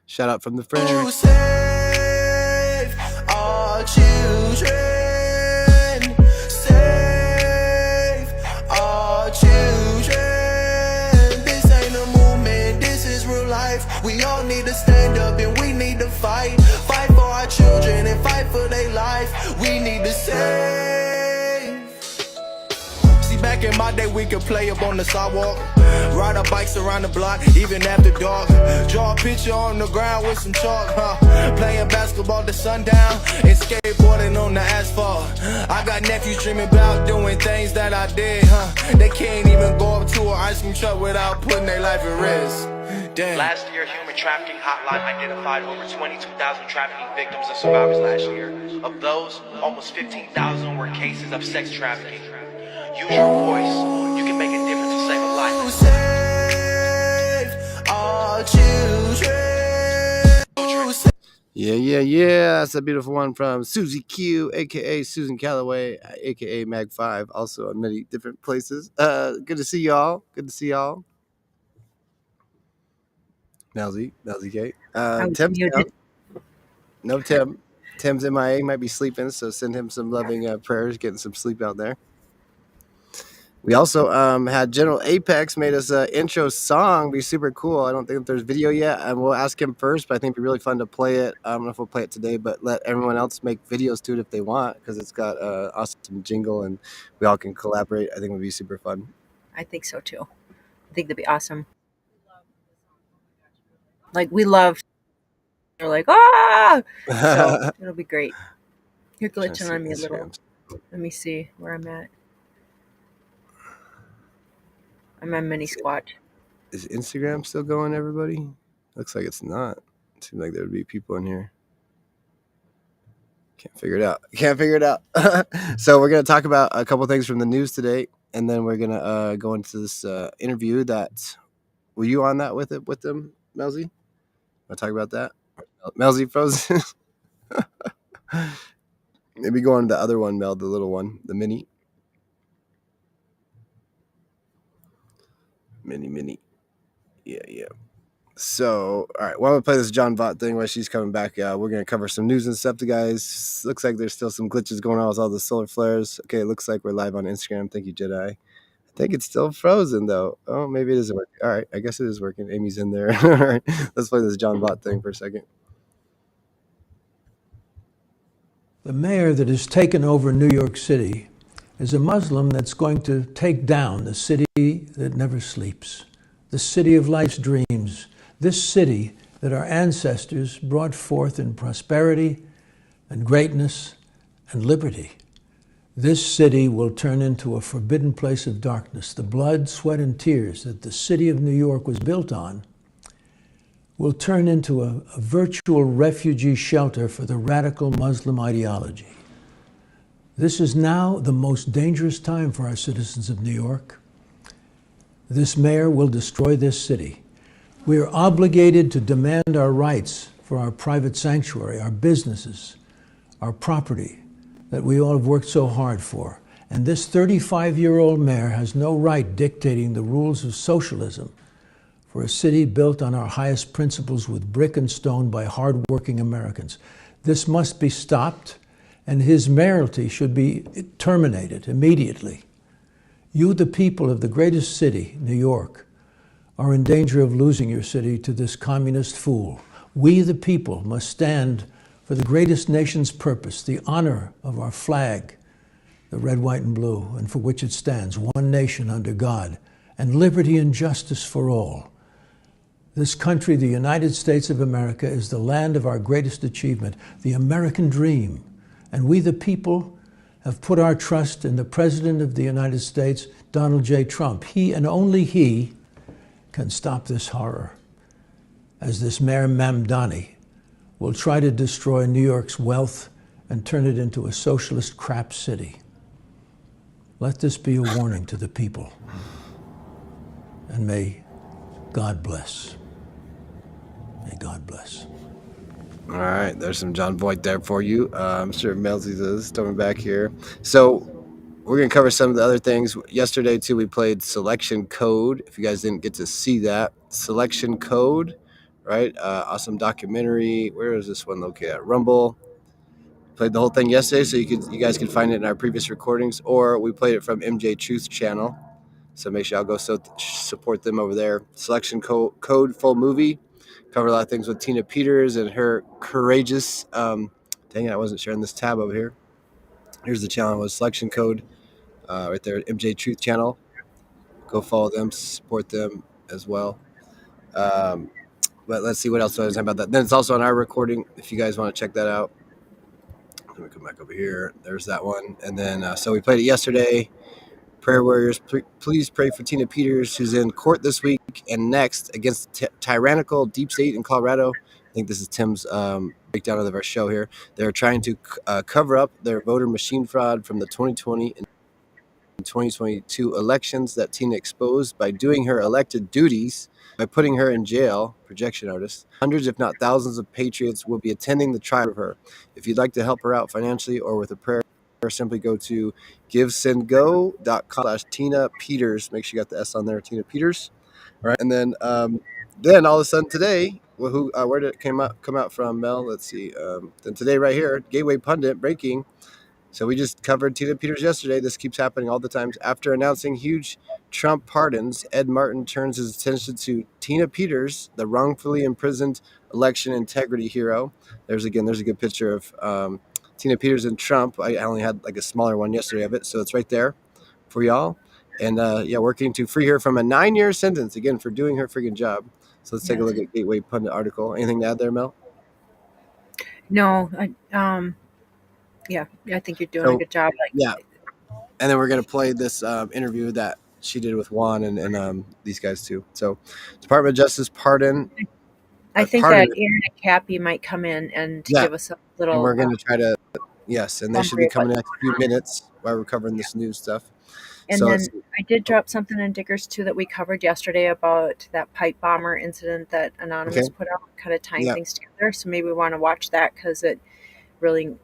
Shout out from the friends. Save our children. Save our children. This ain't a movement, this is real life. We all need to stand up and we need to fight. Fight for our children and fight for their life. We need to save. See, back in my day, we could play up on the sidewalk, ride our bikes around the block, even after dark. Draw a picture on the ground with some chalk, playing basketball to sundown and skateboarding on the asphalt. I got nephews dreaming about doing things that I did, They can't even go up to an ice cream truck without putting their life at risk. Damn. Last year, Human Trafficking Hotline identified over 22,000 trafficking victims and survivors last year. Of those, almost 15,000 were cases of sex trafficking. Use your voice. You can make a difference and save a life. Save our children. Yeah. That's a beautiful one from Susie Q, aka Susan Calloway, aka Mag 5, also in many different places. Good to see y'all. MelzieKaye. Tim's down. No Tim. Tim's MIA, might be sleeping, so send him some loving prayers, getting some sleep out there. We also had General Apex made us an intro song. Be super cool. I don't think there's video yet, and we'll ask him first, but I think it'd be really fun to play it. I don't know if we'll play it today, but let everyone else make videos to it if they want, because it's got awesome jingle, and we all can collaborate. I think it would be super fun. I think so too. I think that'd be awesome. Like, we love, they're like, so it'll be great. You're glitching on me a little. Let me see where I'm at. I'm on mini squat. Is Instagram still going, everybody? Looks like it's not. It seems like there would be people in here. Can't figure it out. So we're going to talk about a couple things from the news today, and then we're going to go into this interview that, were you on that with them, Melzie? Want to talk about that? Melzie frozen? Maybe go on to the other one, Mel, the little one, the mini. Mini. Yeah. So, all right. While we play this John Vought thing while she's coming back, we're going to cover some news and stuff, guys. Looks like there's still some glitches going on with all the solar flares. Okay, it looks like we're live on Instagram. Thank you, Jedi. I think it's still frozen, though. Oh, maybe it isn't working. All right, I guess it is working. Amy's in there. All right, let's play this John Vought thing for a second. The mayor that has taken over New York City is a Muslim that's going to take down the city that never sleeps, the city of life's dreams, this city that our ancestors brought forth in prosperity and greatness and liberty. This city will turn into a forbidden place of darkness. The blood, sweat, and tears that the city of New York was built on will turn into a virtual refugee shelter for the radical Muslim ideology. This is now the most dangerous time for our citizens of New York. This mayor will destroy this city. We are obligated to demand our rights for our private sanctuary, our businesses, our property that we all have worked so hard for. And this 35-year-old mayor has no right dictating the rules of socialism for a city built on our highest principles with brick and stone by hardworking Americans. This must be stopped, and his mayoralty should be terminated immediately. You, the people of the greatest city, New York, are in danger of losing your city to this communist fool. We, the people, must stand for the greatest nation's purpose, the honor of our flag, the red, white, and blue, and for which it stands, one nation under God, and liberty and justice for all. This country, the United States of America, is the land of our greatest achievement, the American dream. And we, the people, have put our trust in the President of the United States, Donald J. Trump. He and only he can stop this horror, as this Mayor Mamdani will try to destroy New York's wealth and turn it into a socialist crap city. Let this be a warning to the people, and may God bless. May God bless. All right, there's some John Voight there for you. I'm sure Melzie's is coming back here. So we're going to cover some of the other things. Yesterday, too, we played Selection Code. If you guys didn't get to see that, Selection Code right? Awesome documentary. Where is this one located at? Rumble. Played the whole thing yesterday, so you guys can find it in our previous recordings, or we played it from MJ Truth's channel. So make sure y'all go support them over there. Selection code full movie. Covered a lot of things with Tina Peters and her courageous. Dang it, I wasn't sharing this tab over here. Here's the channel with selection code right there at MJ Truth channel. Go follow them, support them as well. But let's see what else I was talking about that. Then it's also on our recording if you guys want to check that out. Let me come back over here. There's that one. And then, so we played it yesterday. Prayer warriors, please pray for Tina Peters, who's in court this week and next against tyrannical deep state in Colorado. I think this is Tim's breakdown of our show here. They're trying to cover up their voter machine fraud from the 2020 and 2022 elections that Tina exposed by doing her elected duties by putting her in jail. Projection artist. Hundreds, if not thousands, of patriots will be attending the trial of her. If you'd like to help her out financially or with a prayer, simply go to givesendgo.com/Tina Peters. Make sure you got the S on there, Tina Peters. All right, and then all of a sudden today, where did it come out from, Mel? Let's see. Then today right here, Gateway Pundit breaking. So we just covered Tina Peters yesterday. This keeps happening all the times. After announcing huge Trump pardons, Ed Martin turns his attention to Tina Peters, the wrongfully imprisoned election integrity hero. There's a good picture of Tina Peters and Trump. I only had like a smaller one yesterday of it, so it's right there for y'all. And working to free her from a 9-year sentence, again, for doing her freaking job. So let's take a look at Gateway Pundit article. Anything to add there, Mel? No, I think you're doing a good job. Yeah. And then we're going to play this interview that she did with Juan and these guys too. So Department of Justice pardon. I think that Aaron and Cappy might come in and give us a little. And we're going to try to, and they should be coming in a few minutes while we're covering this news stuff. And so then I did drop something in Diggers too that we covered yesterday about that pipe bomber incident that Anonymous put out, kind of tying things together. So maybe we want to watch that because it really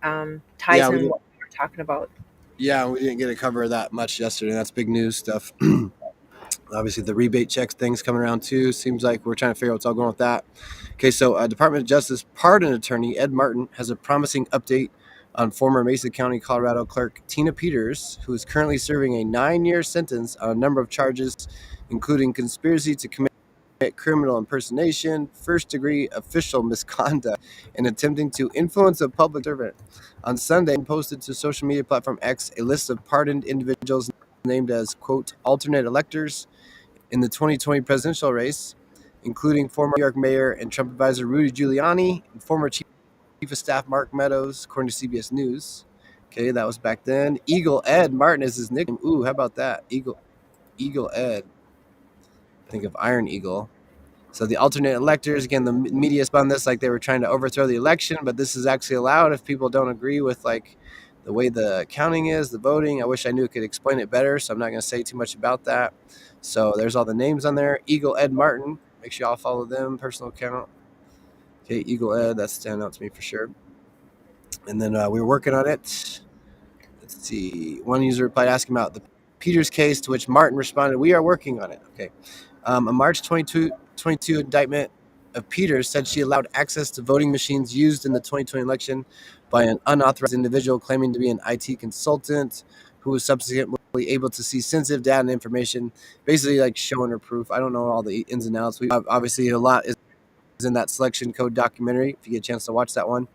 ties in what we were talking about. Yeah, we didn't get to cover that much yesterday. That's big news stuff. Obviously, the rebate checks thing's coming around too. Seems like we're trying to figure out what's all going on with that. Okay, so Department of Justice pardon attorney Ed Martin has a promising update on former Mesa County, Colorado clerk Tina Peters, who is currently serving a 9-year sentence on a number of charges, including conspiracy to commit criminal impersonation, first-degree official misconduct, and attempting to influence a public servant. On Sunday, posted to social media platform X a list of pardoned individuals named as, quote, alternate electors in the 2020 presidential race, including former New York Mayor and Trump advisor Rudy Giuliani and former Chief of Staff Mark Meadows, according to CBS News. Okay, that was back then. Eagle Ed Martin is his nickname. Ooh, how about that? Eagle Ed. Think of Iron Eagle. So the alternate electors, again, the media spun this like they were trying to overthrow the election, but this is actually allowed if people don't agree with like the way the counting is, the voting. I wish I knew it could explain it better, so I'm not going to say too much about that. So there's all the names on there. Eagle Ed Martin. Make sure y'all follow them, personal account. Okay, Eagle Ed, that's standing out to me for sure. And then we were working on it. Let's see. One user replied asking about the Peters case, to which Martin responded, "We are working on it." Okay. A March 22 indictment of Peters said she allowed access to voting machines used in the 2020 election by an unauthorized individual claiming to be an IT consultant who was subsequently able to see sensitive data and information, basically like showing her proof. I don't know all the ins and outs. We obviously a lot is in that selection code documentary if you get a chance to watch that one.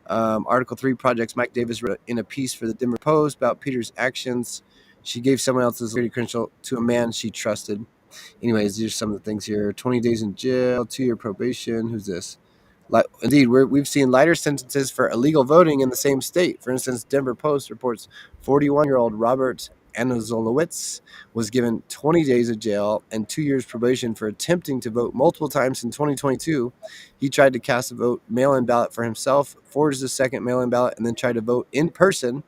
Article 3 Project's Mike Davis wrote in a piece for the Denver Post about Peters' actions. She gave someone else's security credential to a man she trusted. Anyways, these are some of the things here. 20 days in jail, 2-year probation. Who's this? Indeed, we've seen lighter sentences for illegal voting in the same state. For instance, Denver Post reports 41-year-old Robert Anazolowicz was given 20 days of jail and 2 years probation for attempting to vote multiple times in 2022. He tried to cast a vote mail-in ballot for himself, forged a second mail-in ballot, and then tried to vote in person.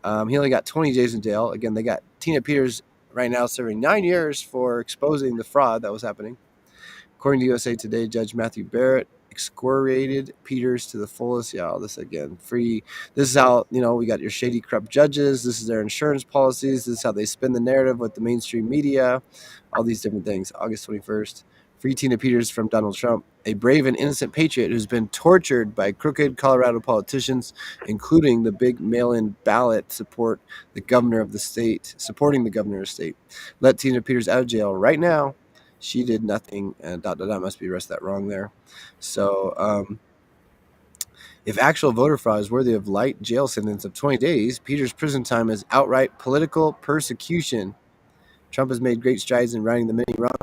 He only got 20 days in jail. Again, they got Tina Peters right now serving 9 years for exposing the fraud that was happening. According to USA Today, Judge Matthew Barrett excoriated Peters to the fullest. Yeah, all this again, free. This is how, we got your shady, corrupt judges. This is their insurance policies. This is how they spin the narrative with the mainstream media, all these different things. August 21st, Free Tina Peters from Donald Trump, a brave and innocent patriot who's been tortured by crooked Colorado politicians, including the big mail-in ballot supporting the governor of the state. Let Tina Peters out of jail right now. She did nothing. And ... must be rest that wrong there. So, if actual voter fraud is worthy of light jail sentence of 20 days, Peters' prison time is outright political persecution. Trump has made great strides in righting the many wrongs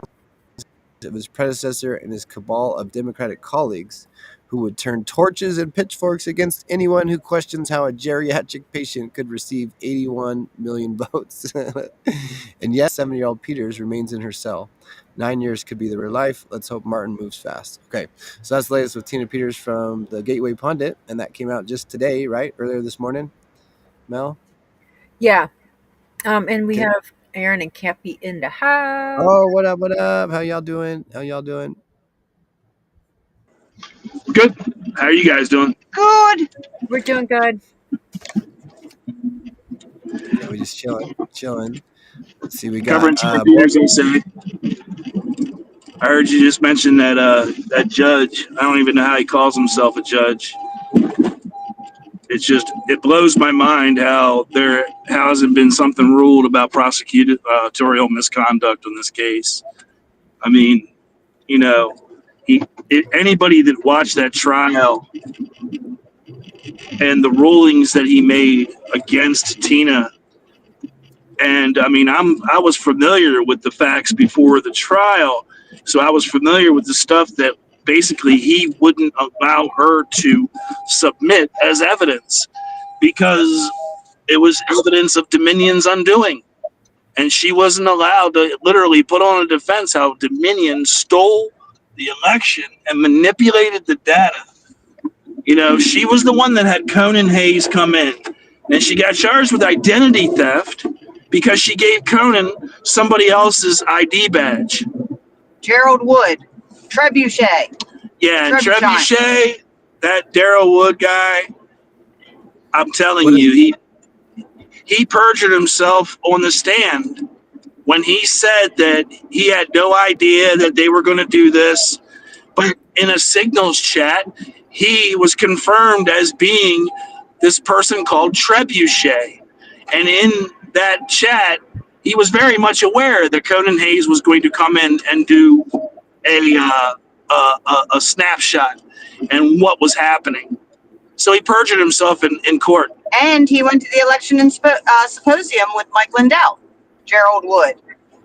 of his predecessor and his cabal of Democratic colleagues who would turn torches and pitchforks against anyone who questions how a geriatric patient could receive 81 million votes. And yes, 7-year-old Peters remains in her cell. 9 years could be the real life. Let's hope Martin moves fast. Okay, so that's the latest with Tina Peters from the Gateway Pundit, and that came out just today, right? Earlier this morning, Mel? Yeah. And we have Aaron and Cappy in the house. Oh, what up, what up? How y'all doing? Good. How are you guys doing? Good. We're doing good. Yeah, we just chilling. Let's see, we got covering Tina Peters, I say. I heard you just mention that that judge. I don't even know how he calls himself a judge. It blows my mind how there hasn't been something ruled about prosecutorial misconduct in this case. I mean, you know, anybody that watched that trial and the rulings that he made against Tina, and I mean, I was familiar with the facts before the trial, so I was familiar with the stuff that basically he wouldn't allow her to submit as evidence because it was evidence of Dominion's undoing. And she wasn't allowed to literally put on a defense how Dominion stole the election and manipulated the data. You know, she was the one that had Conan Hayes come in, and she got charged with identity theft because she gave Conan somebody else's ID badge. Gerald Wood, Trebuchet. Yeah, and Trebuchet, that Daryl Wood guy, I'm telling you, he perjured himself on the stand when he said that he had no idea that they were going to do this. But in a Signals chat, he was confirmed as being this person called Trebuchet. And in that chat, he was very much aware that Conan Hayes was going to come in and do a snapshot and what was happening. So he perjured himself in court. And he went to the election symposium with Mike Lindell, Gerald Wood.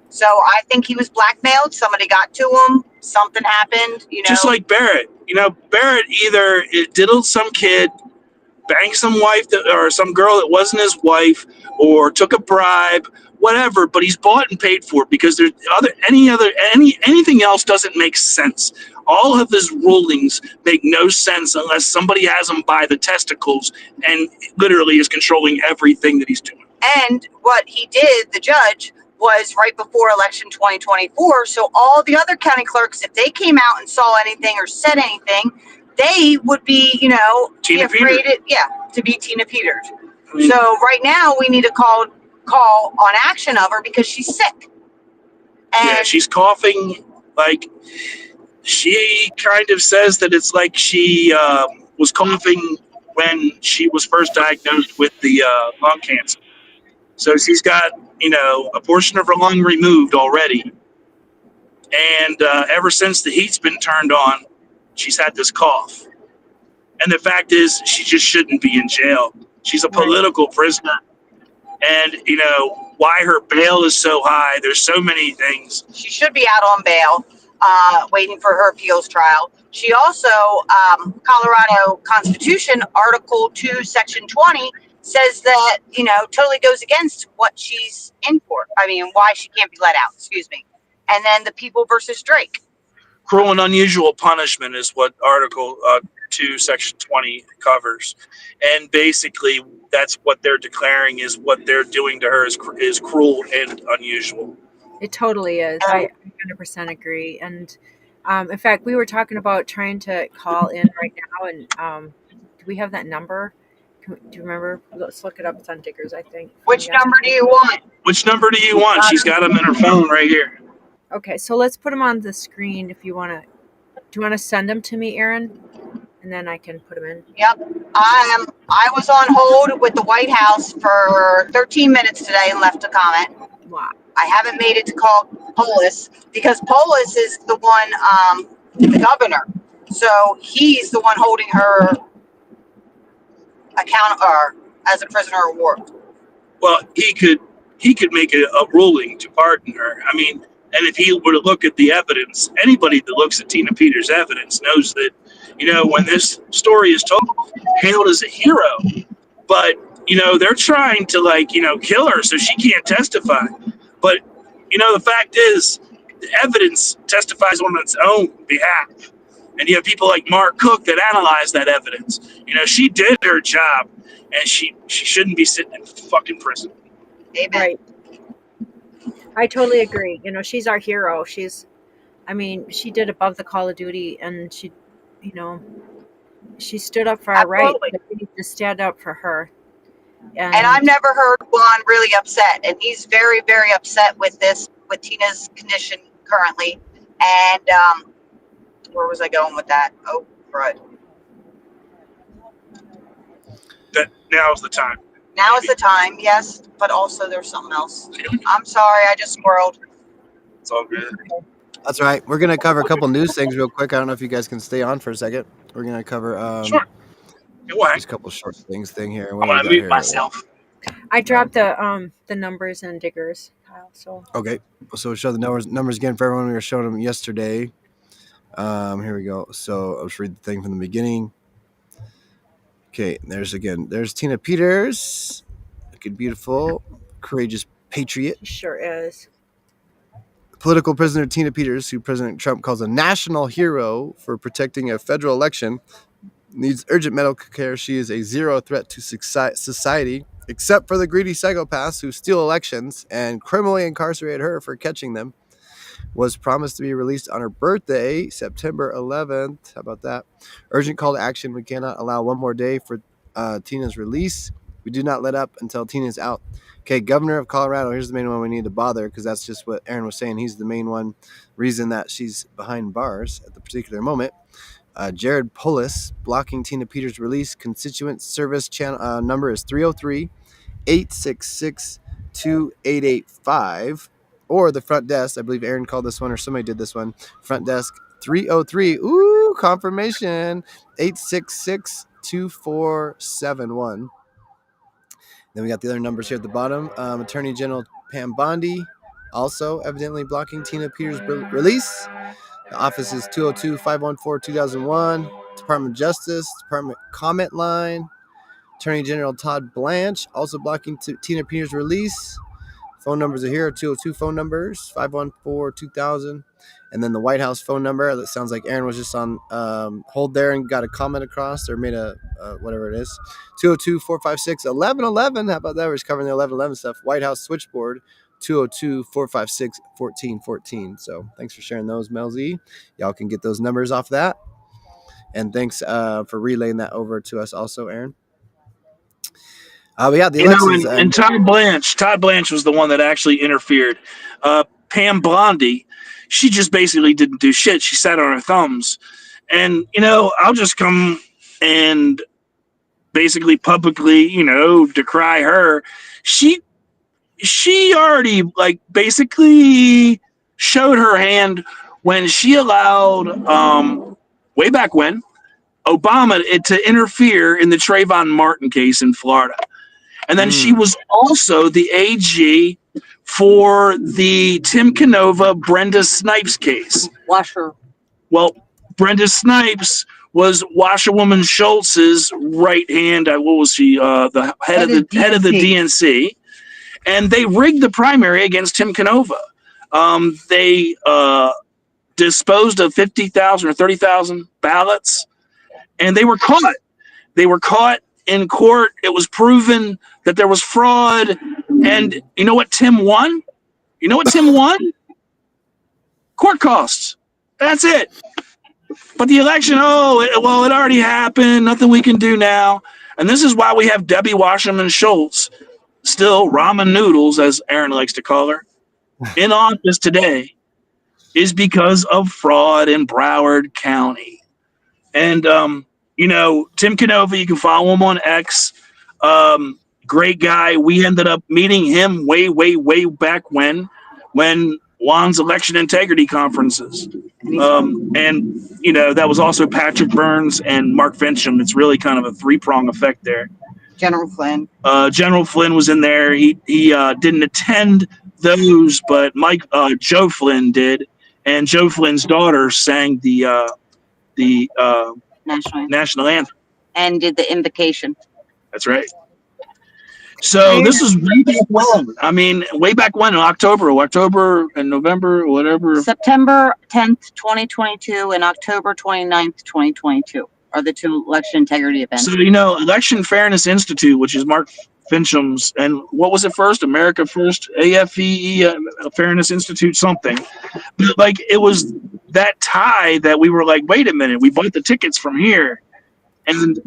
So I think he was blackmailed. Somebody got to him. Something happened. You know, just like Barrett. You know, Barrett either diddled some kid, banged some wife or some girl that wasn't his wife, or took a bribe, whatever. But he's bought and paid for it because there's anything else doesn't make sense. All of his rulings make no sense unless somebody has him by the testicles and literally is controlling everything that he's doing. And what he did, the judge, was right before election 2024. So all the other county clerks, if they came out and saw anything or said anything, they would be, you know, Tina afraid to be Tina Peters. I mean, so right now we need to call on action of her because she's sick. And yeah, she's coughing. Like, she kind of says that it's like she was coughing when she was first diagnosed with the lung cancer. So she's got, you know, a portion of her lung removed already. And ever since the heat's been turned on, she's had this cough. And the fact is, she just shouldn't be in jail. She's a political prisoner. And, you know, why her bail is so high, there's so many things. She should be out on bail, waiting for her appeals trial. She also, Colorado Constitution, Article 2, Section 20, says that, you know, totally goes against what she's in for. I mean, why she can't be let out, excuse me. And then the People versus Drake. Cruel and unusual punishment is what Article 2, Section 20 covers. And basically, that's what they're declaring is what they're doing to her is cruel and unusual. It totally is. I 100% agree. And in fact, we were talking about trying to call in right now. And do we have that number? Do you remember? Let's look it up. It's on Diggers, I think. Which number do you want? Which number do you want? She's got them in her phone right here. Okay, so let's put them on the screen if you want to. Do you want to send them to me, Aaron? And then I can put them in. Yep. I was on hold with the White House for 13 minutes today and left a comment. Wow. I haven't made it to call Polis because Polis is the one, the governor. So he's the one holding her account or as a prisoner of war. Well, he could make a ruling to pardon her. I mean, and if he were to look at the evidence, anybody that looks at Tina Peters' evidence knows that, when this story is told, hailed as a hero, but, they're trying to kill her so she can't testify. But, the fact is, the evidence testifies on its own behalf. And you have people like Mark Cook that analyze that evidence. She did her job, and she shouldn't be sitting in fucking prison. Amen. Right. I totally agree. She's our hero. She did above the call of duty, and she stood up for our rights. We need to stand up for her. And I've never heard Juan really upset, and he's very, very upset with Tina's condition currently. And where was I going with that? Oh, right. That now's the time. Now is the time, yes, but also there's something else. I'm sorry, I just squirreled. It's all good. That's right. We're going to cover a couple news things real quick. I don't know if you guys can stay on for a second. We're going to cover sure. just a couple short things here. I'm going to mute myself. I dropped the numbers and diggers pile. So okay, so we'll show the numbers again for everyone. We were showing them yesterday. Here we go. So I'll just read the thing from the beginning. Okay, there's Tina Peters, looking beautiful, courageous patriot. She sure is. Political prisoner Tina Peters, who President Trump calls a national hero for protecting a federal election, needs urgent medical care. She is a zero threat to society, except for the greedy psychopaths who steal elections and criminally incarcerate her for catching them. Was promised to be released on her birthday, September 11th. How about that? Urgent call to action. We cannot allow one more day for Tina's release. We do not let up until Tina's out. Okay, Governor of Colorado. Here's the main one we need to bother, because that's just what Aaron was saying. He's the main reason that she's behind bars at the particular moment. Jared Polis blocking Tina Peters' release. Constituent service channel number is 303-866-2885. Or the front desk, I believe Aaron called this one, or somebody did this one. Front desk 303. Ooh, confirmation. 866-2471. Then we got the other numbers here at the bottom. Attorney General Pam Bondi also evidently blocking Tina Peters' release. The office is 202-514-2001. Department of Justice, Department comment line. Attorney General Todd Blanche also blocking Tina Peters' release. Phone numbers are here, 202 phone numbers, 514-2000. And then the White House phone number. That sounds like Aaron was just on hold there and got a comment across, or made a whatever it is. 202-456-1111. How about that? We're just covering the 1111 stuff. White House switchboard, 202-456-1414. So thanks for sharing those, Melzie. Y'all can get those numbers off that. And thanks for relaying that over to us also, Aaron. We got the elections. And Todd Blanche was the one that actually interfered. Pam Bondi, she just basically didn't do shit. She sat on her thumbs. And, I'll just come and basically publicly, decry her. She already, basically showed her hand when she allowed, way back when, Obama to interfere in the Trayvon Martin case in Florida. And then she was also the AG for the Tim Canova, Brenda Snipes case. Washer. Well, Brenda Snipes was Washerwoman Schultz's right hand. What was she? The head of the DNC. And they rigged the primary against Tim Canova. They disposed of 50,000 or 30,000 ballots, and they were caught. They were caught in court. It was proven that there was fraud. And you know what Tim won? Court costs. That's it. But the election, it already happened. Nothing we can do now. And this is why we have Debbie Wasserman Schultz, still ramen noodles, as Aaron likes to call her, in office today. is because of fraud in Broward County. And, Tim Canova, you can follow him on X. Great guy. We ended up meeting him way, way, way back when Juan's election integrity conferences. That was also Patrick Burns and Mark Fincham. It's really kind of a three-prong effect there. General Flynn. General Flynn was in there. He didn't attend those, but Joe Flynn did, and Joe Flynn's daughter sang the national anthem and did the invocation. That's right. So this is way back when. I mean, way back when in October and November, whatever. September 10th, 2022 and October 29th, 2022 are the two election integrity events. So, Election Fairness Institute, which is Mark Fincham's, and what was it first? America First, AFE, Fairness Institute, something. But, it was that tie that we were like, wait a minute, we bought the tickets from here. And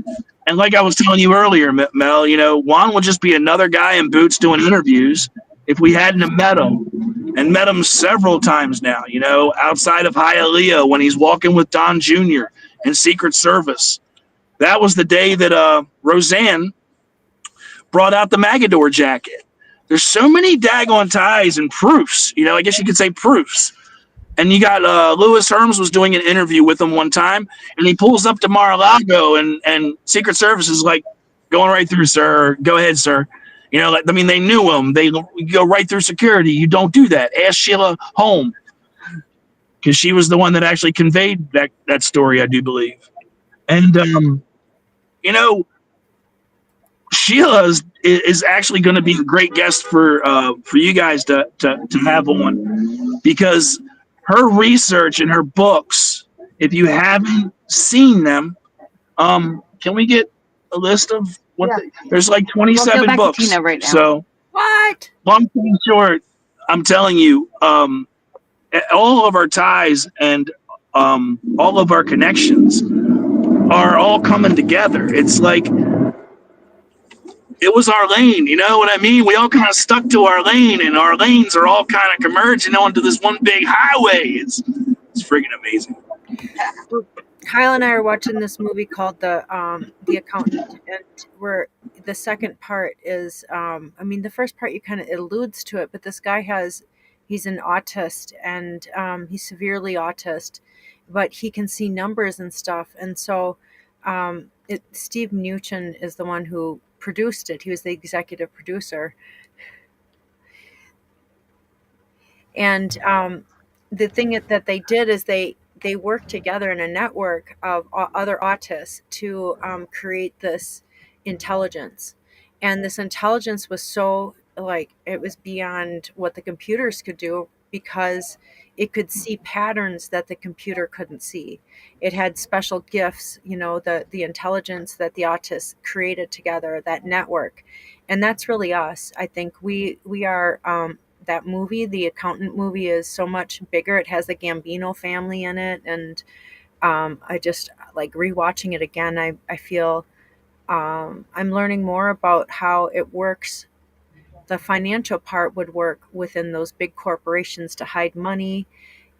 like I was telling you earlier, Mel, Juan would just be another guy in boots doing interviews if we hadn't met him. And met him several times now, outside of Hialeah when he's walking with Don Jr. and Secret Service. That was the day that Roseanne brought out the Magador jacket. There's so many daggone ties and proofs, I guess you could say proofs. And you got Louis Herms was doing an interview with him one time, and he pulls up to Mar-a-Lago, and Secret Service is like, going right through, sir. Go ahead, sir. They knew him. They go right through security. You don't do that. Ask Sheila Holm, because she was the one that actually conveyed that story, I do believe. And Sheila is actually going to be a great guest for you guys to have on, because her research and her books, if you haven't seen them, can we get a list of what? Yeah. There's like 27 books. To Tina right now. So what? Long story short, I'm telling you, all of our ties and all of our connections are all coming together. It's like it was our lane, you know what I mean? We all kind of stuck to our lane, and our lanes are all kind of converging onto this one big highway. It's freaking amazing. Kyle and I are watching this movie called The Accountant, and where the second part is, the first part you kind of alludes to it, but this guy he's an autist, and he's severely autist, but he can see numbers and stuff, and so Steve Mnuchin is the one who produced it. He was the executive producer. And the thing that they did is they worked together in a network of other autists to create this intelligence. And this intelligence was so, it was beyond what the computers could do, because it could see patterns that the computer couldn't see. It had special gifts, the intelligence that the autists created together, that network. And that's really us. I think we are, that movie, the Accountant movie, is so much bigger. It has the Gambino family in it. And I just rewatching it again, I feel I'm learning more about how it works. The financial part would work within those big corporations to hide money,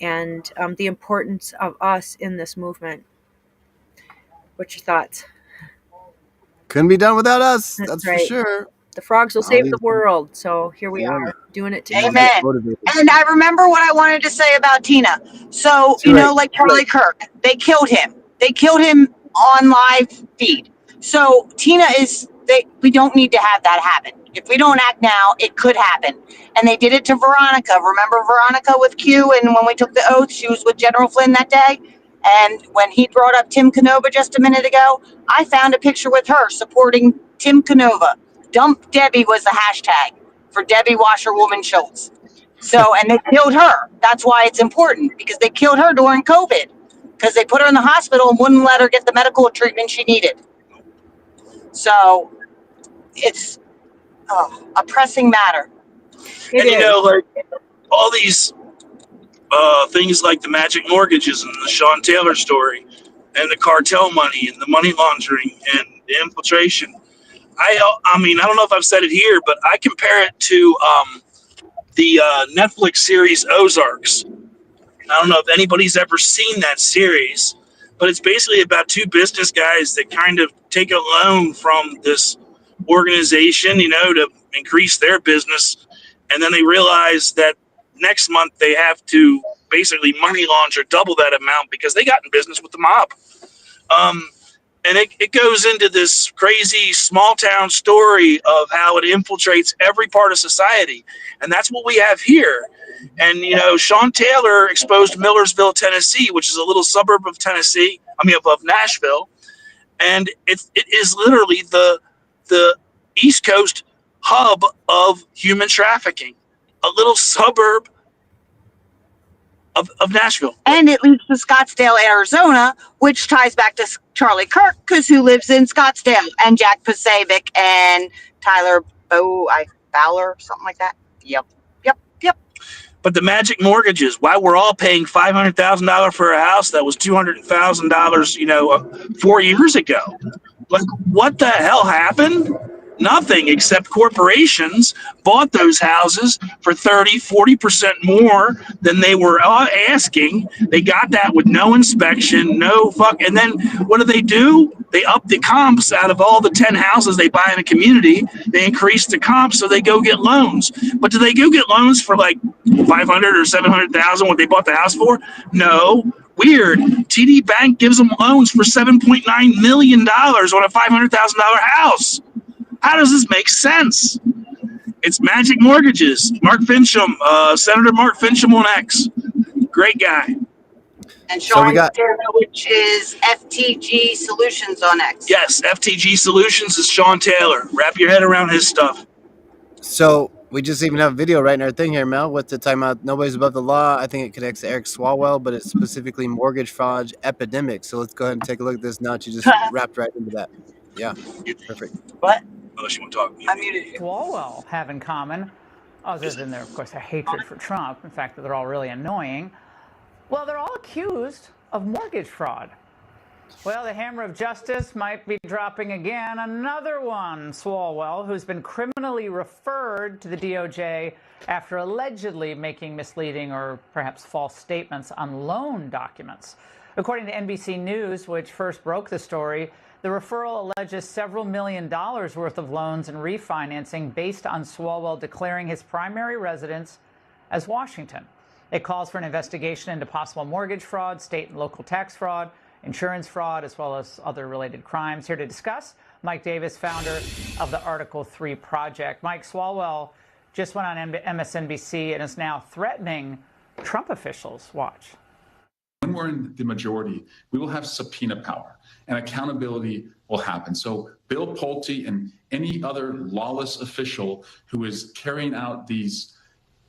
and the importance of us in this movement. What's your thoughts? Couldn't be done without us. That's right. For sure. The frogs will save the world. So here we are doing it together. Amen. And I remember what I wanted to say about Tina. So, like Charlie Kirk, they killed him. They killed him on live feed. So Tina we don't need to have that happen. If we don't act now, it could happen. And they did it to Veronica. Remember Veronica with Q? And when we took the oath, she was with General Flynn that day. And when he brought up Tim Canova just a minute ago, I found a picture with her supporting Tim Canova. Dump Debbie was the hashtag for Debbie Washerwoman Schultz. So, and they killed her. That's why it's important, because they killed her during COVID, because they put her in the hospital and wouldn't let her get the medical treatment she needed. So it's a pressing matter. And all these things like the magic mortgages and the Sean Taylor story and the cartel money and the money laundering and the infiltration. I don't know if I've said it here, but I compare it to the Netflix series Ozarks. I don't know if anybody's ever seen that series, but it's basically about two business guys that kind of take a loan from this organization, to increase their business. And then they realize that next month they have to basically money launder double that amount because they got in business with the mob. And it goes into this crazy small town story of how it infiltrates every part of society. And that's what we have here. And, Sean Taylor exposed Millersville, Tennessee, which is a little suburb of Tennessee, of Nashville. And it is literally the East Coast hub of human trafficking, a little suburb of Nashville. And it leads to Scottsdale, Arizona, which ties back to Charlie Kirk, who lives in Scottsdale, and Jack Pasavic and Tyler Fowler, something like that. Yep. But the magic mortgages, why we're all paying $500,000 for a house that was $200,000, 4 years ago. Like, what the hell happened? Nothing, except corporations bought those houses for 30-40% more than they were asking. They got that with no inspection, and then what do? They up the comps out of all the 10 houses they buy in a community. They increase the comps, so they go get loans. But do they go get loans for like $500,000 or $700,000 what they bought the house for? No. Weird. TD Bank gives them loans for $7.9 million on a $500,000 house. How does this make sense? It's magic mortgages. Mark Fincham, Senator Mark Fincham on X. Great guy. And Sean Taylor, which is FTG Solutions on X. Yes, FTG Solutions is Sean Taylor. Wrap your head around his stuff. So we just even have a video right in our thing here, Mel, with the timeout. Nobody's above the law. I think it connects to Eric Swalwell, but it's specifically mortgage fraud epidemic. So let's go ahead and take a look at this now. You just wrapped right into that. Yeah, perfect. What? Unless you want to talk. I muted you. Swalwell have in common, other than their, of course, their hatred for Trump, in fact, that they're all really annoying. Well, they're all accused of mortgage fraud. Well, the hammer of justice might be dropping again. Another one, Swalwell, who's been criminally referred to the DOJ after allegedly making misleading or perhaps false statements on loan documents. According to NBC News, which first broke the story, the referral alleges several $1 million worth of loans and refinancing based on Swalwell declaring his primary residence as Washington. It calls for an investigation into possible mortgage fraud, state and local tax fraud, insurance fraud, as well as other related crimes. Here to discuss, Mike Davis, founder of the Article 3 Project. Mike, Swalwell just went on MSNBC and is now threatening Trump officials. Watch. When we're in the majority, we will have subpoena power and accountability will happen. So Bill Pulte and any other lawless official who is carrying out these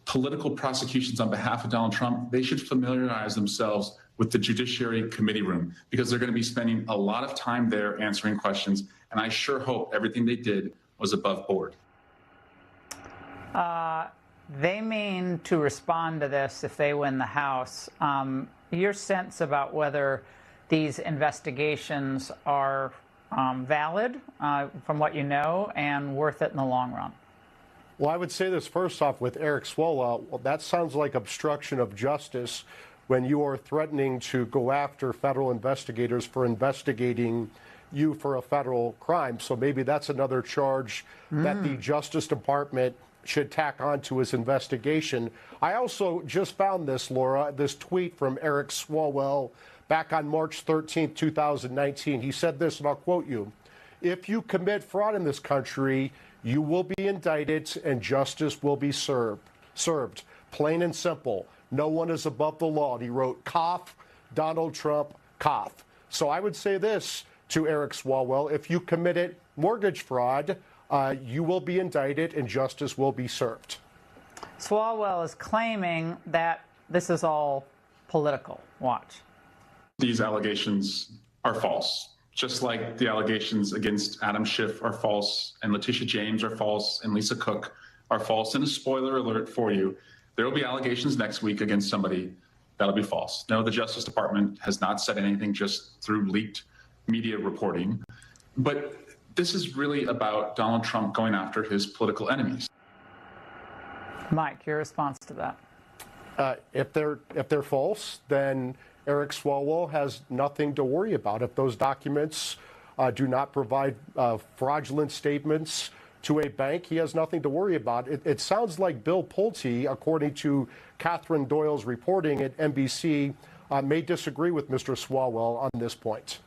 political prosecutions on behalf of Donald Trump, they should familiarize themselves with the Judiciary Committee room, because they're going to be spending a lot of time there answering questions. And I sure hope everything they did was above board. They mean to respond to this if they win the House. Your sense about whether these investigations are valid, from what you know, and worth it in the long run? Well, I would say this first off with Eric Swalwell. Well, that sounds like obstruction of justice when you are threatening to go after federal investigators for investigating you for a federal crime. So maybe that's another charge that the Justice Department should tack on to his investigation. I also just found this, Laura, this tweet from Eric Swalwell back on March 13th, 2019. He said this, and I'll quote you: "If you commit fraud in this country, you will be indicted and justice will be served. Plain and simple. No one is above the law." And he wrote, "Cough, Donald Trump, cough." So I would say this to Eric Swalwell: if you committed mortgage fraud, you will be indicted and justice will be served. Swalwell is claiming that this is all political. Watch. These allegations are false, just like the allegations against Adam Schiff are false, and Letitia James are false, and Lisa Cook are false. And a spoiler alert for you: there will be allegations next week against somebody that'll be false. No, the Justice Department has not said anything, just through leaked media reporting. But this is really about Donald Trump going after his political enemies. Mike, your response to that? If they're false, then Eric Swalwell has nothing to worry about. If those documents do not provide fraudulent statements to a bank, he has nothing to worry about. It sounds like Bill Pulte, according to Catherine Doyle's reporting at NBC, may disagree with Mr. Swalwell on this point.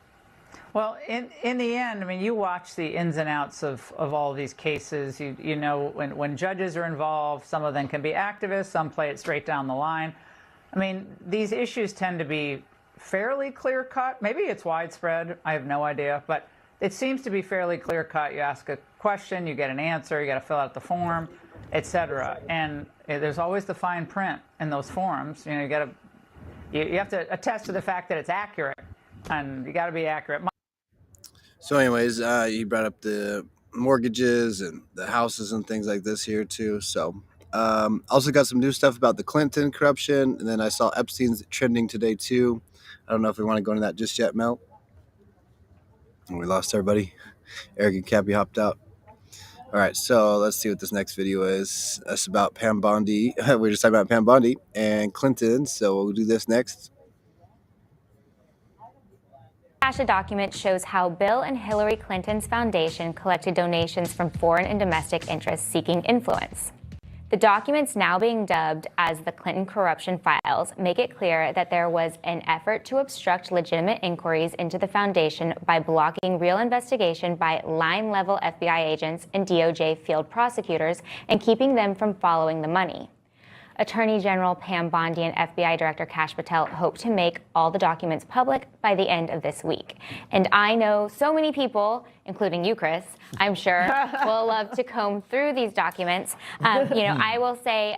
Well, in the end, I mean, you watch the ins and outs of all of these cases. You know, when judges are involved, some of them can be activists, some play it straight down the line. I mean, these issues tend to be fairly clear-cut. Maybe it's widespread. I have no idea. But it seems to be fairly clear-cut. You ask a question, you get an answer, you got to fill out the form, etc. And there's always the fine print in those forms. You know, you have to attest to the fact that it's accurate, and you got to be accurate. So anyways, you brought up the mortgages and the houses and things like this here too. So also got some new stuff about the Clinton corruption. And then I saw Epstein's trending today too. I don't know if we want to go into that just yet, Mel. And we lost everybody. Eric and Cappy hopped out. All right, so let's see what this next video is. That's about Pam Bondi. We're just talking about Pam Bondi and Clinton. So we'll do this next. A document shows how Bill and Hillary Clinton's foundation collected donations from foreign and domestic interests seeking influence. The documents, now being dubbed as the Clinton corruption files, make it clear that there was an effort to obstruct legitimate inquiries into the foundation by blocking real investigation by line-level FBI agents and DOJ field prosecutors and keeping them from following the money. Attorney General Pam Bondi and FBI Director Kash Patel hope to make all the documents public by the end of this week. And I know so many people, including you, Chris, I'm sure, will love to comb through these documents. You know, I will say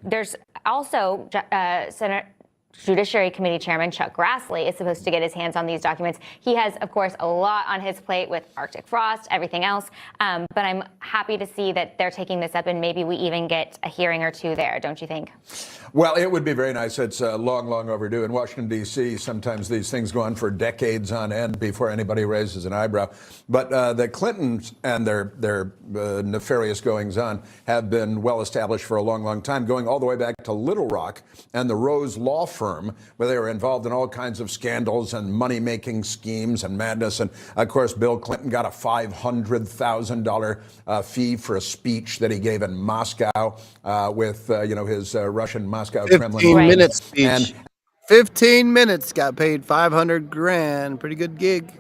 there's also Senate Judiciary Committee Chairman Chuck Grassley is supposed to get his hands on these documents. He has, of course, a lot on his plate with Arctic frost, everything else. But I'm happy to see that they're taking this up, and maybe we even get a hearing or two there, don't you think? Well, it would be very nice. It's long, long overdue. In Washington, D.C., sometimes these things go on for decades on end before anybody raises an eyebrow. But the Clintons and their nefarious goings-on have been well established for a long, long time, going all the way back to Little Rock and the Rose Law Firm, where they were involved in all kinds of scandals and money-making schemes and madness. And, of course, Bill Clinton got a $500,000 fee for a speech that he gave in Moscow with, you know, his Russian Moscow Kremlin. 15-minute speech. And 15 minutes, got paid $500,000. Pretty good gig.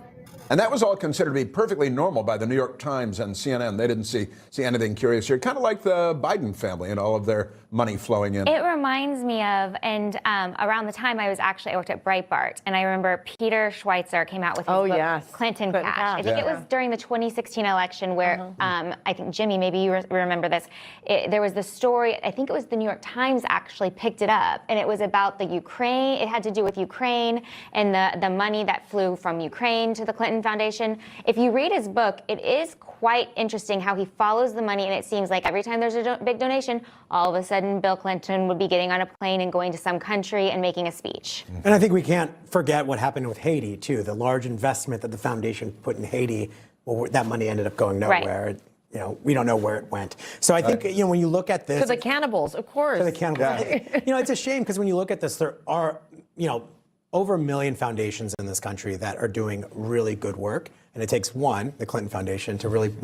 And that was all considered to be perfectly normal by the New York Times and CNN. They didn't see anything curious here. Kind of like the Biden family and all of their money flowing in. It reminds me of, and around the time I worked at Breitbart, and I remember Peter Schweitzer came out with his book, Clinton Cash. I think it was during the 2016 election where, I think, Jimmy, maybe you remember this, there was the story, I think it was the New York Times actually picked it up, and it was about the Ukraine, it had to do with Ukraine and the money that flew from Ukraine to the Clinton Foundation. If you read his book, it is quite interesting how he follows the money, and it seems like every time there's a big donation, all of a sudden Bill Clinton would be getting on a plane and going to some country and making a speech. And I think we can't forget what happened with Haiti, too. The large investment that the foundation put in Haiti, well, that money ended up going nowhere. Right. You know, we don't know where it went. So I think, you know, when you look at this... To the cannibals, of course. To the cannibals. Yeah. You know, it's a shame because when you look at this, there are, you know, over 1 million foundations in this country that are doing really good work. And it takes one, the Clinton Foundation, to really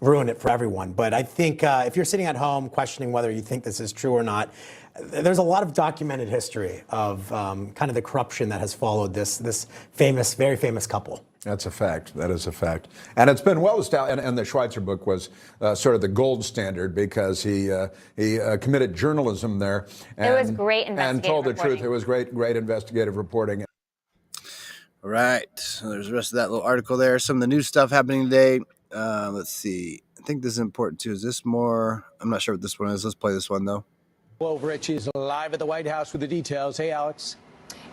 ruin it for everyone. But I think if you're sitting at home questioning whether you think this is true or not, there's a lot of documented history of kind of the corruption that has followed this famous, very famous couple. That's a fact. That is a fact. And it's been well established. And the Schweitzer book was sort of the gold standard because he committed journalism there. And, it was great investigative and told reporting. The truth. It was great investigative reporting. All right. So there's the rest of that little article there. Some of the new stuff happening today. Let's see. I think this is important too. Is this more? I'm not sure what this one is. Let's play this one though. Well, Rich is live at the White House with the details. Hey, Alex.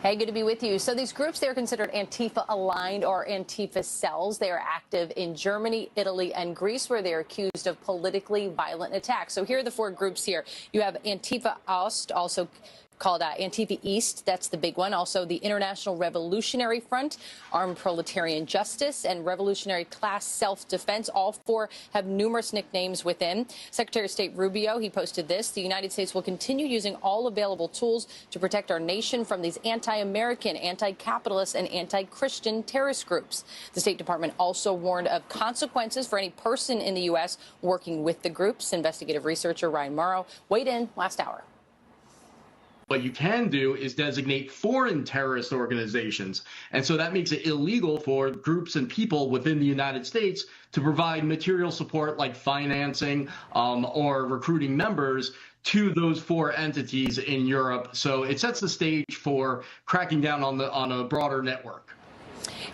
Hey, good to be with you. So these groups, they're considered Antifa-aligned or Antifa cells. They are active in Germany, Italy, and Greece, where they are accused of politically violent attacks. So here are the four groups here. You have Antifa Ost, also called Antifa East. That's the big one. Also, the International Revolutionary Front, Armed Proletarian Justice, and Revolutionary Class Self-Defense. All four have numerous nicknames within. Secretary of State Rubio, he posted this: the United States will continue using all available tools to protect our nation from these anti-American, anti-capitalist, and anti-Christian terrorist groups. The State Department also warned of consequences for any person in the U.S. working with the groups. Investigative researcher Ryan Morrow weighed in last hour. What you can do is designate foreign terrorist organizations. And so that makes it illegal for groups and people within the United States to provide material support like financing or recruiting members to those four entities in Europe. So it sets the stage for cracking down on a broader network.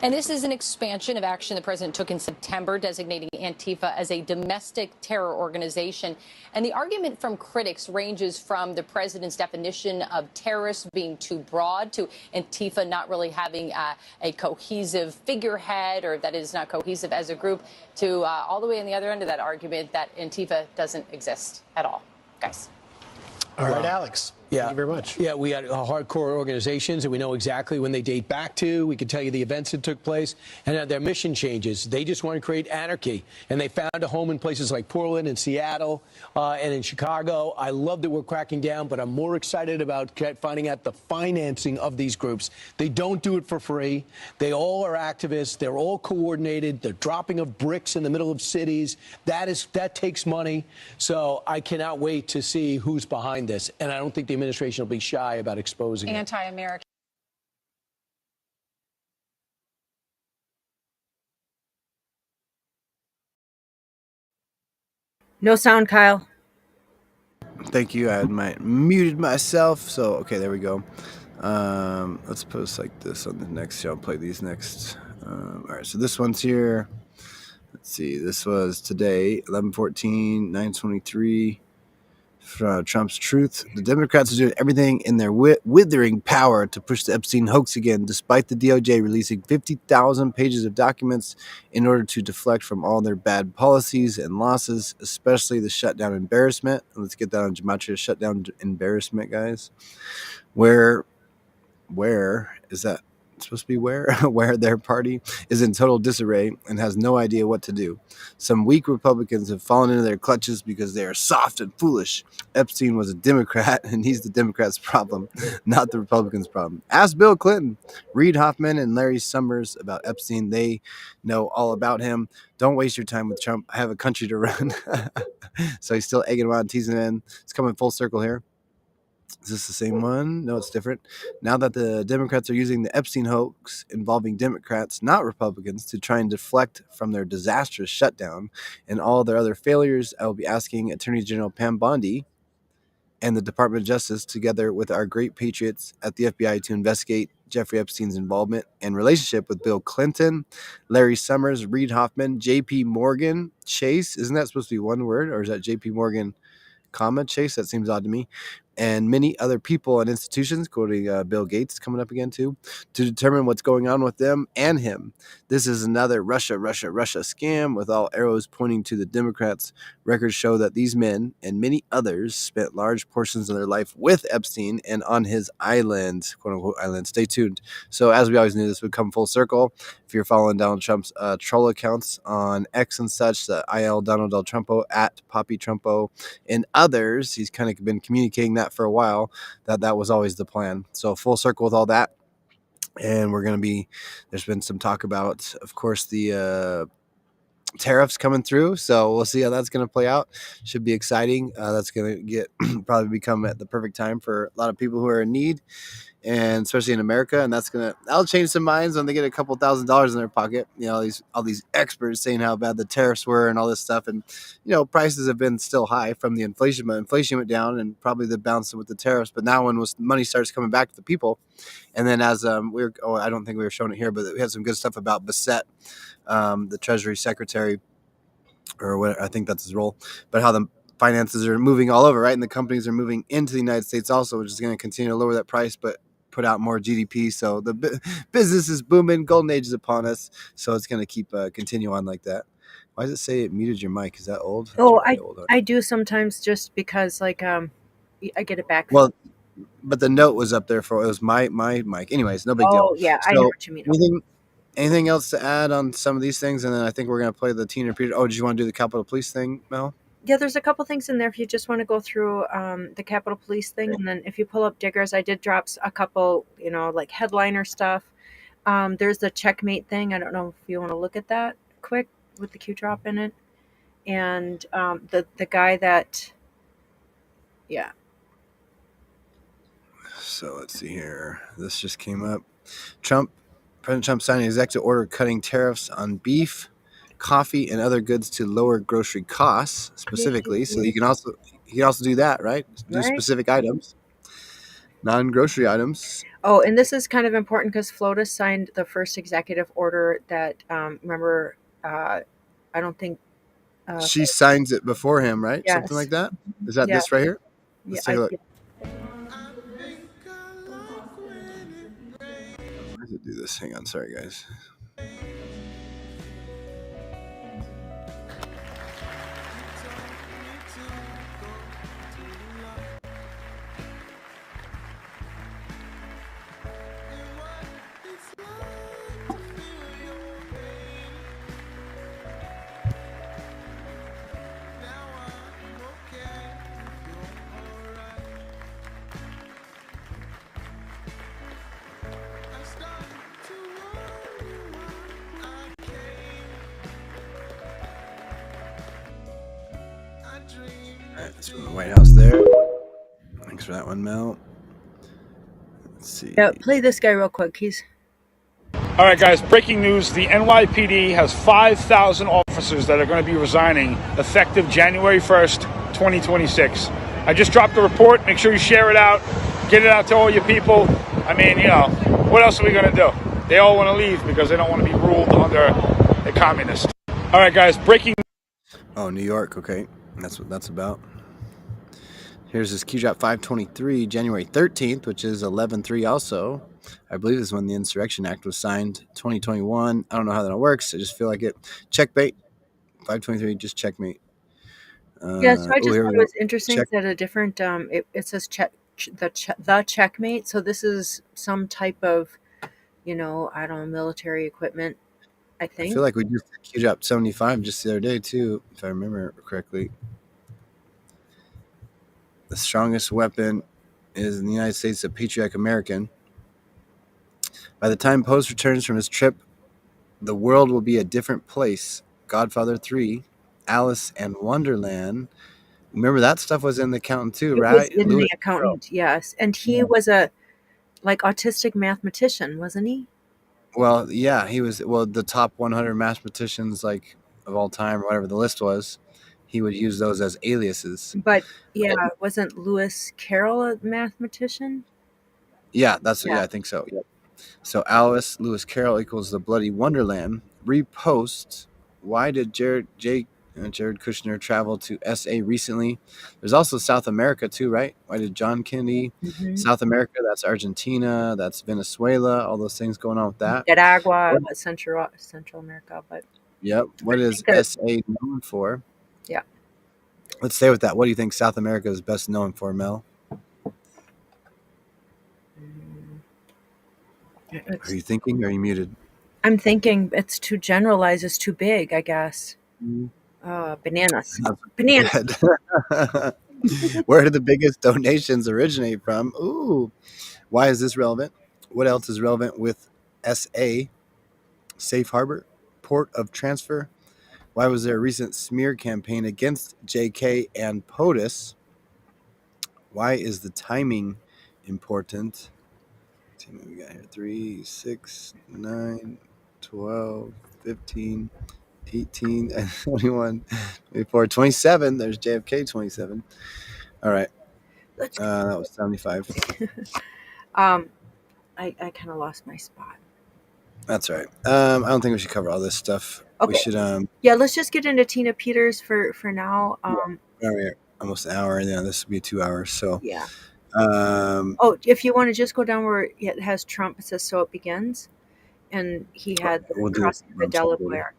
And this is an expansion of action the president took in September, designating Antifa as a domestic terror organization. And the argument from critics ranges from the president's definition of terrorists being too broad to Antifa not really having a cohesive figurehead, or that is not cohesive as a group, to all the way on the other end of that argument that Antifa doesn't exist at all. Guys. All right, Alex. Yeah. Thank you very much. Yeah, we got hardcore organizations, and we know exactly when they date back to. We can tell you the events that took place, and their mission changes. They just want to create anarchy, and they found a home in places like Portland and Seattle and in Chicago. I love that we're cracking down, but I'm more excited about finding out the financing of these groups. They don't do it for free. They all are activists. They're all coordinated. The dropping of bricks in the middle of cities, that takes money. So I cannot wait to see who's behind this, and I don't think the administration will be shy about exposing it. Anti-American. No sound, Kyle. Thank you. I had muted myself. So, okay, there we go. Let's post like this on the next show. I'll play these next. All right, so this one's here. Let's see. This was today, 11/14, 9/23. Trump's Truth. The Democrats are doing everything in their withering power to push the Epstein hoax again, despite the DOJ releasing 50,000 pages of documents in order to deflect from all their bad policies and losses, especially the shutdown embarrassment. Let's get that on gematria. Shutdown embarrassment, guys. Where is that supposed to be? Where their party is in total disarray and has no idea what to do. Some weak Republicans have fallen into their clutches because they are soft and foolish. Epstein was a Democrat, and he's the Democrats' problem, not the Republicans' problem. Ask Bill Clinton, Reid Hoffman, and Larry Summers about Epstein. They know all about him. Don't waste your time with Trump. I have a country to run. So he's still egging him on, teasing him in. It's coming full circle here. Is this the same one? No, it's different. Now that the Democrats are using the Epstein hoax involving Democrats, not Republicans, to try and deflect from their disastrous shutdown and all their other failures, I will be asking Attorney General Pam Bondi and the Department of Justice, together with our great patriots at the FBI, to investigate Jeffrey Epstein's involvement and relationship with Bill Clinton, Larry Summers, Reid Hoffman, J.P. Morgan Chase. Isn't that supposed to be one word, or is that J.P. Morgan, Chase? That seems odd to me. And many other people and institutions, quoting Bill Gates coming up again too, to determine what's going on with them and him. This is another Russia scam, with all arrows pointing to the Democrats. Records show that these men and many others spent large portions of their life with Epstein and on his island, quote unquote island. Stay tuned. So as we always knew, this would come full circle. If you're following Donald Trump's troll accounts on X and such, the IL Donald Del Trumpo, at Poppy Trumpo, and others, he's kind of been communicating that for a while, that was always the plan. So full circle with all that. And there's been some talk about, of course, the tariffs coming through. So we'll see how that's going to play out. Should be exciting. That's going to probably become at the perfect time for a lot of people who are in need, and especially in America. And that'll change some minds when they get a couple $1,000s in their pocket. You know, all these experts saying how bad the tariffs were and all this stuff. And, you know, prices have been still high from the inflation, but inflation went down, and probably the bounce with the tariffs. But now when money starts coming back to the people, and then as I don't think we were showing it here, but we had some good stuff about Bassett, the Treasury Secretary, or what I think that's his role, but how the finances are moving all over, right? And the companies are moving into the United States also, which is going to continue to lower that price, but put out more GDP. So the business is booming. Golden age is upon us. So it's going to keep continue on like that. Why does it say it muted your mic? Is that old? Oh, I do sometimes, just because I get it back. Well, but the note was up there for it was my mic. Anyways, no big deal. Oh, yeah, I know what you mean. Anything else to add on some of these things? And then I think we're gonna play the Tina Peter. Oh, did you want to do the Capitol Police thing, Mel? Yeah, there's a couple things in there if you just want to go through the Capitol Police thing, and then if you pull up Diggers, I did drop a couple, like headliner stuff. There's the checkmate thing. I don't know if you want to look at that quick with the Q drop in it, and the guy that, yeah. So let's see here. This just came up. President Trump signed an executive order cutting tariffs on beef, coffee, and other goods to lower grocery costs specifically. So you can also do that, right? Do Right. specific items, non-grocery items. Oh, and this is kind of important because FLOTUS signed the first executive order that, remember, I don't think... she signs it before him, right? Yes. Something like that? Is that Yeah. this right here? Let's take a look. Why does it do this? Hang on. Sorry, guys. That's from the White House there. Thanks for that one, Mel. Let's see. Yeah, play this guy real quick. All right, guys, breaking news. The NYPD has 5,000 officers that are going to be resigning effective January 1st, 2026. I just dropped the report. Make sure you share it out. Get it out to all your people. I mean, what else are we going to do? They all want to leave because they don't want to be ruled under a communist. All right, guys, breaking. Oh, New York. Okay. That's what that's about. Here's this Q drop 523, January 13th, which is 11/3 also. I believe is when the Insurrection Act was signed, 2021. I don't know how that works. I just feel like it. Checkmate. 523, just checkmate. Yeah, so I just thought it was interesting that a different, it says the checkmate. So this is some type of, I don't know, military equipment, I think. I feel like we just Q dropped 75 just the other day, too, if I remember correctly. The strongest weapon is in the United States a patriotic American. By the time Post returns from his trip, the world will be a different place. Godfather 3, Alice and Wonderland. Remember that stuff was in the accountant too, right? It was in the accountant, yes. And he was a autistic mathematician, wasn't he? Well, yeah, he was. Well, the top 100 mathematicians of all time, or whatever the list was, he would use those as aliases. But yeah, wasn't Lewis Carroll a mathematician? Yeah, I think so. Yeah. So Alice Lewis Carroll equals the bloody Wonderland. Repost. Why did Jared Kushner travel to SA recently? There's also South America too, right? Why did John Kennedy? Mm-hmm. South America, that's Argentina, that's Venezuela, all those things going on with that. Nicaragua, Central America, but yep. What is SA known for? Yeah. Let's stay with that. What do you think South America is best known for, Mel? Are you thinking or are you muted? I'm thinking it's too generalized. It's too big, I guess. Bananas. Bananas. Where did the biggest donations originate from? Ooh. Why is this relevant? What else is relevant with SA? Safe harbor? Port of transfer? Why was there a recent smear campaign against JK and POTUS? Why is the timing important? We got here 3, 6, 9, 12, 15, 18, 21, 24, 27. There's JFK 27. All right. That was 75. I kind of lost my spot. That's all right. I don't think we should cover all this stuff. Okay. We should. Yeah, let's just get into Tina Peters for now. We're almost an hour. Yeah, this will be 2 hours. So yeah. If you want to just go down where it has Trump, it says "So it begins," and he had crossing the Delaware.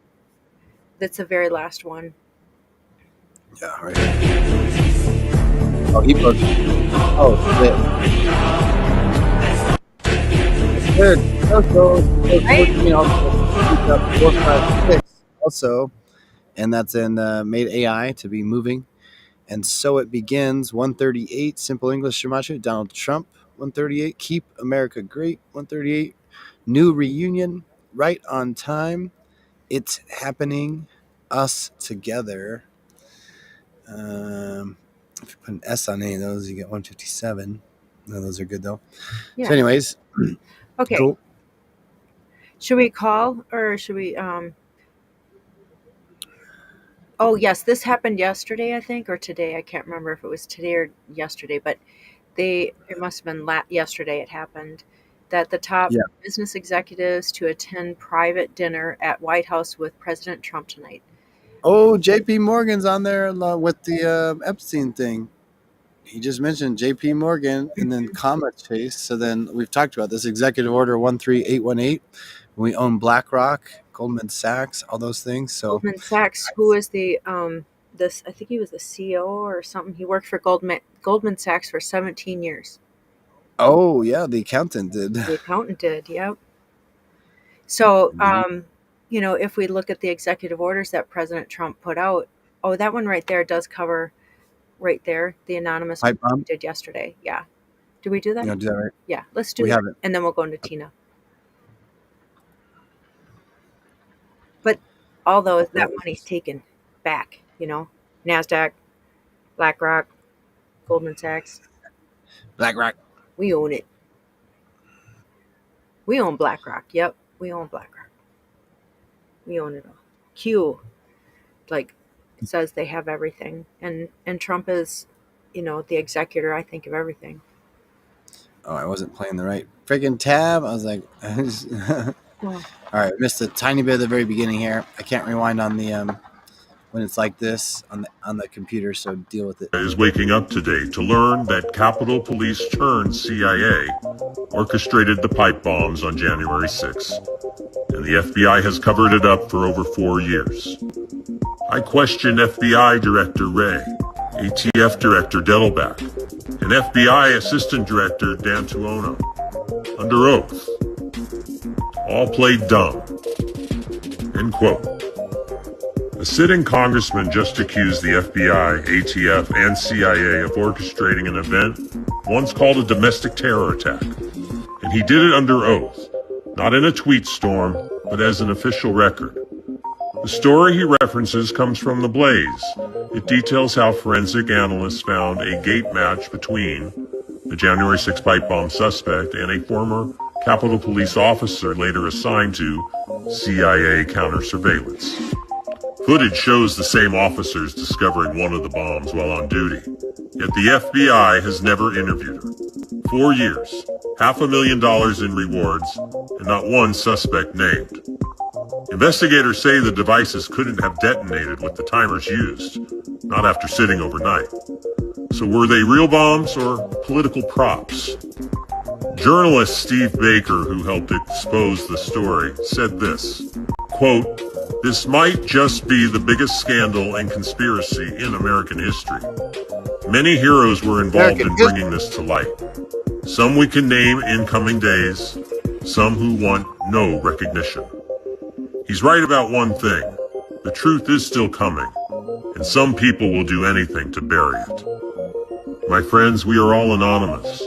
That's the very last one. Yeah, right. Oh, he posted. Oh, shit. Good. Also, 456 also, and that's in made AI to be moving. And so it begins. 138. Simple English, Shamachu. Donald Trump. 138. Keep America Great. 138. New reunion. Right on time. It's happening. Us together. If you put an S on any of those, you get 157. No, those are good though. Yeah. So, anyways, okay. Cool. Should we call or should we? Oh yes, this happened yesterday, I think, or today. I can't remember if it was today or yesterday, but it must have been yesterday. It happened that the top Yeah. business executives to attend private dinner at White House with President Trump tonight. Oh, JP Morgan's on there with the Epstein thing. He just mentioned JP Morgan and then comma Chase. So then we've talked about this executive order 13818. We own BlackRock, Goldman Sachs, all those things. So Goldman Sachs, who is the this? I think he was the CEO or something. He worked for Goldman Sachs for 17 years. oh yeah, the accountant did. The accountant did, yep. So, if we look at the executive orders that President Trump put out, oh, that one right there does cover right there the anonymous Pipe one bomb? we did yesterday. Yeah. Did we do that? You know, do that right? Yeah, let's do We that. haven't. And then we'll go into Tina. But all those, that money's taken back, NASDAQ, BlackRock, Goldman Sachs. BlackRock. We own it. We own BlackRock. Yep, we own BlackRock. We own it all. Q, it says they have everything, and Trump is, the executor, I think, of everything. Oh, I wasn't playing the right friggin' tab. I was like, all right, missed a tiny bit at the very beginning here. I can't rewind on the when it's like this on the computer, so deal with it. Is waking up today to learn that Capitol Police turned CIA orchestrated the pipe bombs on January 6th, and the FBI has covered it up for over 4 years. I question FBI Director Wray, ATF Director Dettelbach, and FBI Assistant Director Dan Tuono under oath. All played dumb. End quote. The sitting congressman just accused the FBI, ATF, and CIA of orchestrating an event once called a domestic terror attack. And he did it under oath, not in a tweet storm, but as an official record. The story he references comes from The Blaze. It details how forensic analysts found a gate match between the January 6 pipe bomb suspect and a former Capitol Police officer later assigned to CIA counter-surveillance. Footage shows the same officers discovering one of the bombs while on duty. Yet the FBI has never interviewed her. 4 years, $500,000 in rewards, and not one suspect named. Investigators say the devices couldn't have detonated with the timers used, not after sitting overnight. So were they real bombs or political props? Journalist Steve Baker, who helped expose the story, said this, quote, "This might just be the biggest scandal and conspiracy in American history. Many heroes were involved in bringing this to light. Some we can name in coming days, some who want no recognition. He's right about one thing. The truth is still coming, and some people will do anything to bury it. My friends, we are all anonymous,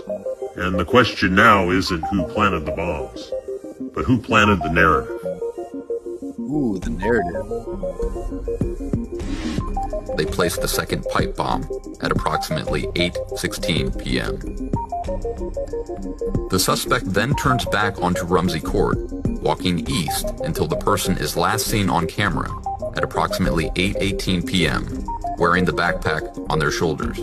and the question now isn't who planted the bombs, but who planted the narrative." Ooh, the narrative. They placed the second pipe bomb at approximately 8:16 p.m. The suspect then turns back onto Rumsey Court, walking east until the person is last seen on camera at approximately 8:18 p.m., wearing the backpack on their shoulders.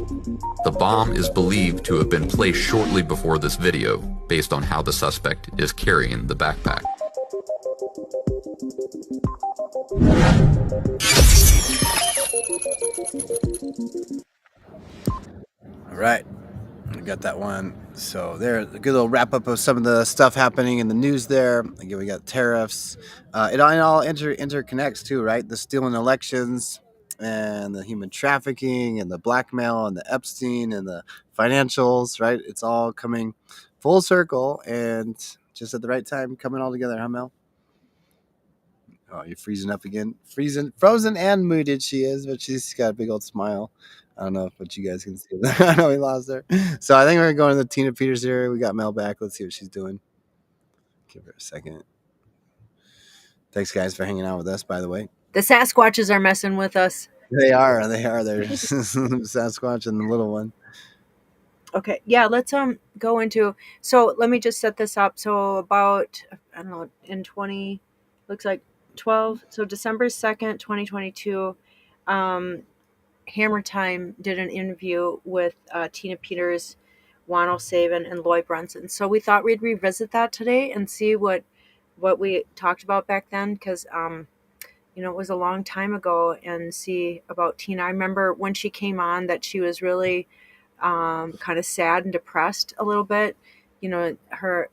The bomb is believed to have been placed shortly before this video, based on how the suspect is carrying the backpack. All right, I got that one. So there's a good little wrap up of some of the stuff happening in the news there. Again, we got tariffs. It all interconnects too, right? The stealing elections, and the human trafficking and the blackmail and the Epstein and the financials, right? It's all coming full circle and just at the right time, coming all together, huh, Mel? Oh, you're freezing up again. Frozen and mooted she is, but she's got a big old smile. I don't know what you guys can see. I know we lost her. So I think we're going to the Tina Peters here. We got Mel back. Let's see what she's doing. Give her a second. Thanks, guys, for hanging out with us, by the way. The Sasquatches are messing with us. They are. They're Sasquatch and the little one. Okay, yeah, let's go into, so let me just set this up. So about, I don't know, in 20, looks like 12, so December 2nd, 2022, Hammer Time did an interview with Tina Peters, Juan O Savin, and Loy Brunson. So we thought we'd revisit that today and see what we talked about back then, because it was a long time ago, and see about Tina. I remember when she came on that she was really kind of sad and depressed a little bit, her,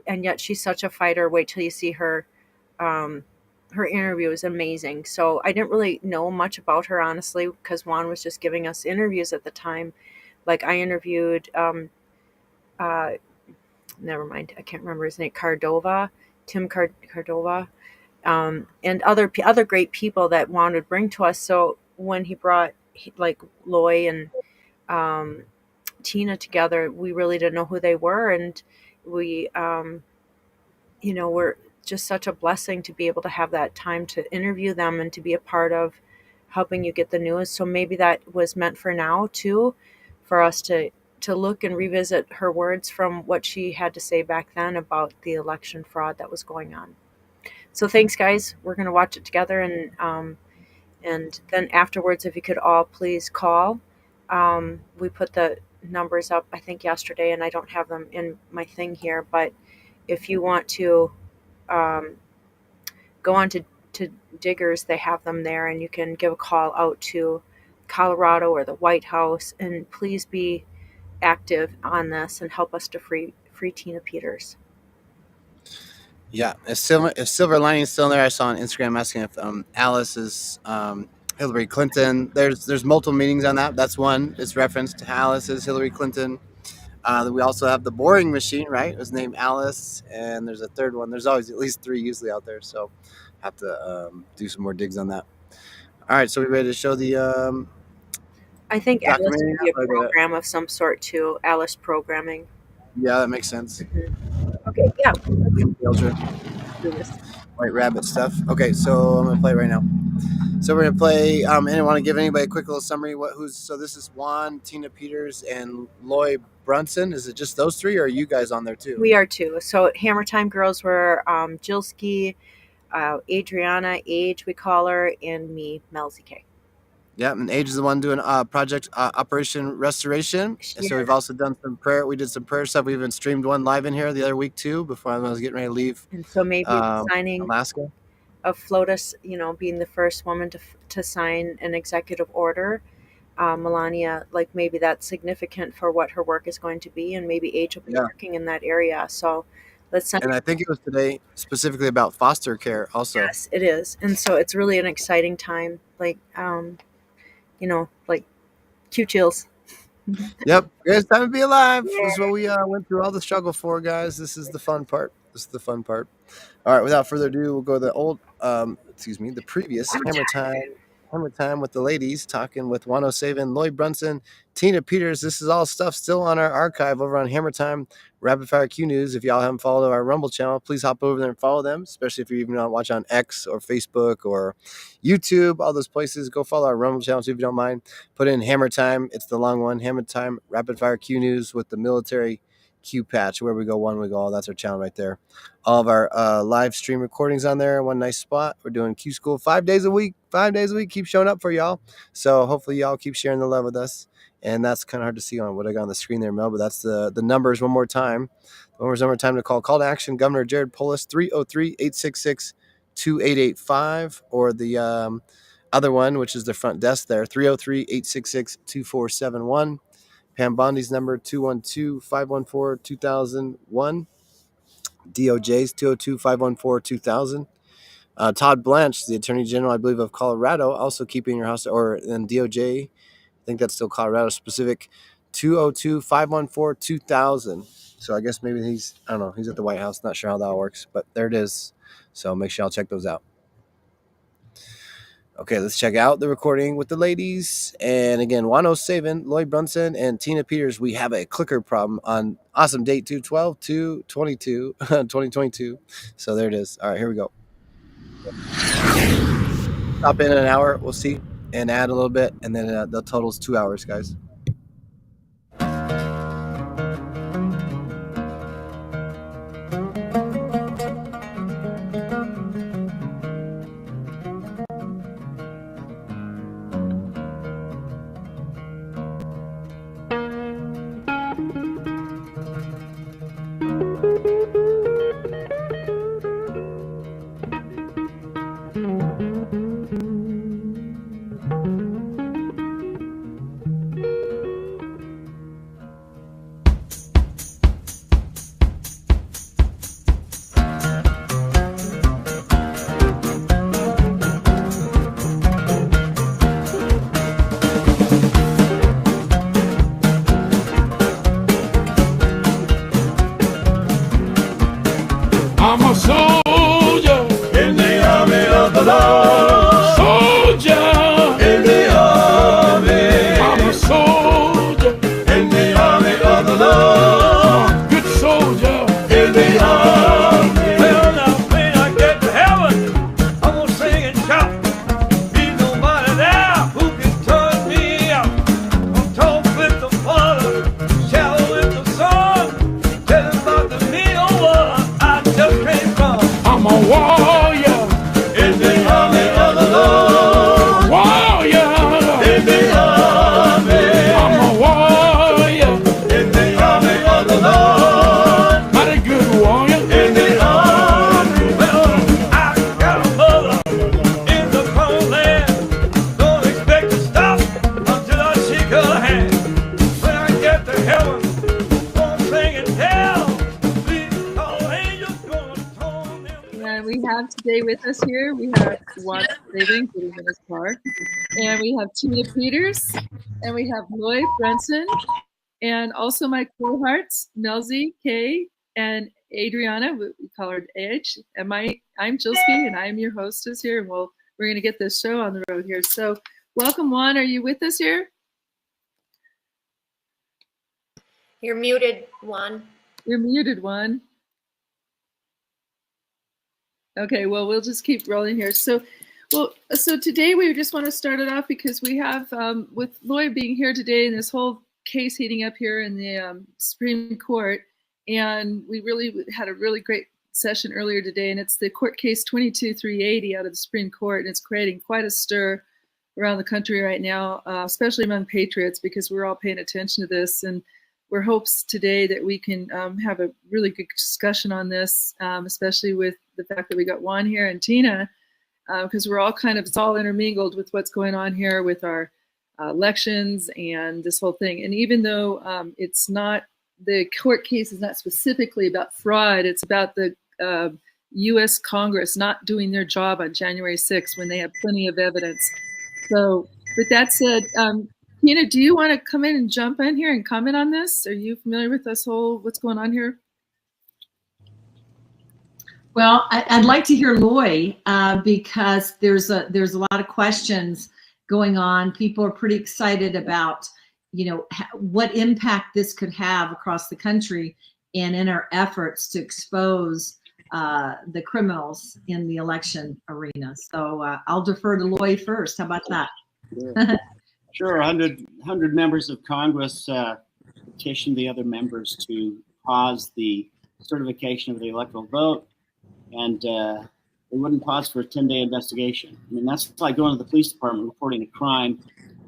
and yet she's such a fighter. Wait till you see her. Her interview is amazing. So I didn't really know much about her, honestly, because Juan was just giving us interviews at the time. Like I interviewed, never mind, I can't remember his name, Tim Cardova, and other great people that Juan would bring to us. So when he brought like Loy and Tina together, we really didn't know who they were, and we were just such a blessing to be able to have that time to interview them and to be a part of helping you get the news. So maybe that was meant for now too, for us to look and revisit her words from what she had to say back then about the election fraud that was going on. So thanks, guys. We're going to watch it together, and then afterwards, if you could all please call. We put the numbers up, I think, yesterday, and I don't have them in my thing here, but if you want to go on to Diggers, they have them there, and you can give a call out to Colorado or the White House, and please be active on this and help us to free Tina Peters. Yeah, if Silver Lining is still there, I saw on Instagram asking if Alice is Hillary Clinton. There's multiple meanings on that. That's one. It's referenced to Alice as Hillary Clinton. We also have the boring machine, right? It was named Alice, and there's a third one. There's always at least three usually out there, so have to do some more digs on that. All right, so we ready to show the I think Alice would be a program of some sort too. Alice programming. Yeah, that makes sense. Okay, yeah. White Rabbit stuff. Okay, so I'm gonna play right now. So we're gonna play. And I want to give anybody a quick little summary. So this is Juan, Tina Peters, and Loy Brunson. Is it just those three, or are you guys on there too? We are too. So Hammer Time girls were Qschqql, Adriana, Age we call her, and me, MelzieKaye. Yeah, and Age is the one doing project Operation Restoration. And so we've also done some prayer. We did some prayer stuff. We even streamed one live in here the other week too, before I was getting ready to leave. And so maybe signing Alaska of FLOTUS, being the first woman to sign an executive order. Melania, like maybe that's significant for what her work is going to be, and maybe Age will be working in that area. So let's send. And I think it was today specifically about foster care also. Yes, it is. And so it's really an exciting time. Like like Qschqql. Yep, it's time to be alive. Yeah. This is what we went through all the struggle for, guys. This is the fun part. All right, without further ado, we'll go to the old, the previous Hammer Time with the ladies, talking with Juan O Savin, Loy Brunson, Tina Peters. This is all stuff still on our archive over on Hammer Time Rapid Fire Q News. If y'all haven't followed our Rumble channel, please hop over there and follow them, especially if you even want to watch on X or Facebook or YouTube, all those places. Go follow our Rumble channel too, if you don't mind. Put in Hammer Time. It's the long one, Hammer Time Rapid Fire Q News with the military Q patch. Where we go, one we go all. That's our channel right there. All of our live stream recordings on there. One nice spot. We're doing Qschqql 5 days a week. 5 days a week. Keep showing up for y'all. So hopefully y'all keep sharing the love with us. And that's kind of hard to see on what I got on the screen there, Mel. But that's the numbers one more time. The numbers one more time to call. Call to action. Governor Jared Polis 303-866-2885, or the other one, which is the front desk there, 303-866-2471. Pam Bondi's number 212-514-2001. DOJ's 202-514-2000. Todd Blanche, the Attorney General, I believe, of Colorado, also keeping your house, or in DOJ, I think that's still Colorado specific, 202-514-2000. So I guess maybe he's at the White House. Not sure how that works, but there it is. So make sure y'all check those out. Okay, let's check out the recording with the ladies. And again, Juan O Savin, Loy Brunson, and Tina Peters. We have a clicker problem on awesome date 2/12/2022. So there it is. All right, here we go. Stop in an hour, we'll see, and add a little bit, and then the total's 2 hours, guys. I'm a soldier in the army of the Lord. Soldier in the army. I'm a soldier in the army of the Lord. Good soldier in the army. Well, now when I get to heaven, I'm gonna sing and shout. Ain't nobody there who can turn me out. I'm talk with the Father, shadow with the Son, tell him about the meal I just came from. I'm a warrior in the army of the Lord. Warrior in the army. I'm a warrior in the army of the Lord. Mighty good warrior in the army. Well, I got a mother in the promised land. Don't expect to stop until I shake her hand. When I get to heaven, gonna sing and tell. Please call angels gonna tone them. And we have today with us here, we have Juan O Savin getting in his car, and we have Tina Peters, and we have Loy Brunson, and also my cohorts, MelzieKaye and Adriana, we call her AH, and I'm Qschqql, and I'm your hostess here, and we're going to get this show on the road here. So welcome, Juan. Are you with us here? You're muted, Juan. You're muted, Juan. Okay, well, we'll just keep rolling here. So today we just want to start it off because we have, with Loy being here today and this whole case heating up here in the Supreme Court, and we really had a really great session earlier today, and it's the court case 22-380 out of the Supreme Court, and it's creating quite a stir around the country right now, especially among patriots, because we're all paying attention to this, and we're hopes today that we can have a really good discussion on this, especially with the fact that we got Juan here and Tina, because we're all it's all intermingled with what's going on here with our elections and this whole thing. And even though it's not, the court case is not specifically about fraud, it's about the U.S. Congress not doing their job on January 6th when they have plenty of evidence. So with that said, Tina, do you want to come in and jump in here and comment on this? Are you familiar with this whole, what's going on here? Well, I'd like to hear Loy because there's a lot of questions going on. People are pretty excited about, what impact this could have across the country and in our efforts to expose the criminals in the election arena. So I'll defer to Loy first. How about that? Sure. 100 members of Congress petitioned the other members to pause the certification of the electoral vote, and they wouldn't pause for a 10-day investigation. I mean, that's like going to the police department reporting a crime,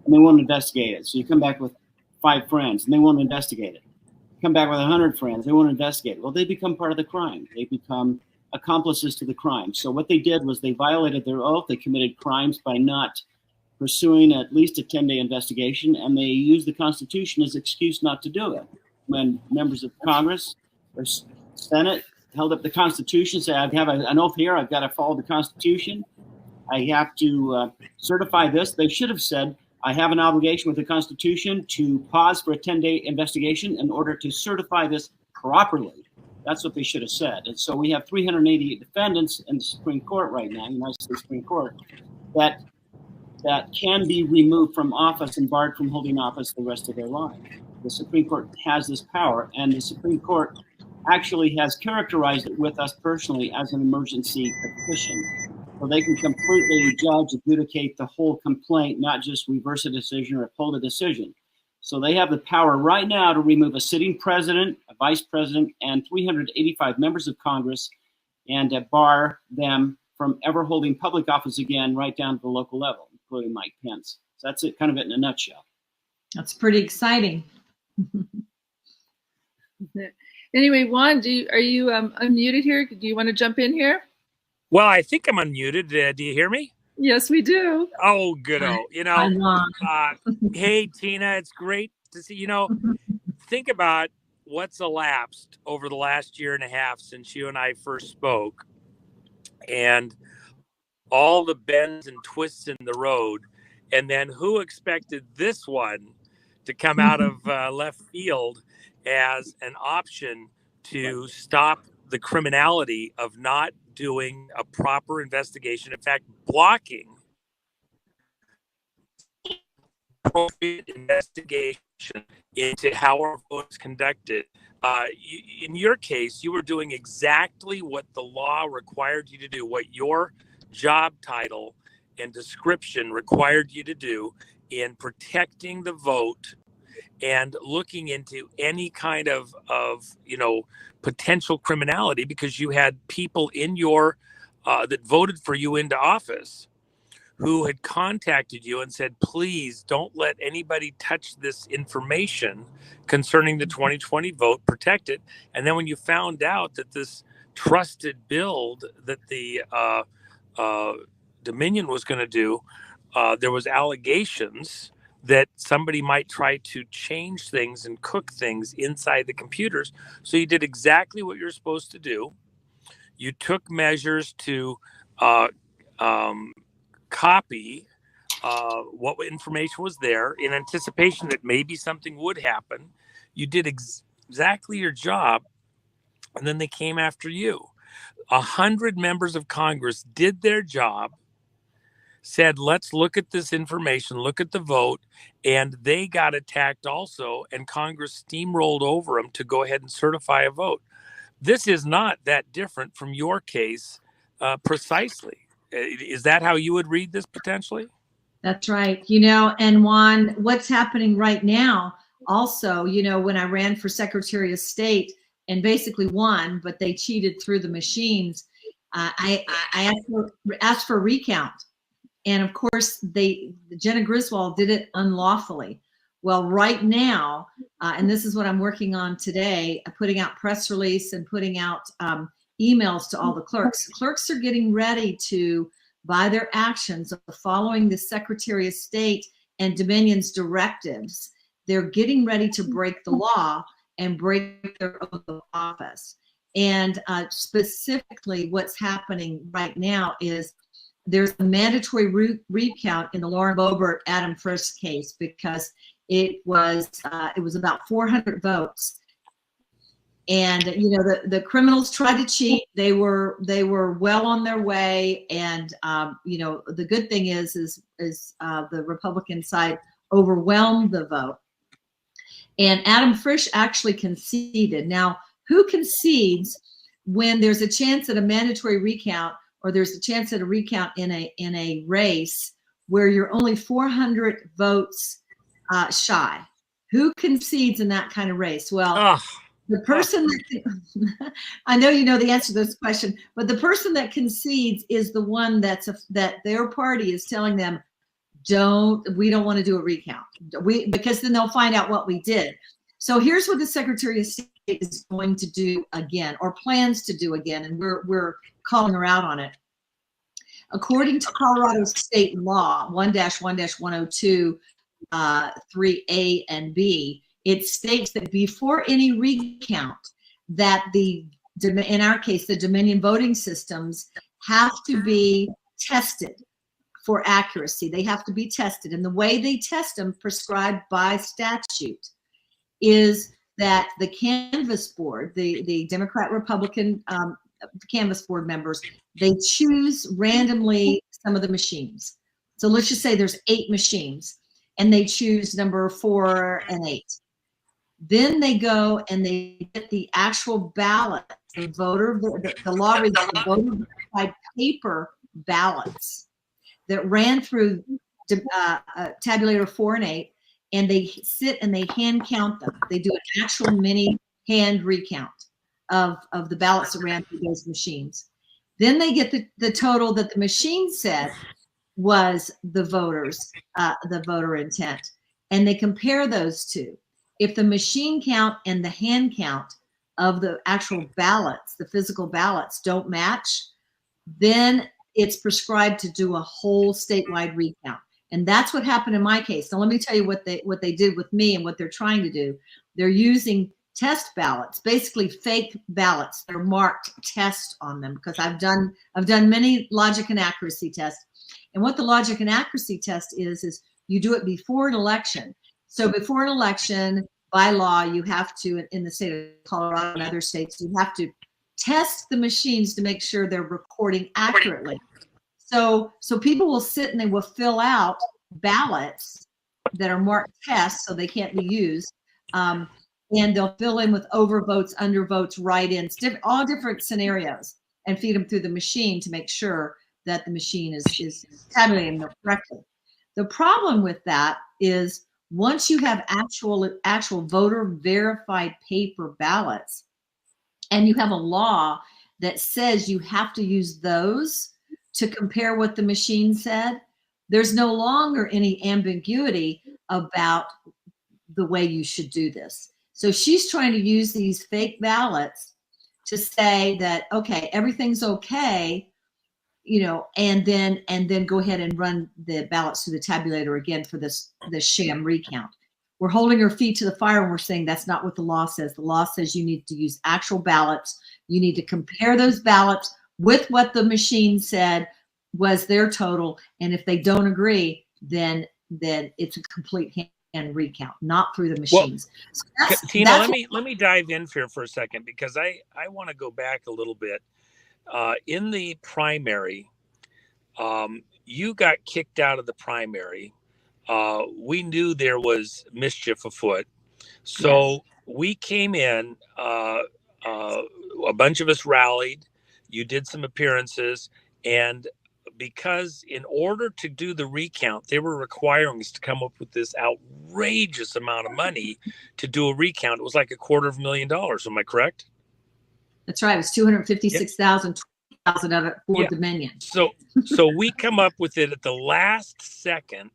and they won't investigate it. So you come back with 5 friends, and they won't investigate it. You come back with 100 friends, they won't investigate it. Well, they become part of the crime. They become accomplices to the crime. So what they did was they violated their oath. They committed crimes by not pursuing at least a 10-day investigation, and they used the Constitution as an excuse not to do it. When members of Congress or Senate held up the Constitution, said, I have an oath here, I've got to follow the Constitution. I have to certify this. They should have said, I have an obligation with the Constitution to pause for a 10-day investigation in order to certify this properly. That's what they should have said. And so we have 388 defendants in the Supreme Court right now, United States Supreme Court, that can be removed from office and barred from holding office the rest of their life. The Supreme Court has this power, and the Supreme Court actually has characterized it with us personally as an emergency petition. So they can completely judge, adjudicate the whole complaint, not just reverse a decision or uphold a decision. So they have the power right now to remove a sitting president, a vice president, and 385 members of Congress, and bar them from ever holding public office again, right down to the local level, including Mike Pence. So that's it, kind of it in a nutshell. That's pretty exciting. Anyway, Juan, are you unmuted here? Do you want to jump in here? Well, I think I'm unmuted. Do you hear me? Yes, we do. Oh, good-o. Hey, Tina, it's great to see. Think about what's elapsed over the last year and a half since you and I first spoke, and all the bends and twists in the road. And then who expected this one to come out of left field as an option to stop the criminality of not doing a proper investigation, in fact, blocking appropriate investigation into how our vote is conducted. In your case, you were doing exactly what the law required you to do, what your job title and description required you to do in protecting the vote and looking into any kind of potential criminality, because you had people in your that voted for you into office who had contacted you and said, please don't let anybody touch this information concerning the 2020 vote, protect it. And then when you found out that this trusted build that the Dominion was going to do, there was allegations that somebody might try to change things and cook things inside the computers. So you did exactly what you're supposed to do. You took measures to copy what information was there in anticipation that maybe something would happen. You did exactly your job, and then they came after you. 100 members of Congress did their job, said, let's look at this information, look at the vote, and they got attacked also, and Congress steamrolled over them to go ahead and certify a vote. This is not that different from your case precisely. Is that how you would read this potentially? That's right. And Juan, what's happening right now also, when I ran for Secretary of State and basically won, but they cheated through the machines, I asked for a recount. And of course, Jenna Griswold did it unlawfully. Well, right now, and this is what I'm working on today, putting out press release and putting out emails to all the clerks. Clerks are getting ready to, by their actions of following the Secretary of State and Dominion's directives, they're getting ready to break the law and break their oath of office. And specifically what's happening right now is there's a mandatory recount in the Lauren Boebert Adam Frisch case, because it was about 400 votes. And the criminals tried to cheat. They were well on their way. And the good thing is the Republican side overwhelmed the vote. And Adam Frisch actually conceded. Now, who concedes when there's a chance at a mandatory recount, or there's a chance at a recount in a race where you're only 400 votes shy? Who concedes in that kind of race? Well, the person that I know you know the answer to this question, but the person that concedes is the one that their party is telling them, we don't want to do a recount, because then they'll find out what we did. So here's what the Secretary of State is going to do again, or plans to do again, and we're calling her out on it. According to Colorado state law 1-1-102 3A and B, it states that before any recount, that the in our case, the Dominion voting systems have to be tested for accuracy. They have to be tested. And the way they test them, prescribed by statute, is that the canvass board, the Democrat Republican canvass board members, they choose randomly some of the machines. So let's just say there's 8 machines and they choose number 4 and 8. Then they go and they get the actual ballot, the law reads the voter verified paper ballots that ran through tabulator 4 and 8, and they sit and they hand count them. They do an actual mini hand recount of the ballots that ran through those machines. Then they get the total that the machine said was the voter intent, and they compare those two. If the machine count and the hand count of the actual ballots, the physical ballots, don't match, then it's prescribed to do a whole statewide recount. And that's what happened in my case. Now let me tell you what they did with me and what they're trying to do. They're using test ballots, basically fake ballots. They're marked test on them, because I've done many logic and accuracy tests. And what the logic and accuracy test is you do it before an election. So before an election, by law, you have to, in the state of Colorado and other states, you have to test the machines to make sure they're recording accurately. So people will sit and they will fill out ballots that are marked test, so they can't be used. And they'll fill in with overvotes, undervotes, write-ins, all different scenarios, and feed them through the machine to make sure that the machine is tabulating them correctly. The problem with that is, once you have actual voter verified paper ballots, and you have a law that says you have to use those to compare what the machine said, there's no longer any ambiguity about the way you should do this. So she's trying to use these fake ballots to say that, okay, everything's okay, and then go ahead and run the ballots through the tabulator again for this sham recount. We're holding her feet to the fire, and we're saying that's not what the law says. The law says you need to use actual ballots. You need to compare those ballots with what the machine said was their total, and if they don't agree, then it's a complete hand recount, not through the machines. Well, so Tina, let me dive in here for a second, because I want to go back a little bit. In the primary, you got kicked out of the primary. We knew there was mischief afoot. So we came in, a bunch of us rallied, you did some appearances, and because in order to do the recount, they were requiring us to come up with this outrageous amount of money to do a recount. It was like $250,000. Am I correct? That's right. It was 256,000, 20,000 of it for Dominion. So we come up with it at the last second.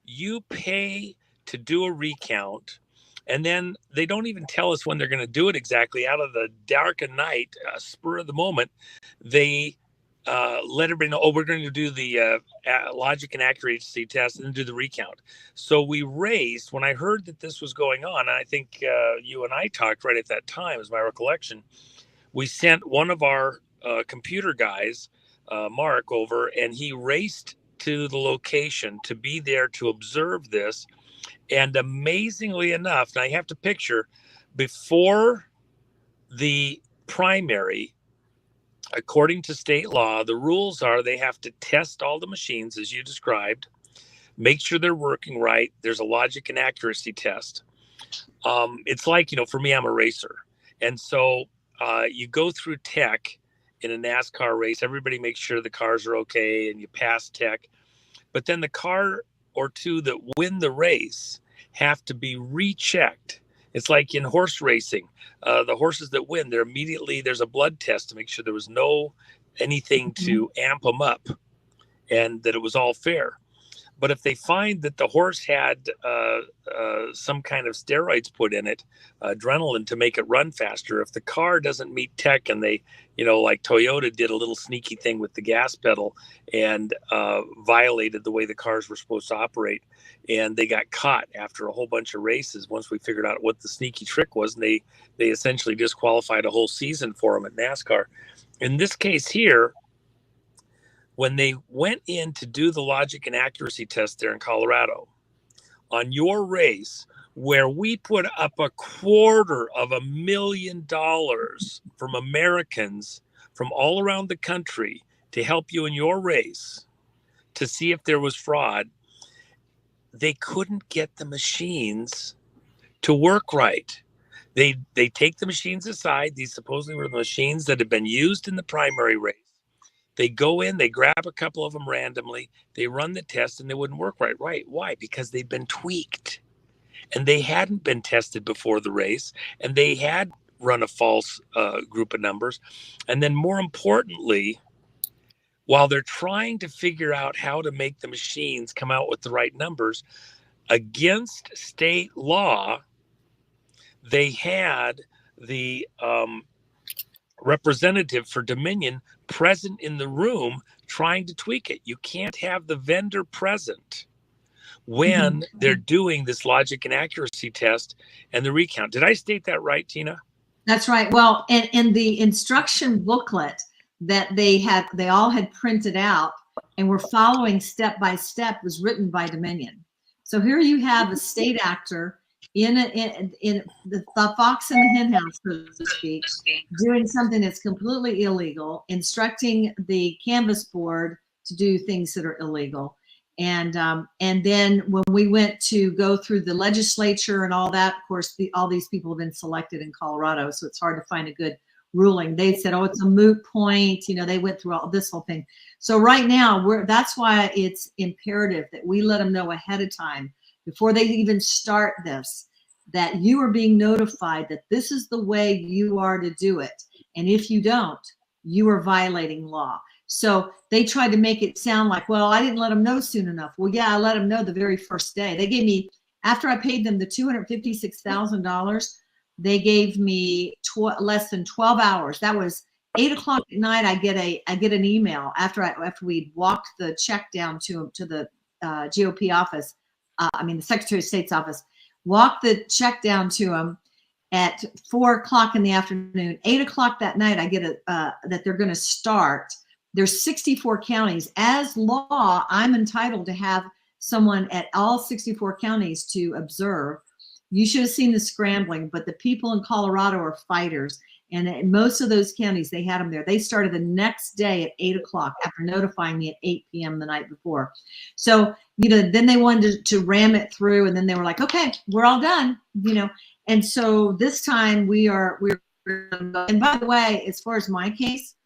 You pay to do a recount, and then they don't even tell us when they're going to do it exactly. Out of the dark of night, spur of the moment, they let everybody know, we're going to do the logic and accuracy test and then do the recount. So we raised, when I heard that this was going on, and I think you and I talked right at that time, is my recollection, we sent one of our computer guys, Mark, over, and he raced to the location to be there to observe this. And amazingly enough, now you have to picture, before the primary, according to state law, the rules are they have to test all the machines, as you described, make sure they're working right. There's a logic and accuracy test. It's like, for me, I'm a racer. And so you go through tech in a NASCAR race. Everybody makes sure the cars are okay and you pass tech. But then the car or two that win the race have to be rechecked. It's like in horse racing. The horses that win, there's a blood test to make sure there was anything to amp them up and that it was all fair. But if they find that the horse had some kind of steroids put in it, adrenaline to make it run faster, if the car doesn't meet tech and they, like Toyota did a little sneaky thing with the gas pedal and violated the way the cars were supposed to operate, and they got caught after a whole bunch of races once we figured out what the sneaky trick was, and they essentially disqualified a whole season for them at NASCAR. In this case here, when they went in to do the logic and accuracy test there in Colorado, on your race, where we put up $250,000 from Americans from all around the country to help you in your race to see if there was fraud, they couldn't get the machines to work right. They take the machines aside. These supposedly were the machines that had been used in the primary race. They go in, they grab a couple of them randomly, they run the test, and they wouldn't work right. Right. Why? Because they've been tweaked. And they hadn't been tested before the race, and they had run a false group of numbers. And then more importantly, while they're trying to figure out how to make the machines come out with the right numbers, against state law, they had the representative for Dominion present in the room trying to tweak it. You can't have the vendor present when they're doing this logic and accuracy test and the recount. Did I state that right, Tina? That's right. Well, and in the instruction booklet that they all had printed out and were following step by step was written by Dominion. So here you have a state actor in the fox in the hen house, so to speak, doing something that's completely illegal, instructing the canvas board to do things that are illegal. And then when we went to go through the legislature and all that, of course, all these people have been selected in Colorado, so it's hard to find a good ruling. They said, oh, it's a moot point. They went through all this whole thing. So right now, that's why it's imperative that we let them know ahead of time, before they even start this, that you are being notified that this is the way you are to do it. And if you don't, you are violating law. So they tried to make it sound like, well, I didn't let them know soon enough. Well, yeah, I let them know the very first day. They gave me, after I paid them the $256,000, they gave me less than 12 hours. That was 8 o'clock at night. I get an email after we walked the check down to the GOP office. The Secretary of State's office. Walked the check down to him at 4 o'clock in the afternoon. 8 o'clock that night, I get that they're going to start. There's 64 counties. As law, I'm entitled to have someone at all 64 counties to observe. You should have seen the scrambling, but the people in Colorado are fighters. And in most of those counties, they had them there. They started the next day at 8 o'clock after notifying me at 8 p.m. the night before. So, then they wanted to ram it through, and then they were like, okay, we're all done, And so this time we're, and by the way, as far as my case,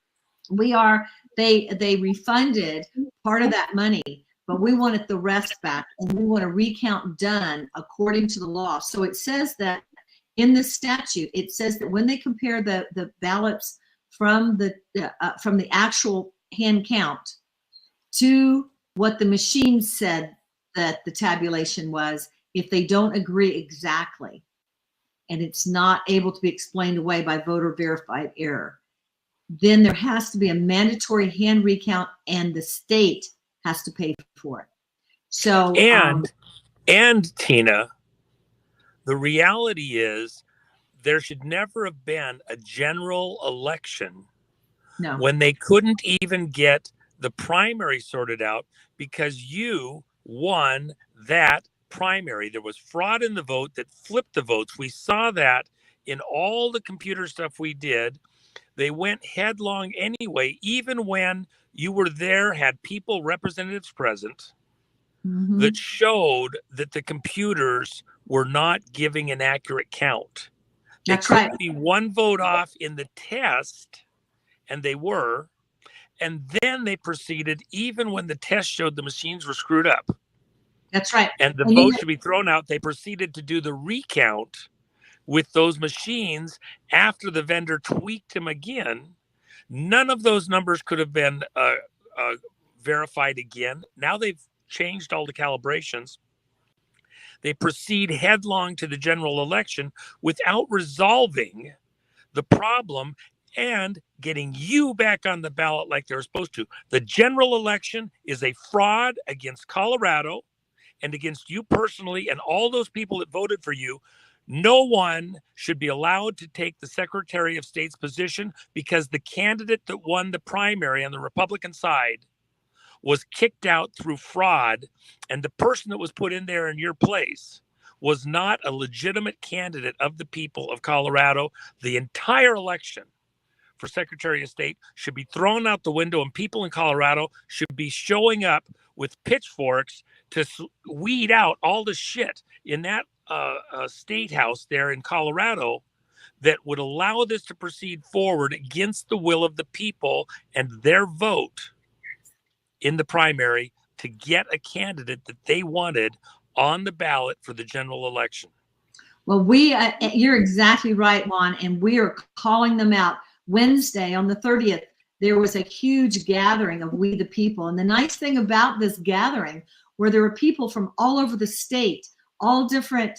they refunded part of that money, but we wanted the rest back, and we want a recount done according to the law. So it says that in the statute, it says that when they compare the ballots from the actual hand count to what the machine said that the tabulation was, if they don't agree exactly, and it's not able to be explained away by voter verified error, then there has to be a mandatory hand recount, and the state has to pay for it. So and Tina, the reality is there should never have been a general election when they couldn't even get the primary sorted out because you won that primary. There was fraud in the vote that flipped the votes. We saw that in all the computer stuff we did. They went headlong anyway, even when you were there, had people, representatives present, that showed that the computers were not giving an accurate count. That's they right. could be one vote off in the test, and they were. And then they proceeded, even when the test showed the machines were screwed up. That's right. And the vote should be thrown out. They proceeded to do the recount with those machines after the vendor tweaked them again. None of those numbers could have been verified again. Now they've changed all the calibrations, they proceed headlong to the general election without resolving the problem and getting you back on the ballot like they're supposed to. The general election is a fraud against Colorado and against you personally and all those people that voted for you. No one should be allowed to take the Secretary of State's position because the candidate that won the primary on the Republican side was kicked out through fraud, and the person that was put in there in your place was not a legitimate candidate of the people of Colorado. The entire election for Secretary of State should be thrown out the window, and people in Colorado should be showing up with pitchforks to weed out all the shit in that state house there in Colorado that would allow this to proceed forward against the will of the people and their vote in the primary to get a candidate that they wanted on the ballot for the general election. Well, you're exactly right, Juan, and we are calling them out. Wednesday on the 30th, there was a huge gathering of We the People. And the nice thing about this gathering, where there were people from all over the state, all different,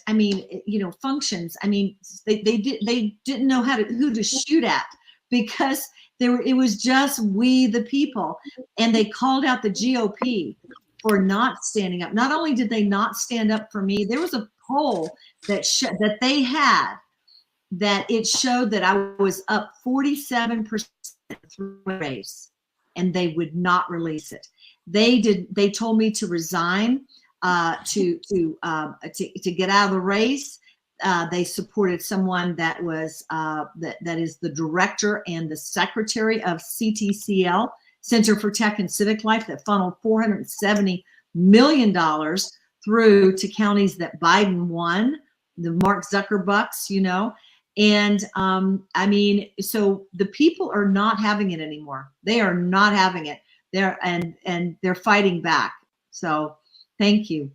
functions. They didn't know who to shoot at because it was just We the People. And they called out the GOP for not standing up. Not only did they not stand up for me, there was a poll that they had that it showed that I was up 47% through the race, and they would not release it. They told me to resign, to get out of the race. They supported someone that was that is the director and the secretary of CTCL, Center for Tech and Civic Life, that funneled $470 million through to counties that Biden won, the Mark Zuckerbucks, And so the people are not having it anymore. They are not having it. They're fighting back. So thank you.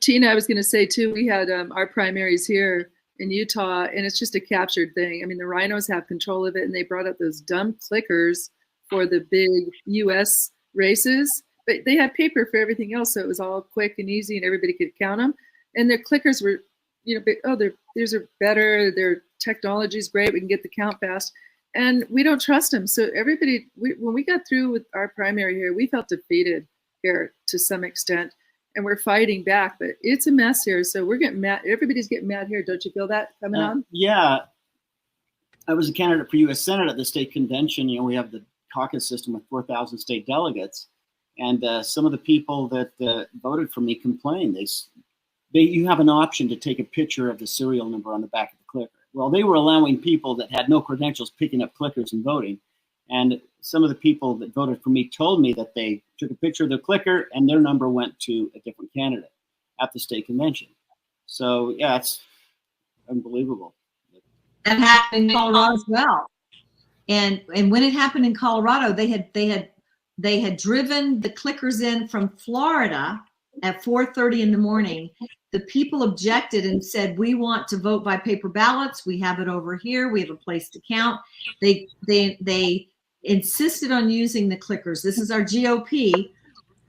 Tina, I was going to say too, we had our primaries here in Utah, and it's just a captured thing. The rhinos have control of it, and they brought up those dumb clickers for the big U.S. races, but they had paper for everything else, so it was all quick and easy, and everybody could count them. And their clickers were, these are better. Their technology is great. We can get the count fast, and we don't trust them. So everybody, when we got through with our primary here, we felt defeated here to some extent, and we're fighting back. But it's a mess here. So we're getting mad. Everybody's getting mad here. Don't you feel that coming on? Yeah, I was a candidate for U.S. Senate at the state convention. We have the caucus system with 4,000 state delegates, and some of the people that voted for me complained. You have an option to take a picture of the serial number on the back of the clicker. Well, they were allowing people that had no credentials picking up clickers and voting. And some of the people that voted for me told me that they took a picture of their clicker and their number went to a different candidate at the state convention. So yeah, it's unbelievable. That happened in Colorado as well. And when it happened in Colorado, they had driven the clickers in from Florida at 4:30 in the morning. The people objected and said, we want to vote by paper ballots. We have it over here. We have a place to count. They insisted on using the clickers. This is our GOP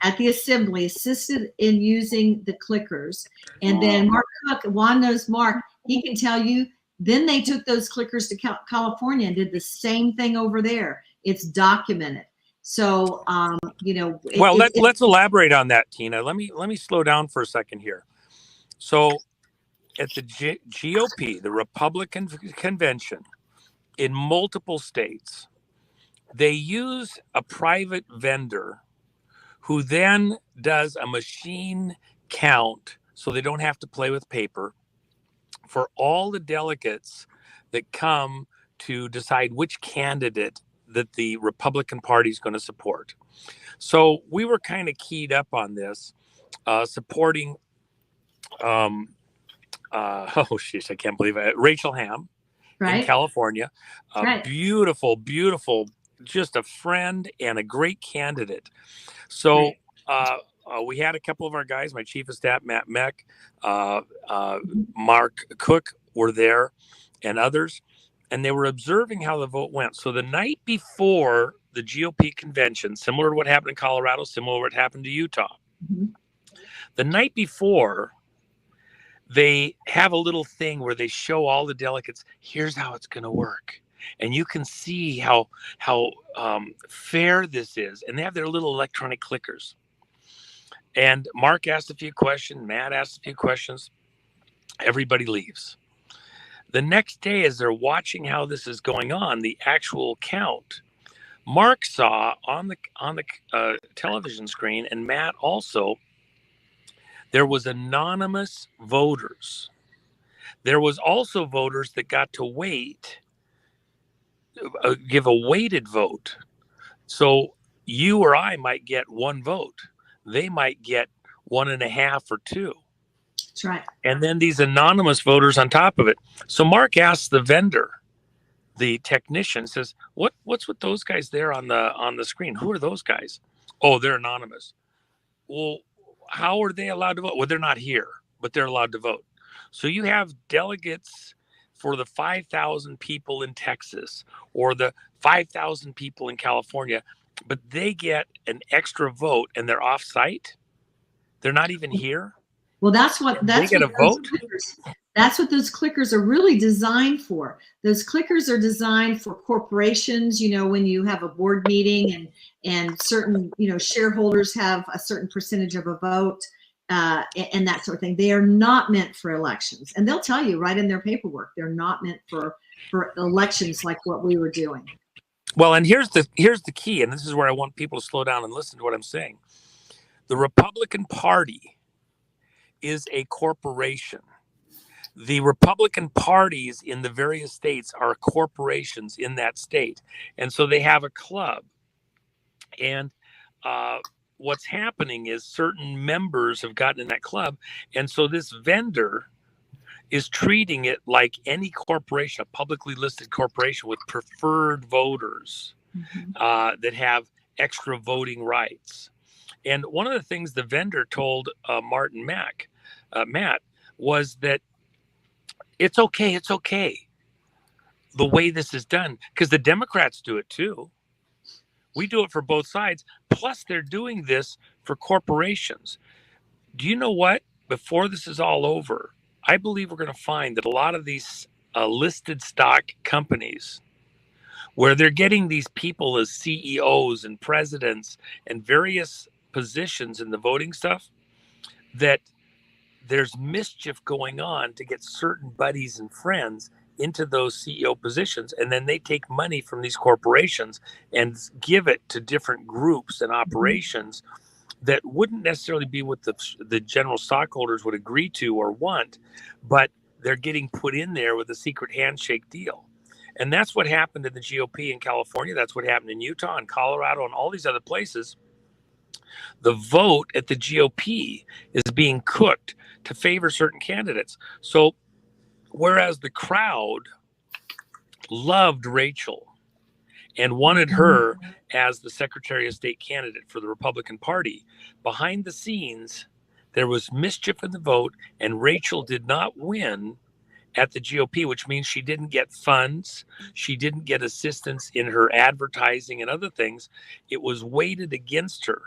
at the assembly, assisted in using the clickers. And then Mark Cook, Juan knows Mark, he can tell you, then they took those clickers to California and did the same thing over there. It's documented. So, let's elaborate on that, Tina. Let me slow down for a second here. So at the GOP, the Republican convention in multiple states, they use a private vendor who then does a machine count so they don't have to play with paper for all the delegates that come to decide which candidate that the Republican Party is going to support. So we were kind of keyed up on this, supporting I can't believe it. Rachel Hamm in California. Beautiful, just a friend and a great candidate. So we had a couple of our guys, my chief of staff, Matt Meck, Mark Cook were there, and others, and they were observing how the vote went. So the night before the GOP convention, similar to what happened in Colorado, similar to what happened to Utah, The night before, they have a little thing where they show all the delegates, here's how it's going to work. And you can see how fair this is. And they have their little electronic clickers. And Mark asked a few questions. Matt asked a few questions. Everybody leaves. The next day, as they're watching how this is going on, the actual count, Mark saw on the television screen, and Matt also, there was anonymous voters. There was also voters that got to wait, give a weighted vote. So you or I might get one vote. They might get 1.5 or 2. That's right. And then these anonymous voters on top of it. So Mark asked the vendor, the technician, says, what's with those guys there on the screen? Who are those guys? Oh, they're anonymous. Well, how are they allowed to vote? Well, they're not here, but they're allowed to vote. So you have delegates for the 5,000 people in Texas or the 5,000 people in California, but they get an extra vote and they're off site. They're not even here. Well, that's what they get a vote. That's what those clickers are really designed for. Those clickers are designed for corporations, you know, when you have a board meeting and certain, you know, shareholders have a certain percentage of a vote and that sort of thing. They are not meant for elections. And they'll tell you right in their paperwork, they're not meant for elections like what we were doing. Well, and here's the key, and this is where I want people to slow down and listen to what I'm saying. The Republican Party is a corporation. The Republican parties in the various states are corporations in that state. And so they have a club. And what's happening is certain members have gotten in that club. And so this vendor is treating it like any corporation, a publicly listed corporation with preferred voters that have extra voting rights. And one of the things the vendor told Matt, was that it's okay the way this is done, because the Democrats do it too. We do it for both sides. Plus, they're doing this for corporations. Do you know what? Before this is all over, I believe we're going to find that a lot of these listed stock companies, where they're getting these people as CEOs and presidents and various positions in the voting stuff, that there's mischief going on to get certain buddies and friends into those CEO positions. And then they take money from these corporations and give it to different groups and operations that wouldn't necessarily be what the general stockholders would agree to or want, but they're getting put in there with a secret handshake deal. And that's what happened in the GOP in California. That's what happened in Utah and Colorado and all these other places. The vote at the GOP is being cooked to favor certain candidates. So whereas the crowd loved Rachel and wanted her as the Secretary of State candidate for the Republican Party, behind the scenes, there was mischief in the vote, and Rachel did not win at the GOP, which means she didn't get funds. She didn't get assistance in her advertising and other things. It was weighted against her.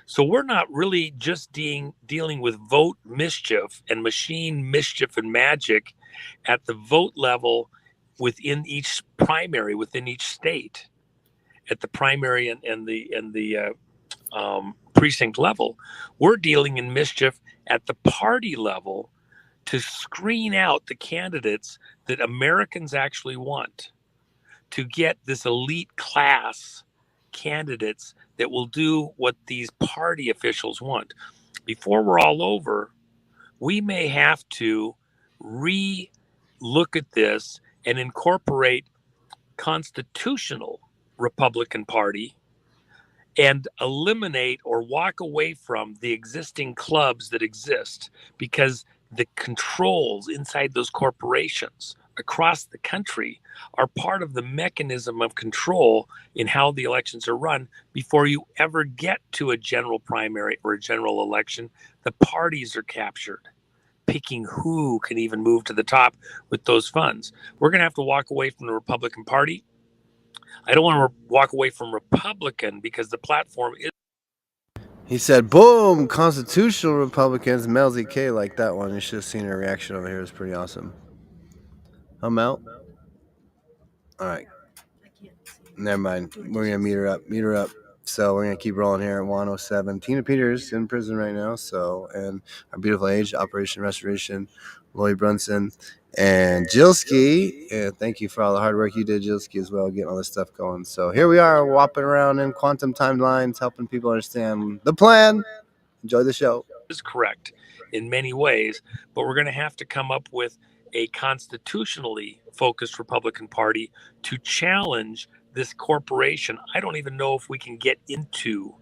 So we're not really just dealing with vote mischief and machine mischief and magic at the vote level within each primary, within each state, at the primary and the precinct level. We're dealing in mischief at the party level to screen out the candidates that Americans actually want, to get this elite class candidates that will do what these party officials want. Before we're all over, we may have to re-look at this and incorporate constitutional Republican Party and eliminate or walk away from the existing clubs that exist, because the controls inside those corporations across the country are part of the mechanism of control in how the elections are run. Before you ever get to a general primary or a general election, the parties are captured, picking who can even move to the top with those funds. We're going to have to walk away from the Republican Party. I don't want to walk away from Republican because the platform is. He said, boom, constitutional Republicans. MelzieKaye like that one. You should have seen her reaction over here. It was pretty awesome. I'm out. All right. Never mind. We're going to meet her up. So we're going to keep rolling here at Juan O Savin. Tina Peters in prison right now. So, and our beautiful age, Operation Restoration, Loy Brunson, and Qschqql. And thank you for all the hard work you did, Qschqql, as well, getting all this stuff going. So here we are, whopping around in quantum timelines, helping people understand the plan. Enjoy the show. Is correct in many ways, but we're going to have to come up with a constitutionally focused Republican Party to challenge this corporation. I don't even know if we can get into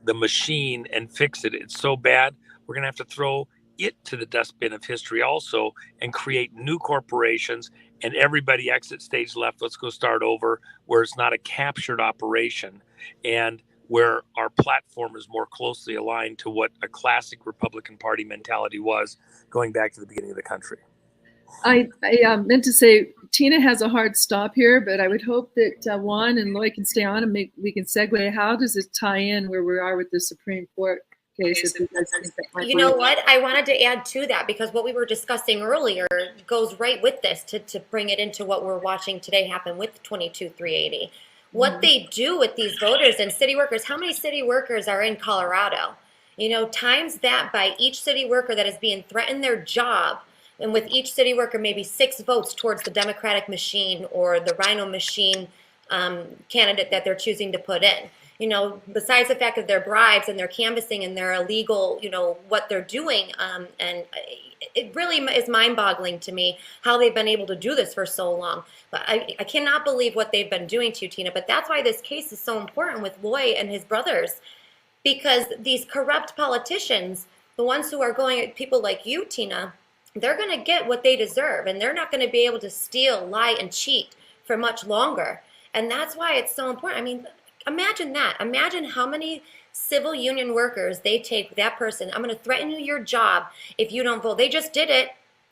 the machine and fix it. It's so bad. We're going to have to throw it to the dustbin of history also and create new corporations, and everybody exit stage left. Let's go start over, where it's not a captured operation and where our platform is more closely aligned to what a classic Republican Party mentality was going back to the beginning of the country. I meant to say Tina has a hard stop here, but I would hope that Juan and Loy can stay on and we can segue. How does this tie in where we are with the Supreme Court case? If you guys think that might You know what? I wanted to add to that because what we were discussing earlier goes right with this to bring it into what we're watching today happen with 22-380. What they do with these voters and city workers, how many city workers are in Colorado? You know, times that by each city worker that is being threatened their job, and with each city worker, maybe 6 votes towards the Democratic machine or the Rhino machine candidate that they're choosing to put in. You know, besides the fact that they're bribes and they're canvassing and they're illegal, you know, what they're doing. And it really is mind-boggling to me how they've been able to do this for so long. But I cannot believe what they've been doing to you, Tina. But that's why this case is so important with Loy and his brothers, because these corrupt politicians, the ones who are going at people like you, Tina, they're going to get what they deserve, and they're not going to be able to steal, lie, and cheat for much longer. And that's why it's so important. I mean, imagine that. Imagine how many civil union workers they take that person. I'm going to threaten you your job if you don't vote. They just did it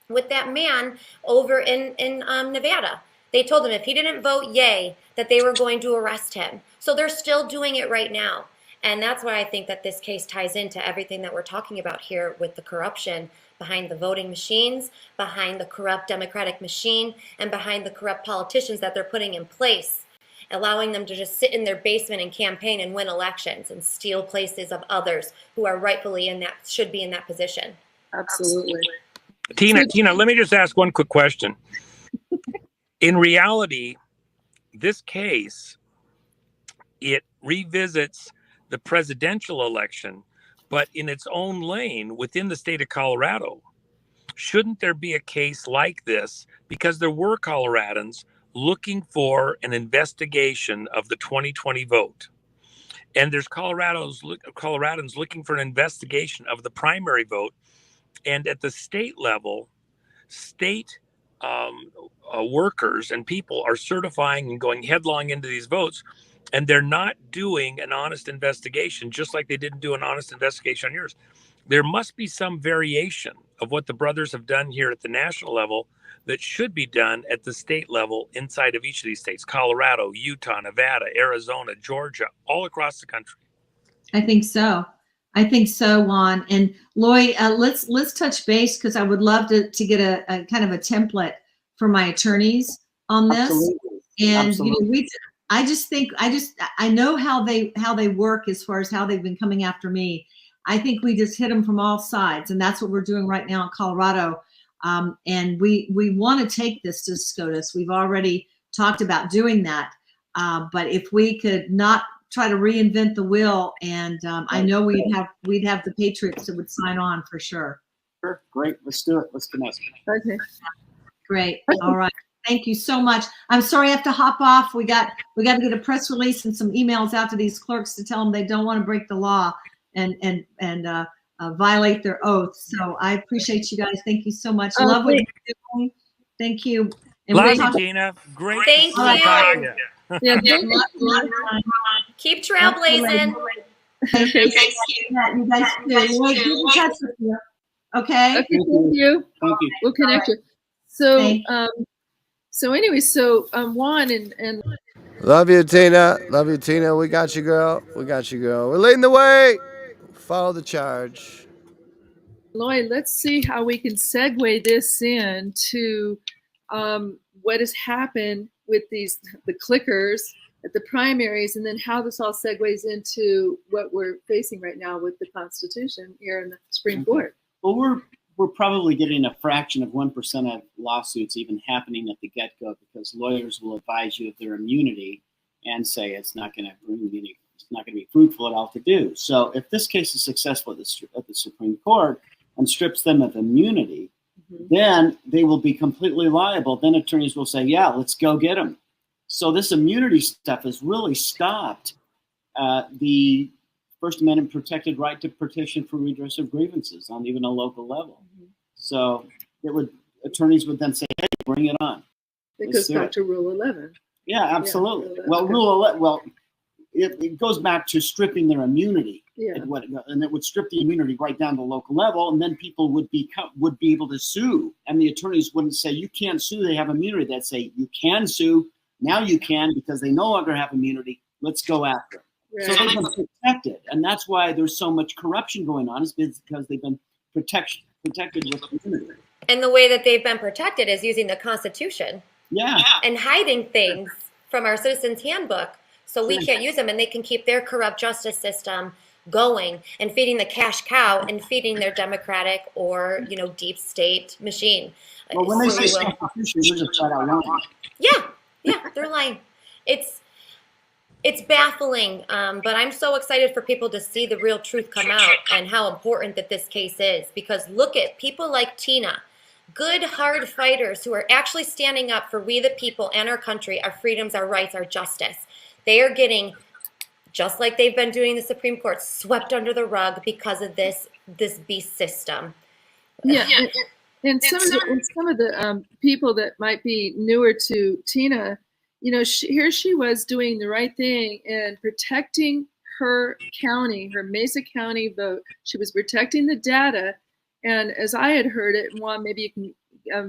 with that man over in Nevada. They told him if he didn't vote yay, that they were going to arrest him. So they're still doing it right now. And that's why I think that this case ties into everything that we're talking about here with the corruption behind the voting machines, behind the corrupt Democratic machine, and behind the corrupt politicians that they're putting in place, allowing them to just sit in their basement and campaign and win elections and steal places of others who are rightfully in that, should be in that position. Absolutely. Tina, let me just ask one quick question. In reality, this case, it revisits the presidential election, but in its own lane within the state of Colorado. Shouldn't there be a case like this? Because there were Coloradans looking for an investigation of the 2020 vote. And there's Coloradans looking for an investigation of the primary vote. And at the state level, state workers and people are certifying and going headlong into these votes. And they're not doing an honest investigation, just like they didn't do an honest investigation on yours. There must be some variation of what the brothers have done here at the national level that should be done at the state level inside of each of these states: Colorado, Utah, Nevada, Arizona, Georgia, all across the country. I think so. Juan. And Loy, let's touch base, because I would love to get a kind of a template for my attorneys on this. Absolutely. And Absolutely. you know, I know how they work as far as how they've been coming after me. I think we just hit them from all sides, and that's what we're doing right now in Colorado. And we want to take this to SCOTUS. We've already talked about doing that. But if we could not try to reinvent the wheel, and I know we'd have the patriots that would sign on for sure. Sure. Great. Let's do it. Let's connect. Okay. Great. All right. Thank you so much. I'm sorry I have to hop off. We got to get a press release and some emails out to these clerks to tell them they don't want to break the law and violate their oaths. So I appreciate you guys. Thank you so much. Love what you're doing. Thank you. And Love you, Tina. Great. Thank you. Yeah, keep trailblazing. Thank you. You guys too. Wait, keep in touch with you. Okay. Okay, thank you. Thank you. We'll connect you. So, Juan and Love you, Tina. Love you, Tina. We got you, girl. We're leading the way. Follow the charge. Loy, let's see how we can segue this in to what has happened with the clickers at the primaries, and then how this all segues into what we're facing right now with the Constitution here in the Supreme Court. Well, we're probably getting a fraction of 1% of lawsuits even happening at the get-go, because lawyers will advise you of their immunity and say it's not going to be fruitful at all to do. So if this case is successful at the Supreme Court and strips them of immunity, then they will be completely liable. Then attorneys will say, yeah, let's go get them. So this immunity stuff has really stopped the First Amendment protected right to petition for redress of grievances on even a local level. So attorneys would then say, hey, bring it on. It goes back to Rule 11. Yeah, absolutely. Yeah, well, Rule 11, it goes back to stripping their immunity. Yeah. And it would strip the immunity right down to the local level, and then people would be able to sue. And the attorneys wouldn't say, you can't sue, they have immunity. They'd say, you can sue, now you can, because they no longer have immunity. Let's go after them. Right. So they've been protected. And that's why there's so much corruption going on, is because they've been protected with immunity. And the way that they've been protected is using the Constitution. Yeah. And hiding things from our Citizens Handbook so we can't use them, and they can keep their corrupt justice system going and feeding the cash cow and feeding their democratic or, deep state machine. Well, when they say Constitution, they're just flat out lying. Yeah, they're lying. It's baffling, but I'm so excited for people to see the real truth come out and how important that this case is. Because look at people like Tina, good, hard fighters who are actually standing up for we the people and our country, our freedoms, our rights, our justice. They are getting, just like they've been doing in the Supreme Court, swept under the rug because of this beast system. Yeah, and some of the people that might be newer to Tina, here she was doing the right thing and protecting her county, her Mesa County vote. She was protecting the data. And as I had heard it, and Juan, maybe you can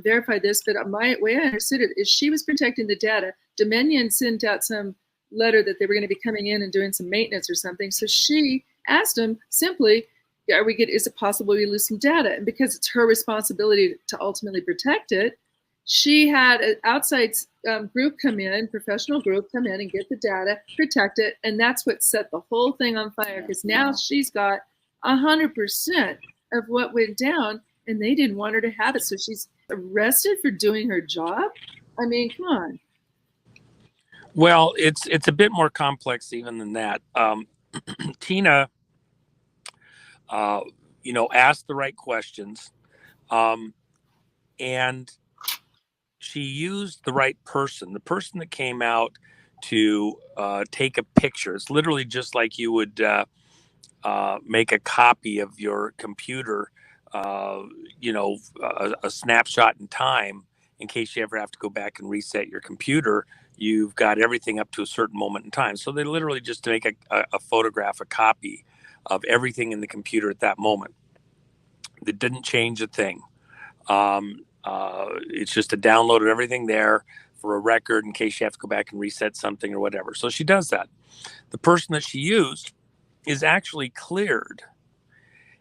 verify this, but my way I understood it is she was protecting the data. Dominion sent out some letter that they were going to be coming in and doing some maintenance or something. So she asked them simply, is it possible we lose some data? And because it's her responsibility to ultimately protect it, she had an outside group come in, professional group come in and get the data, protect it. And that's what set the whole thing on fire, because now she's got 100% of what went down, and they didn't want her to have it. So she's arrested for doing her job. I mean, come on. Well, it's a bit more complex even than that. Tina, asked the right questions, and she used the right person. The person that came out to take a picture. It's literally just like you would make a copy of your computer, a snapshot in time in case you ever have to go back and reset your computer. You've got everything up to a certain moment in time. So they literally just make a photograph, a copy of everything in the computer at that moment. That didn't change a thing. It's just a download of everything there for a record in case you have to go back and reset something or whatever. So she does that. The person that she used is actually cleared,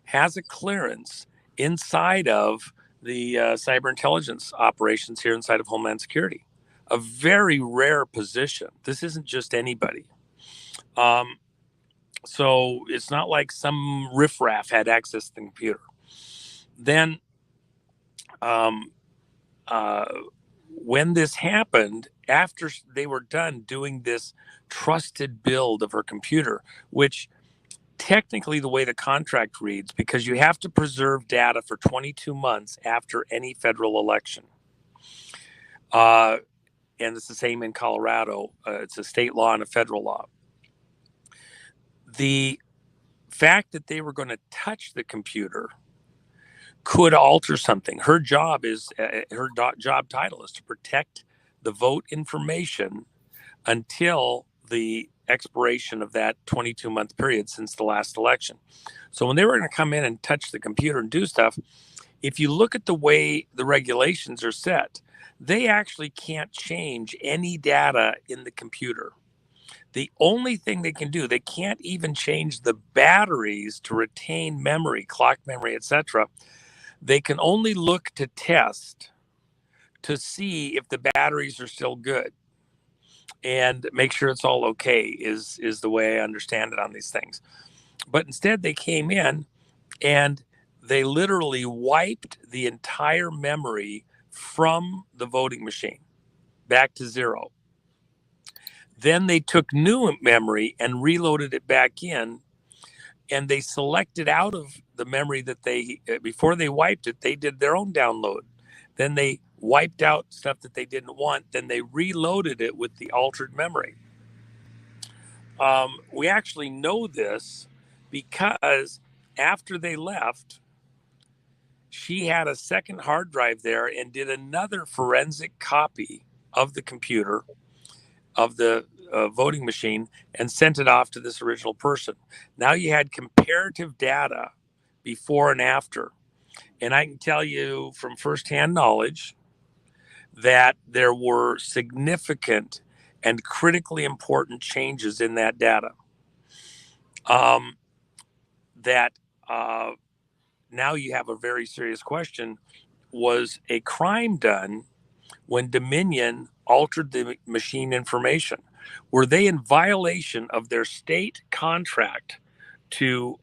has a clearance inside of the cyber intelligence operations here inside of Homeland Security. A very rare position. This isn't just anybody. So it's not like some riffraff had access to the computer. Then when this happened, after they were done doing this trusted build of her computer, which technically the way the contract reads, because you have to preserve data for 22 months after any federal election. And it's the same in Colorado. It's a state law and a federal law. The fact that they were going to touch the computer could alter something. Her job job title is to protect the vote information until the expiration of that 22-month period since the last election. So when they were going to come in and touch the computer and do stuff, if you look at the way the regulations are set, they actually can't change any data in the computer. The only thing they can do, they can't even change the batteries to retain memory, clock memory, etc. They can only look to test to see if the batteries are still good and make sure it's all okay is the way I understand it on these things. But instead they came in and they literally wiped the entire memory from the voting machine back to zero. Then they took new memory and reloaded it back in, and they selected out of the memory that they, before they wiped it, they did their own download. Then they wiped out stuff that they didn't want. Then they reloaded it with the altered memory. We actually know this because after they left, she had a second hard drive there and did another forensic copy of the computer, of the voting machine, and sent it off to this original person. Now you had comparative data before and after. And I can tell you from firsthand knowledge that there were significant and critically important changes in that data. Now you have a very serious question. Was a crime done when Dominion altered the machine information? Were they in violation of their state contract to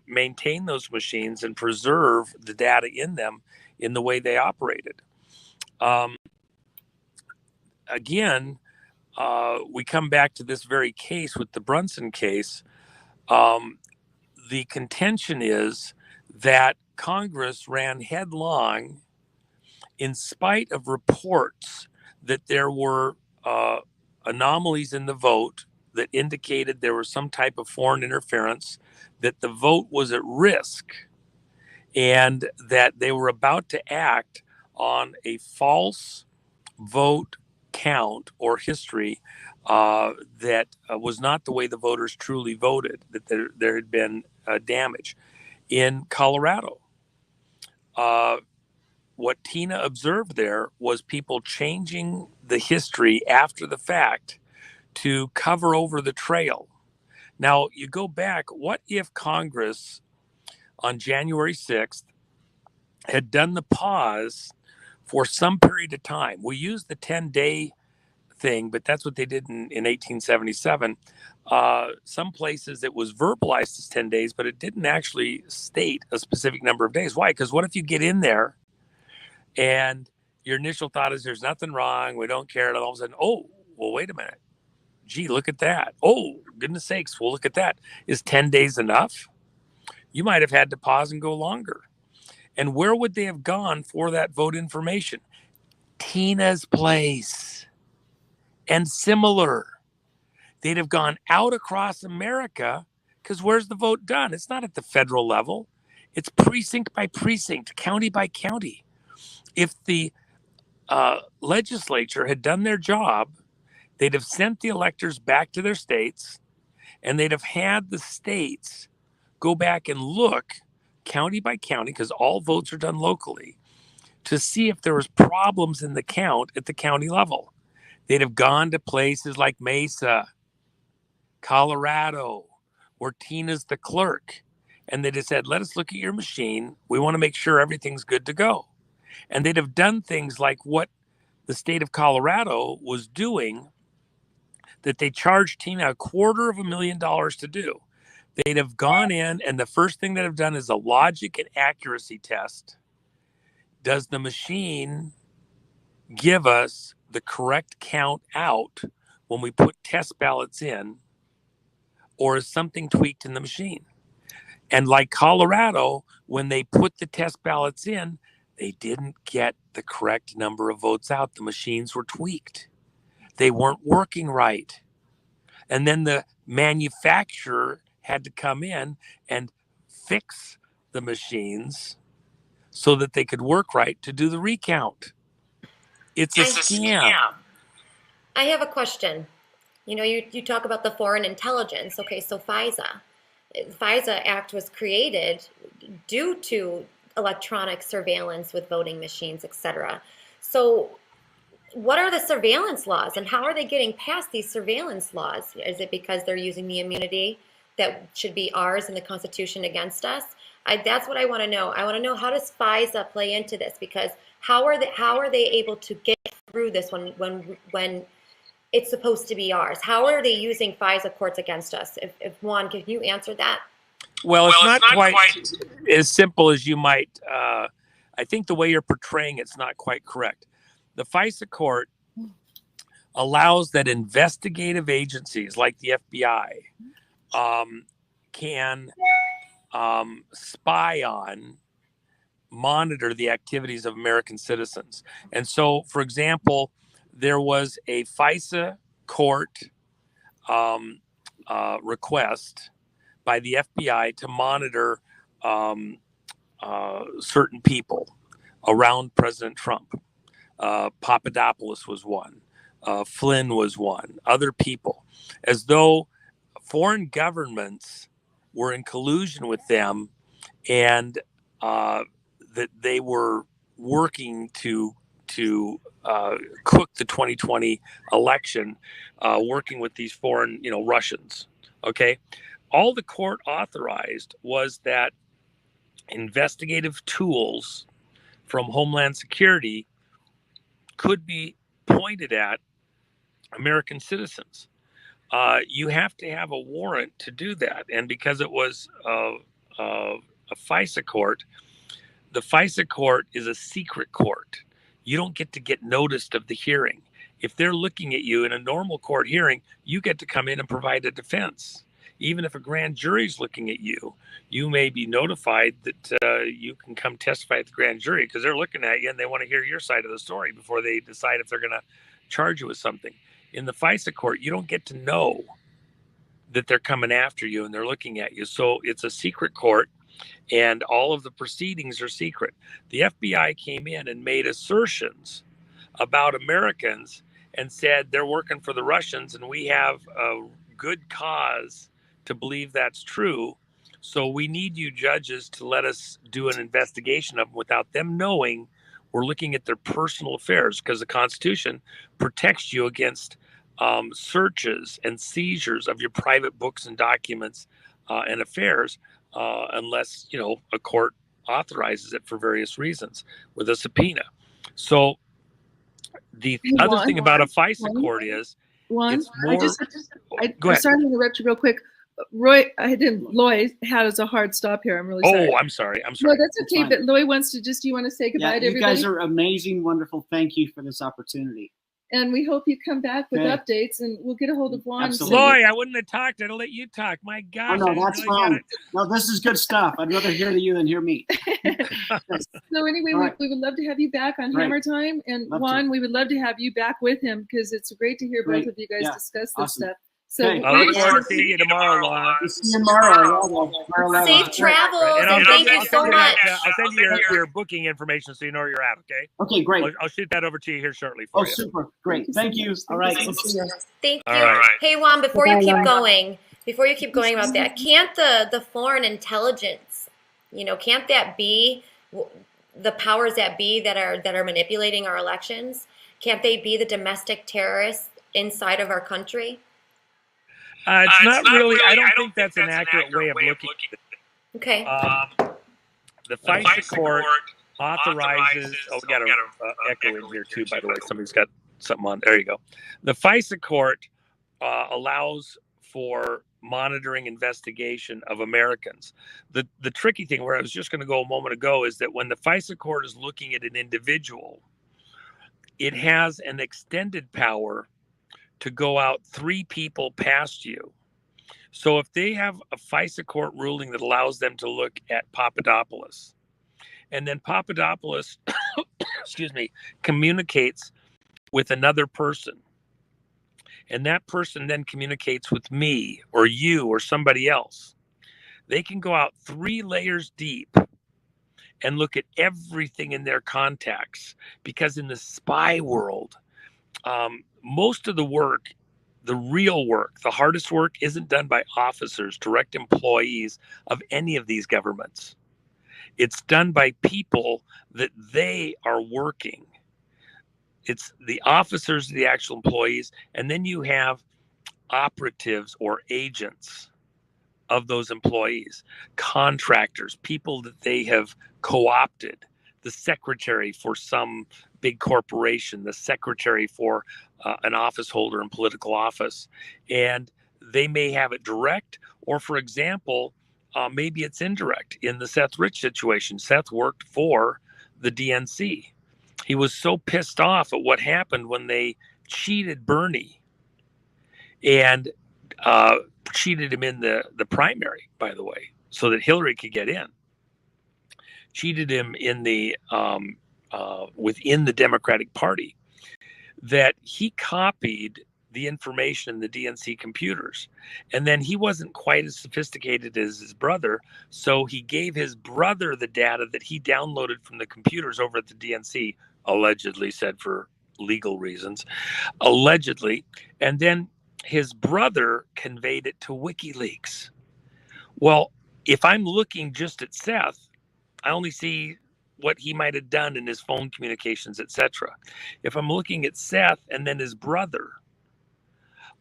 maintain those machines and preserve the data in them in the way they operated? Again, we come back to this very case with the Brunson case. The contention is that Congress ran headlong in spite of reports that there were anomalies in the vote that indicated there was some type of foreign interference, that the vote was at risk, and that they were about to act on a false vote count or history that was not the way the voters truly voted, that there had been damage. In Colorado, what Tina observed there was people changing the history after the fact to cover over the trail. Now, you go back, what if Congress on January 6th had done the pause for some period of time? We used the 10-day thing, but that's what they did in 1877. Some places it was verbalized as 10 days, but it didn't actually state a specific number of days. Why? Because what if you get in there and your initial thought is there's nothing wrong, we don't care, and all of a sudden, oh, well, wait a minute. Gee, look at that. Oh, goodness sakes, well, look at that. Is 10 days enough? You might have had to pause and go longer. And where would they have gone for that vote information? Tina's place. And similar. They'd have gone out across America, because where's the vote done? It's not at the federal level. It's precinct by precinct, county by county. If the legislature had done their job, they'd have sent the electors back to their states, and they'd have had the states go back and look county by county, because all votes are done locally, to see if there was problems in the count at the county level. They'd have gone to places like Mesa, Colorado, where Tina's the clerk, and they'd have said, let us look at your machine. We want to make sure everything's good to go. And they'd have done things like what the state of Colorado was doing, that they charged Tina $250,000 to do. They'd have gone in, and the first thing they'd have done is a logic and accuracy test. Does the machine give us the correct count out when we put test ballots in, or is something tweaked in the machine? And like Colorado, when they put the test ballots in, they didn't get the correct number of votes out. The machines were tweaked. They weren't working right. And then the manufacturer had to come in and fix the machines so that they could work right to do the recount. It's a scam. I have a question. You know, you talk about the foreign intelligence. Okay, so FISA Act was created due to electronic surveillance with voting machines, etc. So what are the surveillance laws and how are they getting past these surveillance laws? Is it because they're using the immunity that should be ours in the Constitution against us? That's what I want to know. I want to know, how does FISA play into this? Because how are they able to get through this when it's supposed to be ours? How are they using FISA courts against us? If Juan, can you answer that? Well, it's not quite as simple as you might. I think the way you're portraying it's not quite correct. The FISA court allows that investigative agencies like the FBI can spy on, monitor the activities of American citizens. And so, for example, there was a FISA court request by the FBI to monitor certain people around President Trump. Papadopoulos was one. Flynn was one. Other people, as though foreign governments were in collusion with them, and that they were working to cook the 2020 election, working with these foreign, Russians. Okay, all the court authorized was that investigative tools from Homeland Security could be pointed at American citizens. You have to have a warrant to do that. And because it was a FISA court, the FISA court is a secret court. You don't get to get noticed of the hearing. If they're looking at you in a normal court hearing, you get to come in and provide a defense. Even if a grand jury is looking at you, you may be notified that you can come testify at the grand jury, because they're looking at you and they want to hear your side of the story before they decide if they're going to charge you with something. In the FISA court, you don't get to know that they're coming after you and they're looking at you. So it's a secret court, and all of the proceedings are secret. The FBI came in and made assertions about Americans and said they're working for the Russians, and we have a good cause to believe that's true. So we need you judges to let us do an investigation of them without them knowing we're looking at their personal affairs, because the Constitution protects you against searches and seizures of your private books and documents and affairs, unless, a court authorizes it for various reasons with a subpoena. So the other thing about a FISA court is, Juan, I'm sorry to interrupt you real quick. Loy has a hard stop here. I'm really sorry. Oh, I'm sorry. No, that's okay. But Loy wants to you want to say goodbye to everybody? You guys are amazing, wonderful. Thank you for this opportunity. And we hope you come back with updates, and we'll get a hold of Juan. Loy, I wouldn't have talked. I'd let you talk. My gosh. Oh, no, that's fine. No, this is good stuff. I'd rather hear you than hear me. So anyway, we would love to have you back on Hammer Time. And Juan, we would love to have you back with him, because it's great to hear both of you guys discuss this stuff. So I look forward to seeing you tomorrow, Lon. See you tomorrow. Safe travels, and thank you so much. I'll send you your booking information so you know where you're at, okay? Okay, great. I'll shoot that over to you here shortly for you. Super. Great. Thank you. All right. Thank you. Hey, Juan, before you keep going about that, can't the foreign intelligence, can't that be the powers that be that are manipulating our elections? Can't they be the domestic terrorists inside of our country? It's not really. I don't think that's an accurate way of looking at it. Okay. The FISA court authorizes. Oh, we got an echo in here too, by the way. Somebody's got something on. There you go. The FISA court allows for monitoring investigation of Americans. The tricky thing, where I was just going to go a moment ago, is that when the FISA court is looking at an individual, it has an extended power to go out 3 people past you. So if they have a FISA court ruling that allows them to look at Papadopoulos, and then Papadopoulos, communicates with another person, and that person then communicates with me or you or somebody else, they can go out 3 layers deep and look at everything in their contacts. Because in the spy world, most of the work, the real work, the hardest work, isn't done by officers, direct employees of any of these governments. It's done by people that they are working It's the officers, the actual employees, and then you have operatives or agents of those employees, contractors, people that they have co-opted, the secretary for some big corporation, the secretary for an office holder in political office. And they may have it direct, or for example, maybe it's indirect. In the Seth Rich situation, Seth worked for the DNC. He was so pissed off at what happened when they cheated Bernie and cheated him in the primary, by the way, so that Hillary could get in. Cheated him in the within the Democratic Party, that he copied the information in the DNC computers. And then he wasn't quite as sophisticated as his brother, so he gave his brother the data that he downloaded from the computers over at the DNC, allegedly, said for legal reasons, allegedly. And then his brother conveyed it to WikiLeaks. Well, if I'm looking just at Seth, I only see what he might have done in his phone communications, etc. If I'm looking at Seth and then his brother,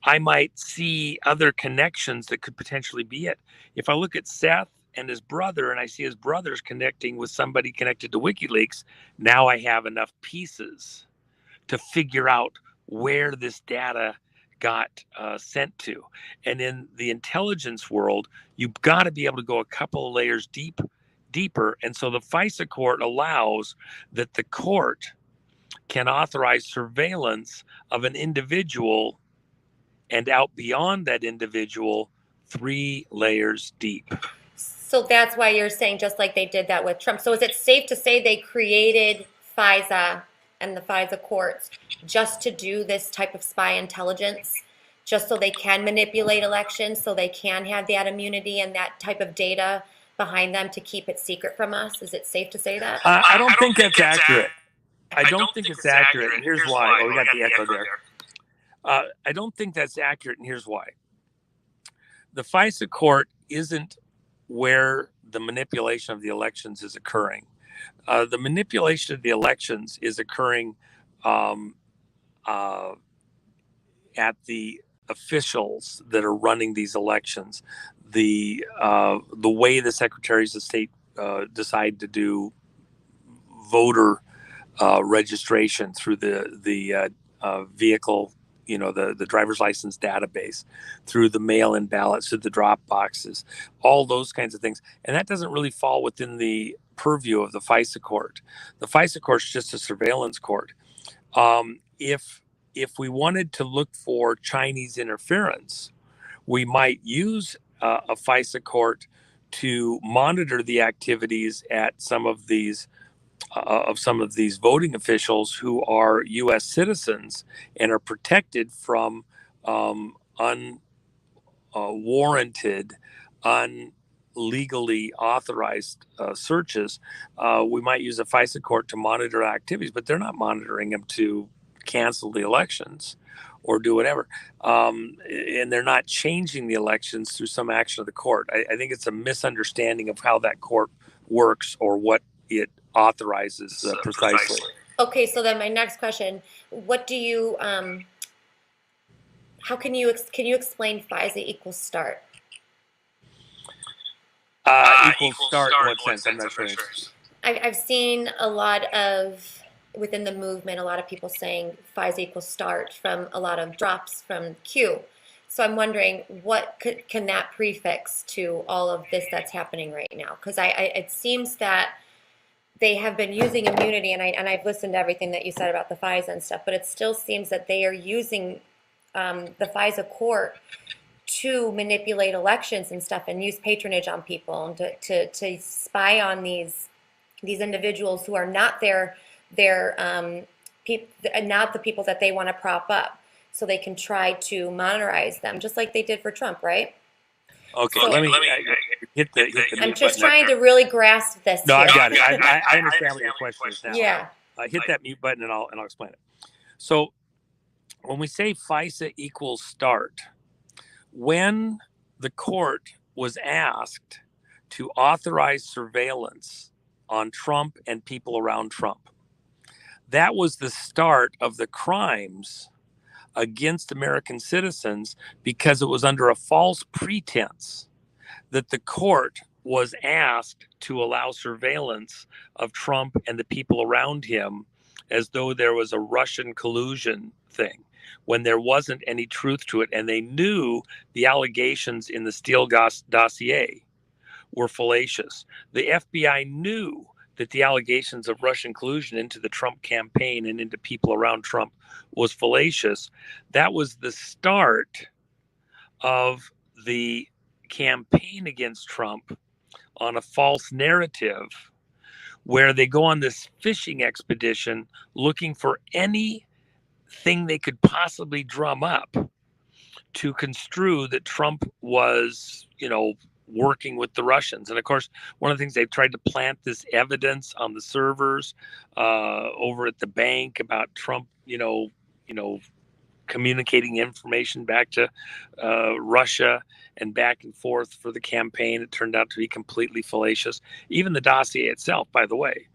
I might see other connections that could potentially be it. If I look at Seth and his brother and I see his brother's connecting with somebody connected to WikiLeaks, now I have enough pieces to figure out where this data got sent to. And in the intelligence world, you've got to be able to go a couple of layers deeper. And so the FISA court allows that the court can authorize surveillance of an individual and out beyond that individual 3 layers deep. So that's why you're saying just like they did that with Trump. So is it safe to say they created FISA and the FISA courts just to do this type of spy intelligence, just so they can manipulate elections, so they can have that immunity and that type of data behind them to keep it secret from us? Is it safe to say that? I don't think that's accurate. I don't think it's accurate, and here's why. Oh, we got the echo there. I don't think that's accurate, and here's why. The FISA court isn't where the manipulation of the elections is occurring. The manipulation of the elections is occurring at the officials that are running these elections. The way the secretaries of state decide to do voter registration through the vehicle, the driver's license database, through the mail-in ballots, through the drop boxes, all those kinds of things. And that doesn't really fall within the purview of the FISA court. The FISA court is just a surveillance court. If we wanted to look for Chinese interference, we might use a FISA court to monitor the activities at some of these voting officials who are U.S. citizens and are protected from unwarranted, unlegally authorized searches. We might use a FISA court to monitor activities, but they're not monitoring them to cancel the elections or do whatever. And they're not changing the elections through some action of the court. I think it's a misunderstanding of how that court works or what it authorizes precisely. Okay, so then my next question: what do you? How can you explain FISA equals start? Equals start in what sense? I'm not sure. I've seen a lot of within the movement, a lot of people saying FISA equals start from a lot of drops from Q. So I'm wondering what can that prefix to all of this that's happening right now? Because it seems that they have been using immunity, and I've listened to everything that you said about the FISA and stuff, but it still seems that they are using the FISA court to manipulate elections and stuff and use patronage on people and to spy on these individuals who are not not the people that they want to prop up, so they can try to monetize them, just like they did for Trump, right? Okay, So, let me hit the I'm just trying to really grasp this. No, here. I got it. I understand what your question is now. Yeah. Hit that mute button and I'll explain it. So when we say FISA equals start, when the court was asked to authorize surveillance on Trump and people around Trump, that was the start of the crimes against American citizens, because it was under a false pretense that the court was asked to allow surveillance of Trump and the people around him as though there was a Russian collusion thing, when there wasn't any truth to it. And they knew the allegations in the Steele dossier were fallacious. The FBI knew that the allegations of Russian collusion into the Trump campaign and into people around Trump was fallacious. That was the start of the campaign against Trump on a false narrative, where they go on this fishing expedition looking for anything they could possibly drum up to construe that Trump was, working with the Russians. And of course, one of the things they've tried to plant this evidence on the servers over at the bank about Trump, communicating information back to Russia and back and forth for the campaign. It turned out to be completely fallacious. Even the dossier itself, by the way,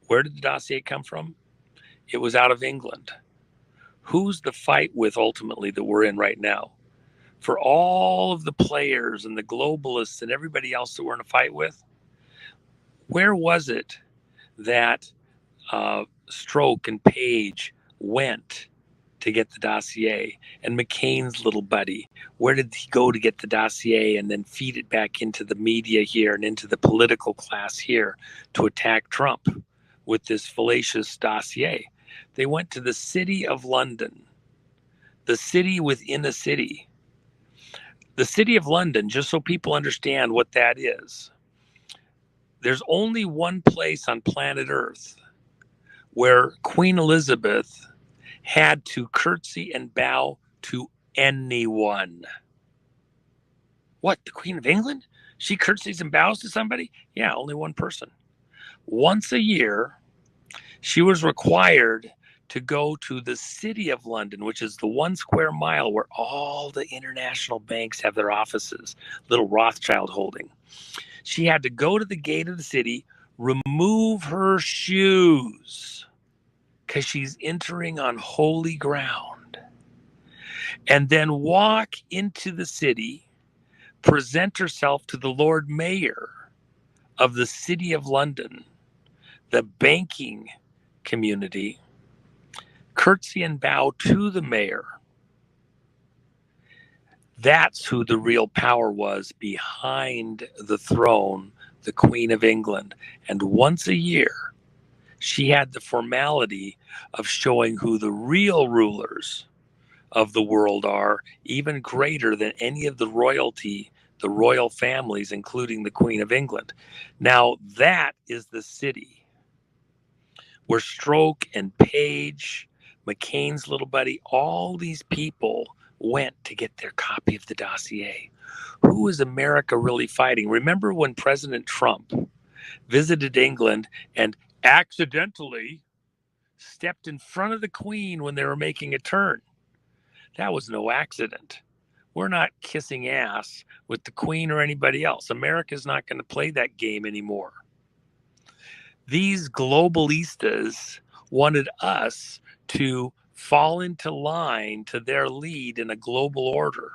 where did the dossier come from? It was out of England. Who's the fight with ultimately that we're in right now? For all of the players and the globalists and everybody else that we're in a fight with, where was it that Strzok and Page went to get the dossier? And McCain's little buddy, where did he go to get the dossier and then feed it back into the media here and into the political class here to attack Trump with this fallacious dossier? They went to the city of London, the city within a city. The city of London, just so people understand what that is, there's only one place on planet Earth where Queen Elizabeth had to curtsy and bow to anyone. What, the Queen of England? She curtsies and bows to somebody? Yeah, only one person. Once a year, she was required to go to the city of London, which is the 1 square mile where all the international banks have their offices, little Rothschild holding. She had to go to the gate of the city, remove her shoes, because she's entering on holy ground, and then walk into the city, present herself to the Lord Mayor of the City of London, the banking community, curtsy and bow to the mayor. That's who the real power was behind the throne, the Queen of England. And once a year, she had the formality of showing who the real rulers of the world are, even greater than any of the royalty, the royal families, including the Queen of England. Now, that is the city where Strzok and Page, McCain's little buddy, all these people went to get their copy of the dossier. Who is America really fighting? Remember when President Trump visited England and accidentally stepped in front of the Queen when they were making a turn? That was no accident. We're not kissing ass with the Queen or anybody else. America's not going to play that game anymore. These globalistas wanted us to fall into line to their lead in a global order.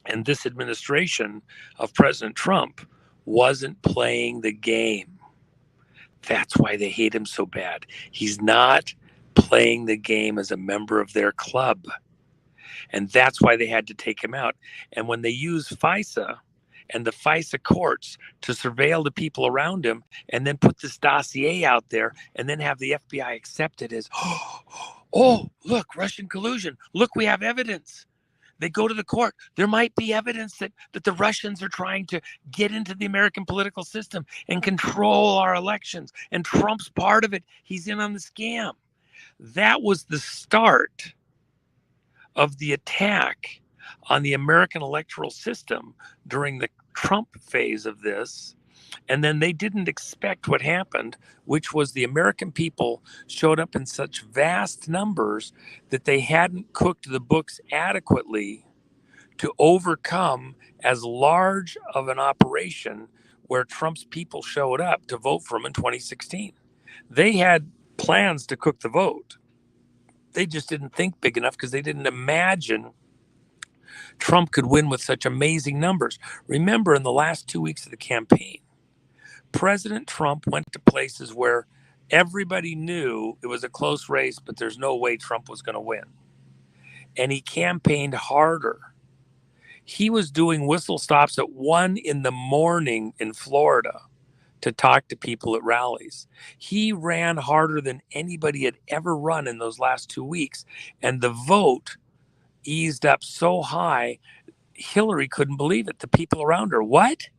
And this administration of President Trump wasn't playing the game. That's why they hate him so bad. He's not playing the game as a member of their club. And that's why they had to take him out. And when they use FISA and the FISA courts to surveil the people around him and then put this dossier out there and then have the FBI accept it as, oh, look, Russian collusion. Look, we have evidence. They go to the court. There might be evidence that the Russians are trying to get into the American political system and control our elections. And Trump's part of it. He's in on the scam. That was the start of the attack on the American electoral system during the Trump phase of this. And then they didn't expect what happened, which was the American people showed up in such vast numbers that they hadn't cooked the books adequately to overcome as large of an operation where Trump's people showed up to vote for him in 2016. They had plans to cook the vote. They just didn't think big enough because they didn't imagine Trump could win with such amazing numbers. Remember, in the last 2 weeks of the campaign, President Trump went to places where everybody knew it was a close race, but there's no way Trump was going to win. And he campaigned harder. He was doing whistle stops at 1 a.m. in Florida to talk to people at rallies. He ran harder than anybody had ever run in those last 2 weeks. And the vote eased up so high, Hillary couldn't believe it. The people around her, what?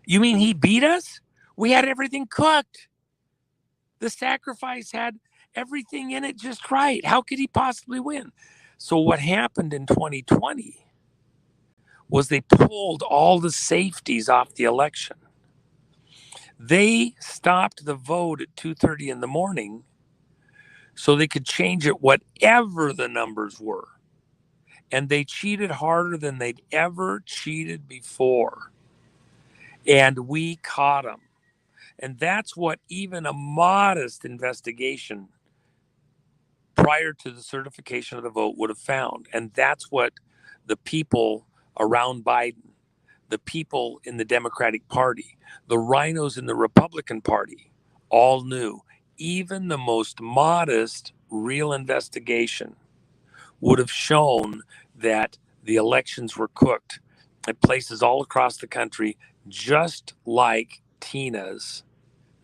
You mean he beat us? We had everything cooked. The sacrifice had everything in it just right. How could he possibly win? So what happened in 2020 was they pulled all the safeties off the election. They stopped the vote at 2:30 in the morning so they could change it whatever the numbers were. And they cheated harder than they'd ever cheated before. And we caught them. And that's what even a modest investigation prior to the certification of the vote would have found. And that's what the people around Biden, the people in the Democratic Party, the rhinos in the Republican Party all knew. Even the most modest real investigation would have shown that the elections were cooked at places all across the country, just like Tina's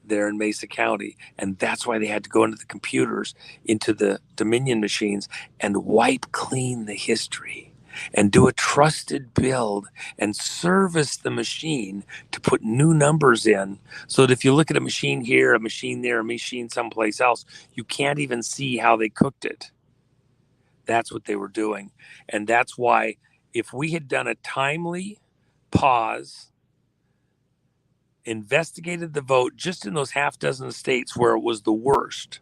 there in Mesa County. And that's why they had to go into the computers, into the Dominion machines, and wipe clean the history and do a trusted build and service the machine to put new numbers in, so that if you look at a machine here, a machine there, a machine someplace else, you can't even see how they cooked it. That's what they were doing. And that's why if we had done a timely pause, investigated the vote just in those half dozen states where it was the worst,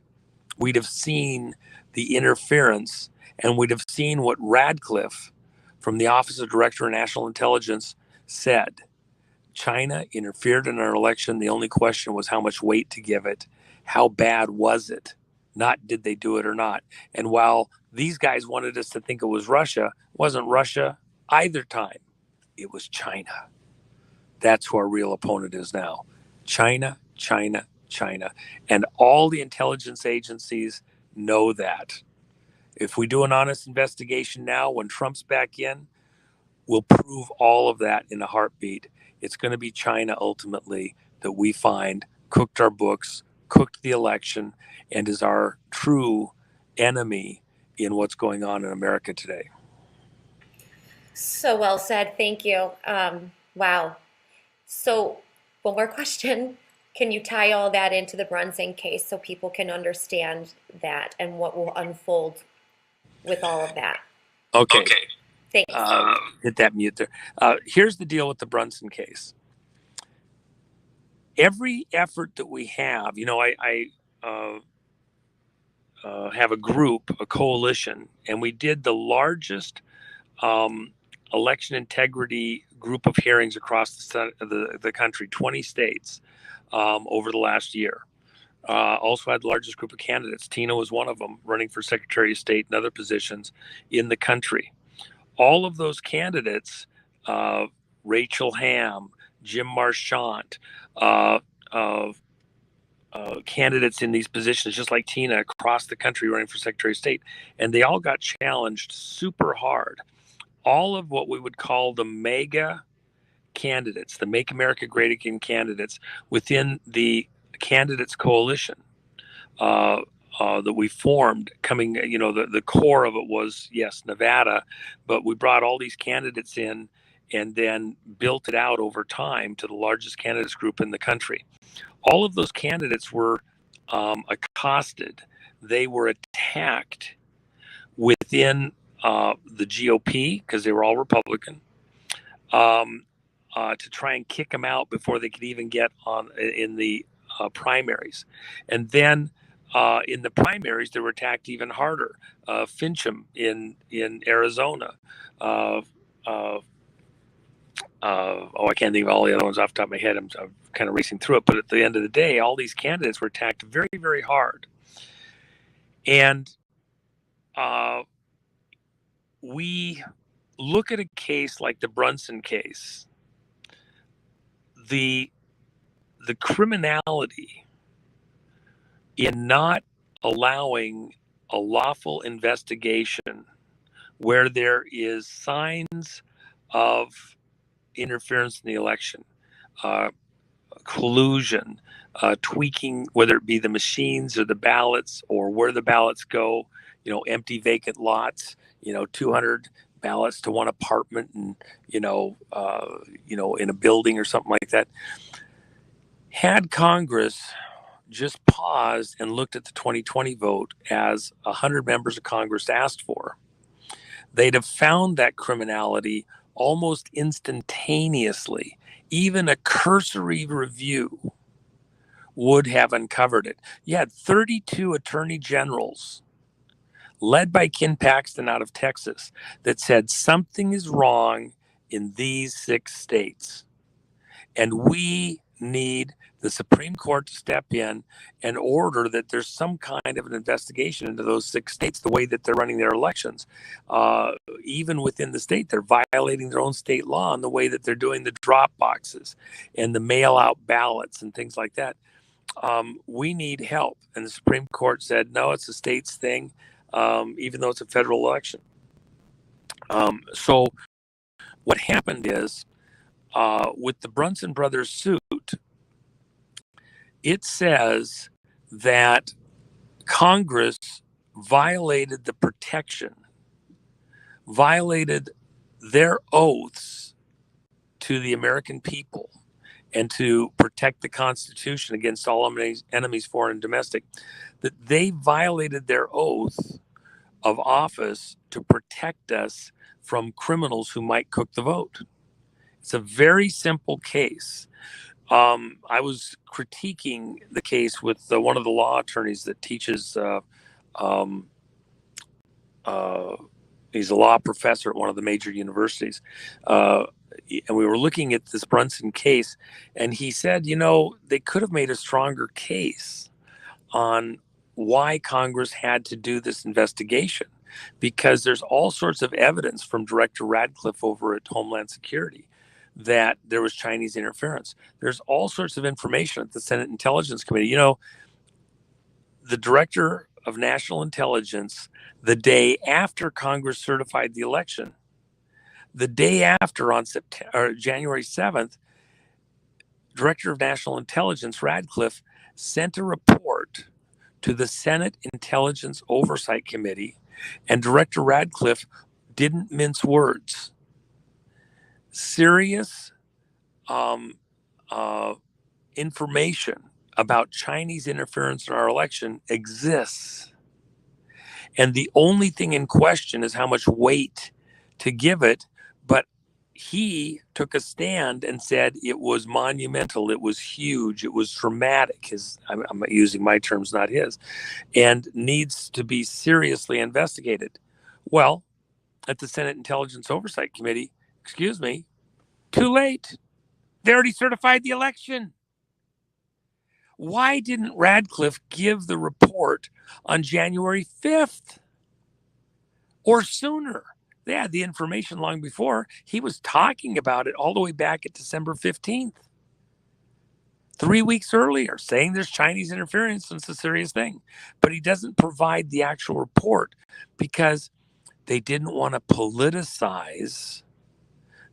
we'd have seen the interference, and we'd have seen what Radcliffe from the Office of Director of National Intelligence said. China interfered in our election. The only question was how much weight to give it. How bad was it? Not did they do it or not. And while these guys wanted us to think it was Russia, it wasn't Russia either time. It was China. That's who our real opponent is now. China, China, China. And all the intelligence agencies know that. If we do an honest investigation now, when Trump's back in, we'll prove all of that in a heartbeat. It's going to be China ultimately that we find cooked our books, cooked the election, and is our true enemy in what's going on in America today. So well said. Thank you. Wow. So one more question. Can you tie all that into the Brunson case so people can understand that and what will unfold with all of that? Okay. Thanks. Hit that mute there. Here's the deal with the Brunson case. Every effort that we have, I have a group, a coalition, and we did the largest election integrity group of hearings across the country, 20 states, over the last year. Also had the largest group of candidates. Tina was one of them, running for Secretary of State and other positions in the country. All of those candidates, Rachel Hamm, Jim Marchant, candidates in these positions, just like Tina, across the country running for Secretary of State, and they all got challenged super hard. All of what we would call the mega candidates, the Make America Great Again candidates within the candidates coalition that we formed, coming, the core of it was, yes, Nevada, but we brought all these candidates in and then built it out over time to the largest candidates group in the country. All of those candidates were accosted. They were attacked within the GOP, because they were all Republican, to try and kick them out before they could even get on in the primaries. And then in the primaries, they were attacked even harder. Fincham in Arizona. I can't think of all the other ones off the top of my head. I'm kind of racing through it. But at the end of the day, all these candidates were attacked very, very hard. And we look at a case like the Brunson case, the criminality in not allowing a lawful investigation where there is signs of interference in the election, collusion, tweaking, whether it be the machines or the ballots or where the ballots go, empty vacant lots, 200 ballots to one apartment and, in a building or something like that. Had Congress just paused and looked at the 2020 vote as 100 members of Congress asked for, they'd have found that criminality almost instantaneously. Even a cursory review would have uncovered it. You had 32 attorney generals, led by Ken Paxton out of Texas, that said something is wrong in these 6 states. And we need the Supreme Court to step in and order that there's some kind of an investigation into those 6 states, the way that they're running their elections. Even within the state, they're violating their own state law in the way that they're doing the drop boxes and the mail-out ballots and things like that. We need help. And the Supreme Court said, no, it's a state's thing, even though it's a federal election. So what happened is, with the Brunson brothers suit, it says that Congress violated the protection, violated their oaths to the American people and to protect the Constitution against all enemies, foreign and domestic, that they violated their oath of office to protect us from criminals who might cook the vote. It's a very simple case. I was critiquing the case with one of the law attorneys that teaches. He's a law professor at one of the major universities. And we were looking at this Brunson case, and he said, they could have made a stronger case on why Congress had to do this investigation, because there's all sorts of evidence from Director Radcliffe over at Homeland Security that there was Chinese interference. There's all sorts of information at the Senate Intelligence Committee. The Director of National Intelligence, the day after Congress certified the election, the day after, on January 7th, Director of National Intelligence Radcliffe sent a report to the Senate Intelligence Oversight Committee, and Director Radcliffe didn't mince words. Serious information about Chinese interference in our election exists. And the only thing in question is how much weight to give it. But he took a stand and said it was monumental, it was huge, it was traumatic. I'm using my terms, not his, and needs to be seriously investigated. Well, at the Senate Intelligence Oversight Committee, excuse me, too late. They already certified the election. Why didn't Radcliffe give the report on January 5th or sooner? They had the information long before. He was talking about it all the way back at December 15th, 3 weeks earlier, saying there's Chinese interference and it's a serious thing. But he doesn't provide the actual report because they didn't want to politicize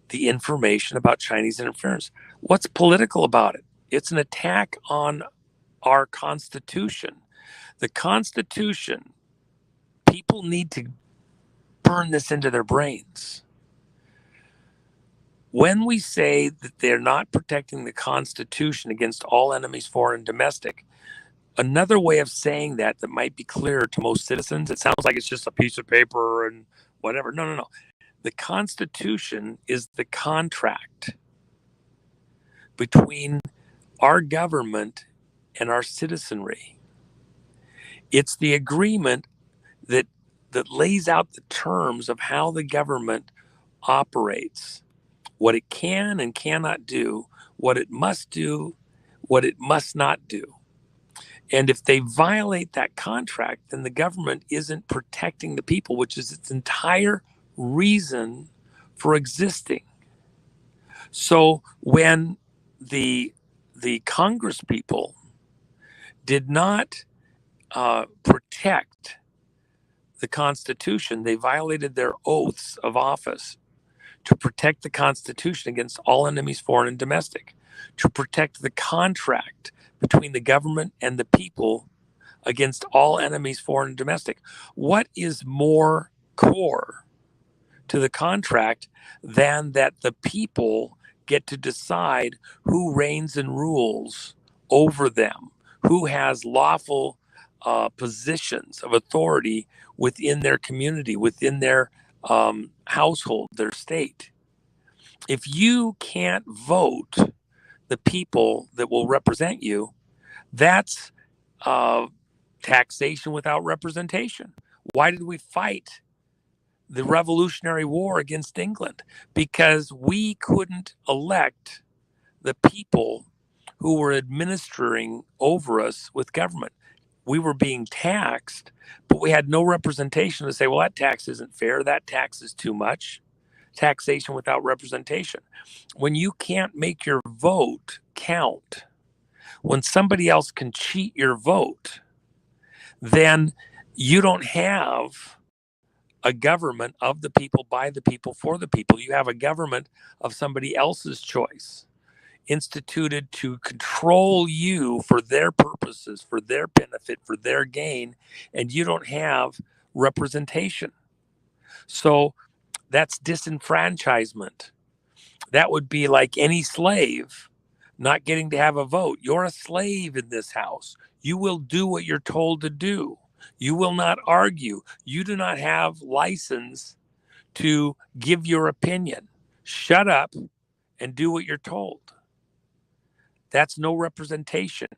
the information about Chinese interference. What's political about it? It's an attack on our Constitution. The Constitution, people need to burn this into their brains. When we say that they're not protecting the Constitution against all enemies, foreign and domestic, another way of saying that might be clearer to most citizens, it sounds like it's just a piece of paper and whatever. No. The Constitution is the contract between our government and our citizenry. It's the agreement that lays out the terms of how the government operates, what it can and cannot do, what it must do, what it must not do. And if they violate that contract, then the government isn't protecting the people, which is its entire reason for existing. So when the Congress people did not protect the Constitution, they violated their oaths of office to protect the Constitution against all enemies, foreign and domestic, to protect the contract between the government and the people against all enemies, foreign and domestic. What is more core to the contract than that the people get to decide who reigns and rules over them, who has lawful positions of authority within their community, within their household, their state? If you can't vote the people that will represent you, that's taxation without representation. Why did we fight the Revolutionary War against England? Because we couldn't elect the people who were administering over us with government. We were being taxed, but we had no representation to say, well, that tax isn't fair. That tax is too much. Taxation without representation. When you can't make your vote count, when somebody else can cheat your vote, then you don't have a government of the people, by the people, for the people. You have a government of somebody else's choice, instituted to control you for their purposes, for their benefit, for their gain, and you don't have representation. So that's disenfranchisement. That would be like any slave not getting to have a vote. You're a slave in this house. You will do what you're told to do. You will not argue. You do not have license to give your opinion. Shut up and do what you're told. That's no representation.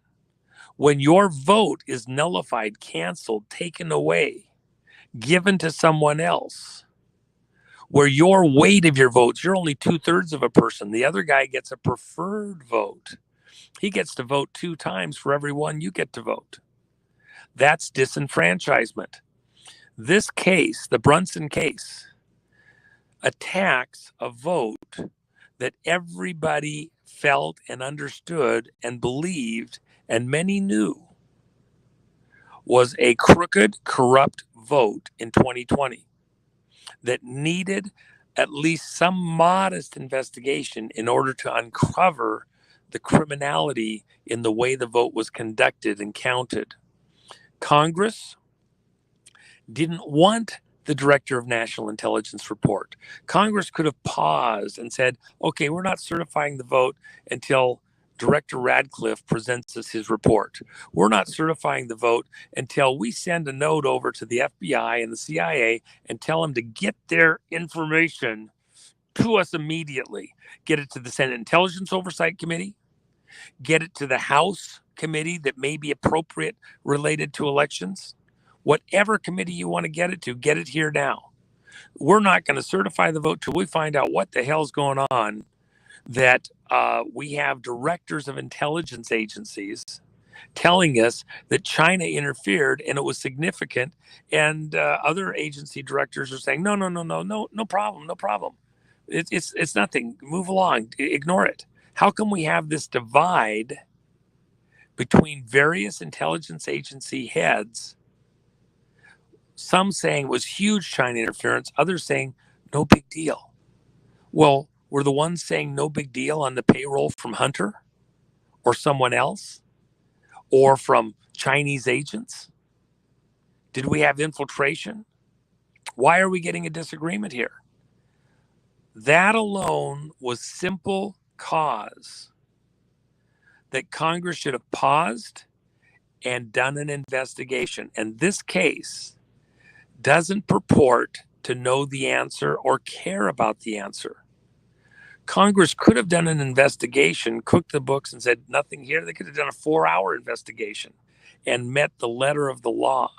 When your vote is nullified, canceled, taken away, given to someone else, where your weight of your votes, you're only 2/3 of a person. The other guy gets a preferred vote. He gets to vote 2 times for every one you get to vote. That's disenfranchisement. This case, the Brunson case, attacks a vote that everybody felt and understood and believed, and many knew, was a crooked, corrupt vote in 2020 that needed at least some modest investigation in order to uncover the criminality in the way the vote was conducted and counted. Congress didn't want the Director of National Intelligence report. Congress could have paused and said, okay, we're not certifying the vote until Director Radcliffe presents us his report. We're not certifying the vote until we send a note over to the FBI and the CIA and tell them to get their information to us immediately. Get it to the Senate Intelligence Oversight Committee. Get it to the House committee that may be appropriate related to elections. Whatever committee you want to get it to, get it here now. We're not going to certify the vote till we find out what the hell's going on, that we have directors of intelligence agencies telling us that China interfered and it was significant, and other agency directors are saying, no problem. It's nothing. Move along. Ignore it. How come we have this divide between various intelligence agency heads? Some saying it was huge China interference, others saying no big deal. Well, were the ones saying no big deal on the payroll from Hunter or someone else or from Chinese agents? Did we have infiltration? Why are we getting a disagreement here? That alone was simple cause that Congress should have paused and done an investigation. And this case doesn't purport to know the answer or care about the answer. Congress could have done an investigation, cooked the books and said nothing here. They could have done a 4-hour investigation and met the letter of the law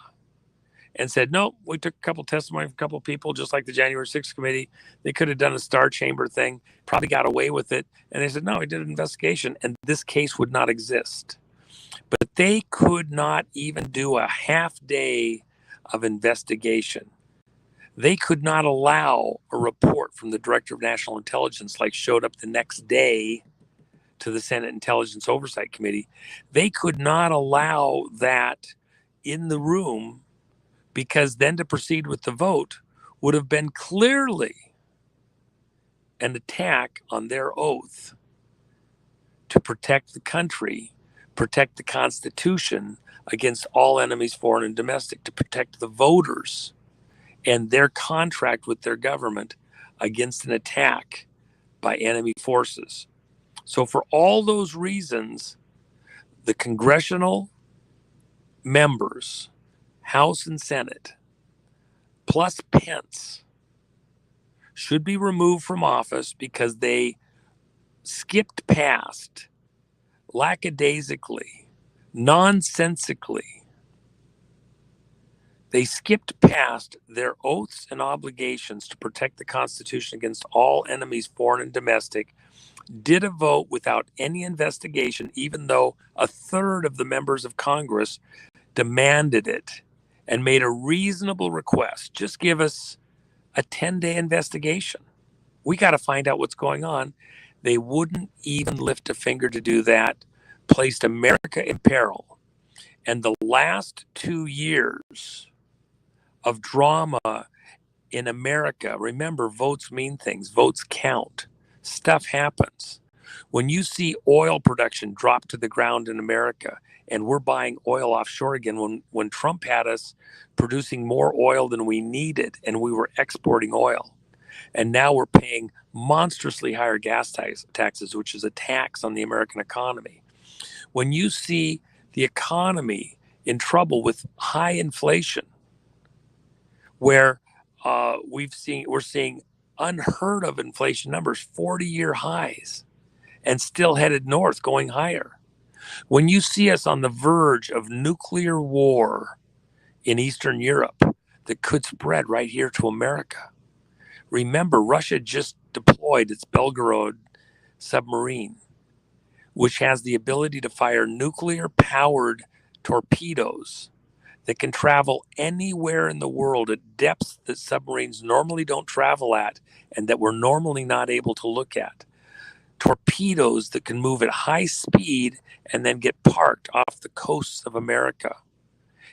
and said, no, we took a couple testimony from a couple people, just like the January 6th committee. They could have done a Star Chamber thing, probably got away with it. And they said, no, we did an investigation, and this case would not exist. But they could not even do a half day of investigation. They could not allow a report from the Director of National Intelligence, like showed up the next day to the Senate Intelligence Oversight Committee. They could not allow that in the room, because then to proceed with the vote would have been clearly an attack on their oath to protect the country, protect the Constitution against all enemies, foreign and domestic, to protect the voters and their contract with their government against an attack by enemy forces. So for all those reasons, the congressional members, House and Senate, plus Pence, should be removed from office because they skipped past, lackadaisically, nonsensically, they skipped past their oaths and obligations to protect the Constitution against all enemies, foreign and domestic, did a vote without any investigation, even though a third of the members of Congress demanded it and made a reasonable request. Just give us a 10-day investigation. We got to find out what's going on. They wouldn't even lift a finger to do that, placed America in peril. And the last 2 years of drama in America, remember, votes mean things, votes count, stuff happens. When you see oil production drop to the ground in America, and we're buying oil offshore again, when Trump had us producing more oil than we needed, and we were exporting oil, and now we're paying monstrously higher gas taxes, which is a tax on the American economy. When you see the economy in trouble with high inflation, where we're seeing unheard of inflation numbers, 40-year highs, and still headed north, going higher. When you see us on the verge of nuclear war in Eastern Europe that could spread right here to America. Remember, Russia just deployed its Belgorod submarine, which has the ability to fire nuclear-powered torpedoes that can travel anywhere in the world at depths that submarines normally don't travel at and that we're normally not able to look at. Torpedoes that can move at high speed and then get parked off the coasts of America,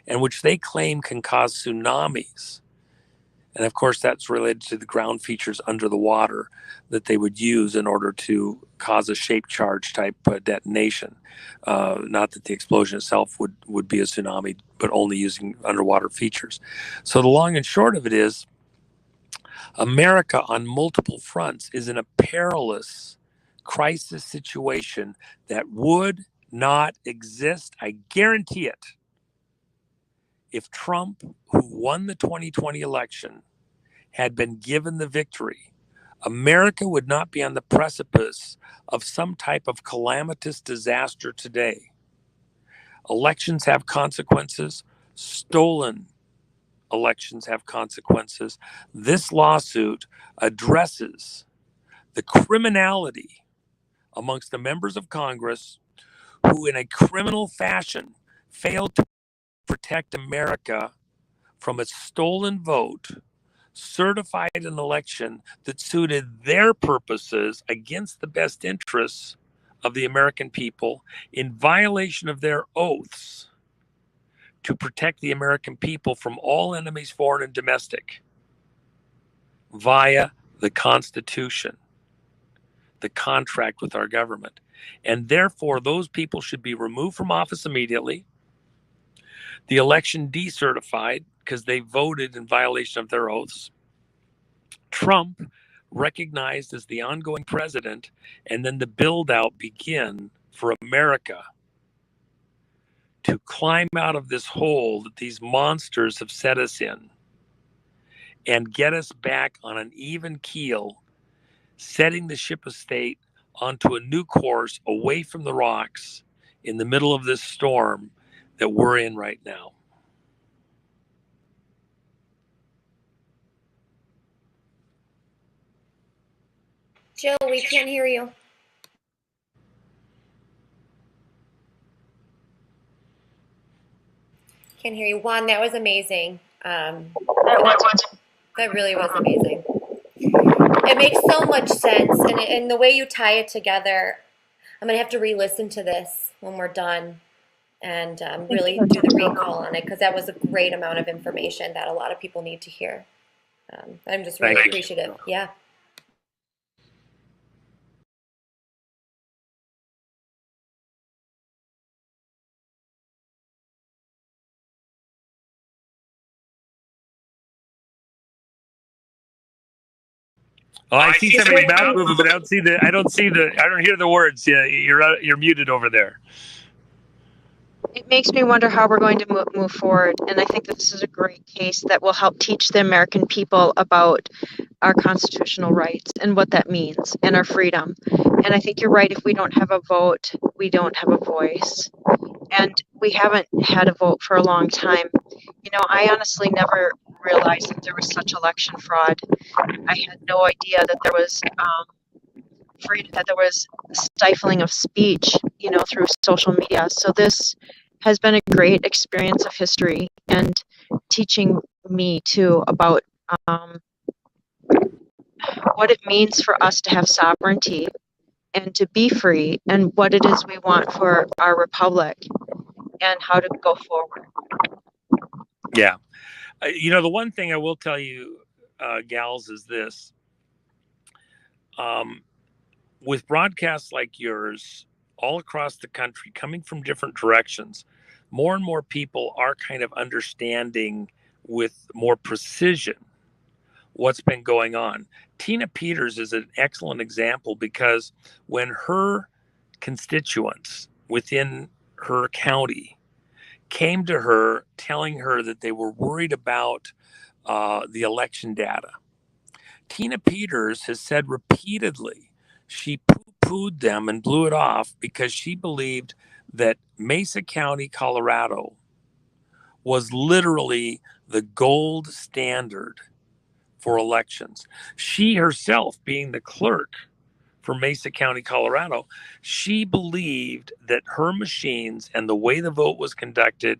and which they claim can cause tsunamis. And of course, that's related to the ground features under the water that they would use in order to cause a shape charge type detonation. Not that the explosion itself would be a tsunami, but only using underwater features. So the long and short of it is, America on multiple fronts is in a perilous crisis situation that would not exist, I guarantee it, if Trump, who won the 2020 election, had been given the victory. America would not be on the precipice of some type of calamitous disaster today. Elections have consequences. Stolen elections have consequences. This lawsuit addresses the criminality amongst the members of Congress who, in a criminal fashion, failed to protect America from a stolen vote, certified an election that suited their purposes against the best interests of the American people, in violation of their oaths to protect the American people from all enemies, foreign and domestic, via the Constitution, the contract with our government. And therefore, those people should be removed from office immediately, the election decertified because they voted in violation of their oaths, Trump recognized as the ongoing president, and then the build out begin for America to climb out of this hole that these monsters have set us in and get us back on an even keel, setting the ship of state onto a new course away from the rocks in the middle of this storm that we're in right now. Joe, we can't hear you. Can't hear you. Juan, that was amazing. That really was amazing. It makes so much sense. And the way you tie it together, I'm going to have to re-listen to this when we're done and really do the recall on it, because that was a great amount of information that a lot of people need to hear. I'm just really appreciative. Yeah. Oh, I see somebody mouth moving, but I don't hear the words. Yeah, you're muted over there. It makes me wonder how we're going to move forward, and I think this is a great case that will help teach the American people about our constitutional rights and what that means and our freedom. And I think you're right, if we don't have a vote, we don't have a voice. And we haven't had a vote for a long time. You know, I honestly never realized that there was such election fraud. I had no idea that there was stifling of speech, you know, through social media. So this has been a great experience of history and teaching me too about what it means for us to have sovereignty and to be free, and what it is we want for our republic and how to go forward. Yeah. You know, the one thing I will tell you, gals, is this. With broadcasts like yours all across the country, coming from different directions, more and more people are kind of understanding with more precision what's been going on. Tina Peters is an excellent example, because when her constituents within her county came to her telling her that they were worried about the election data, Tina Peters has said repeatedly she poo-pooed them and blew it off because she believed that Mesa County, Colorado was literally the gold standard for elections. She herself, being the clerk for Mesa County, Colorado, she believed that her machines and the way the vote was conducted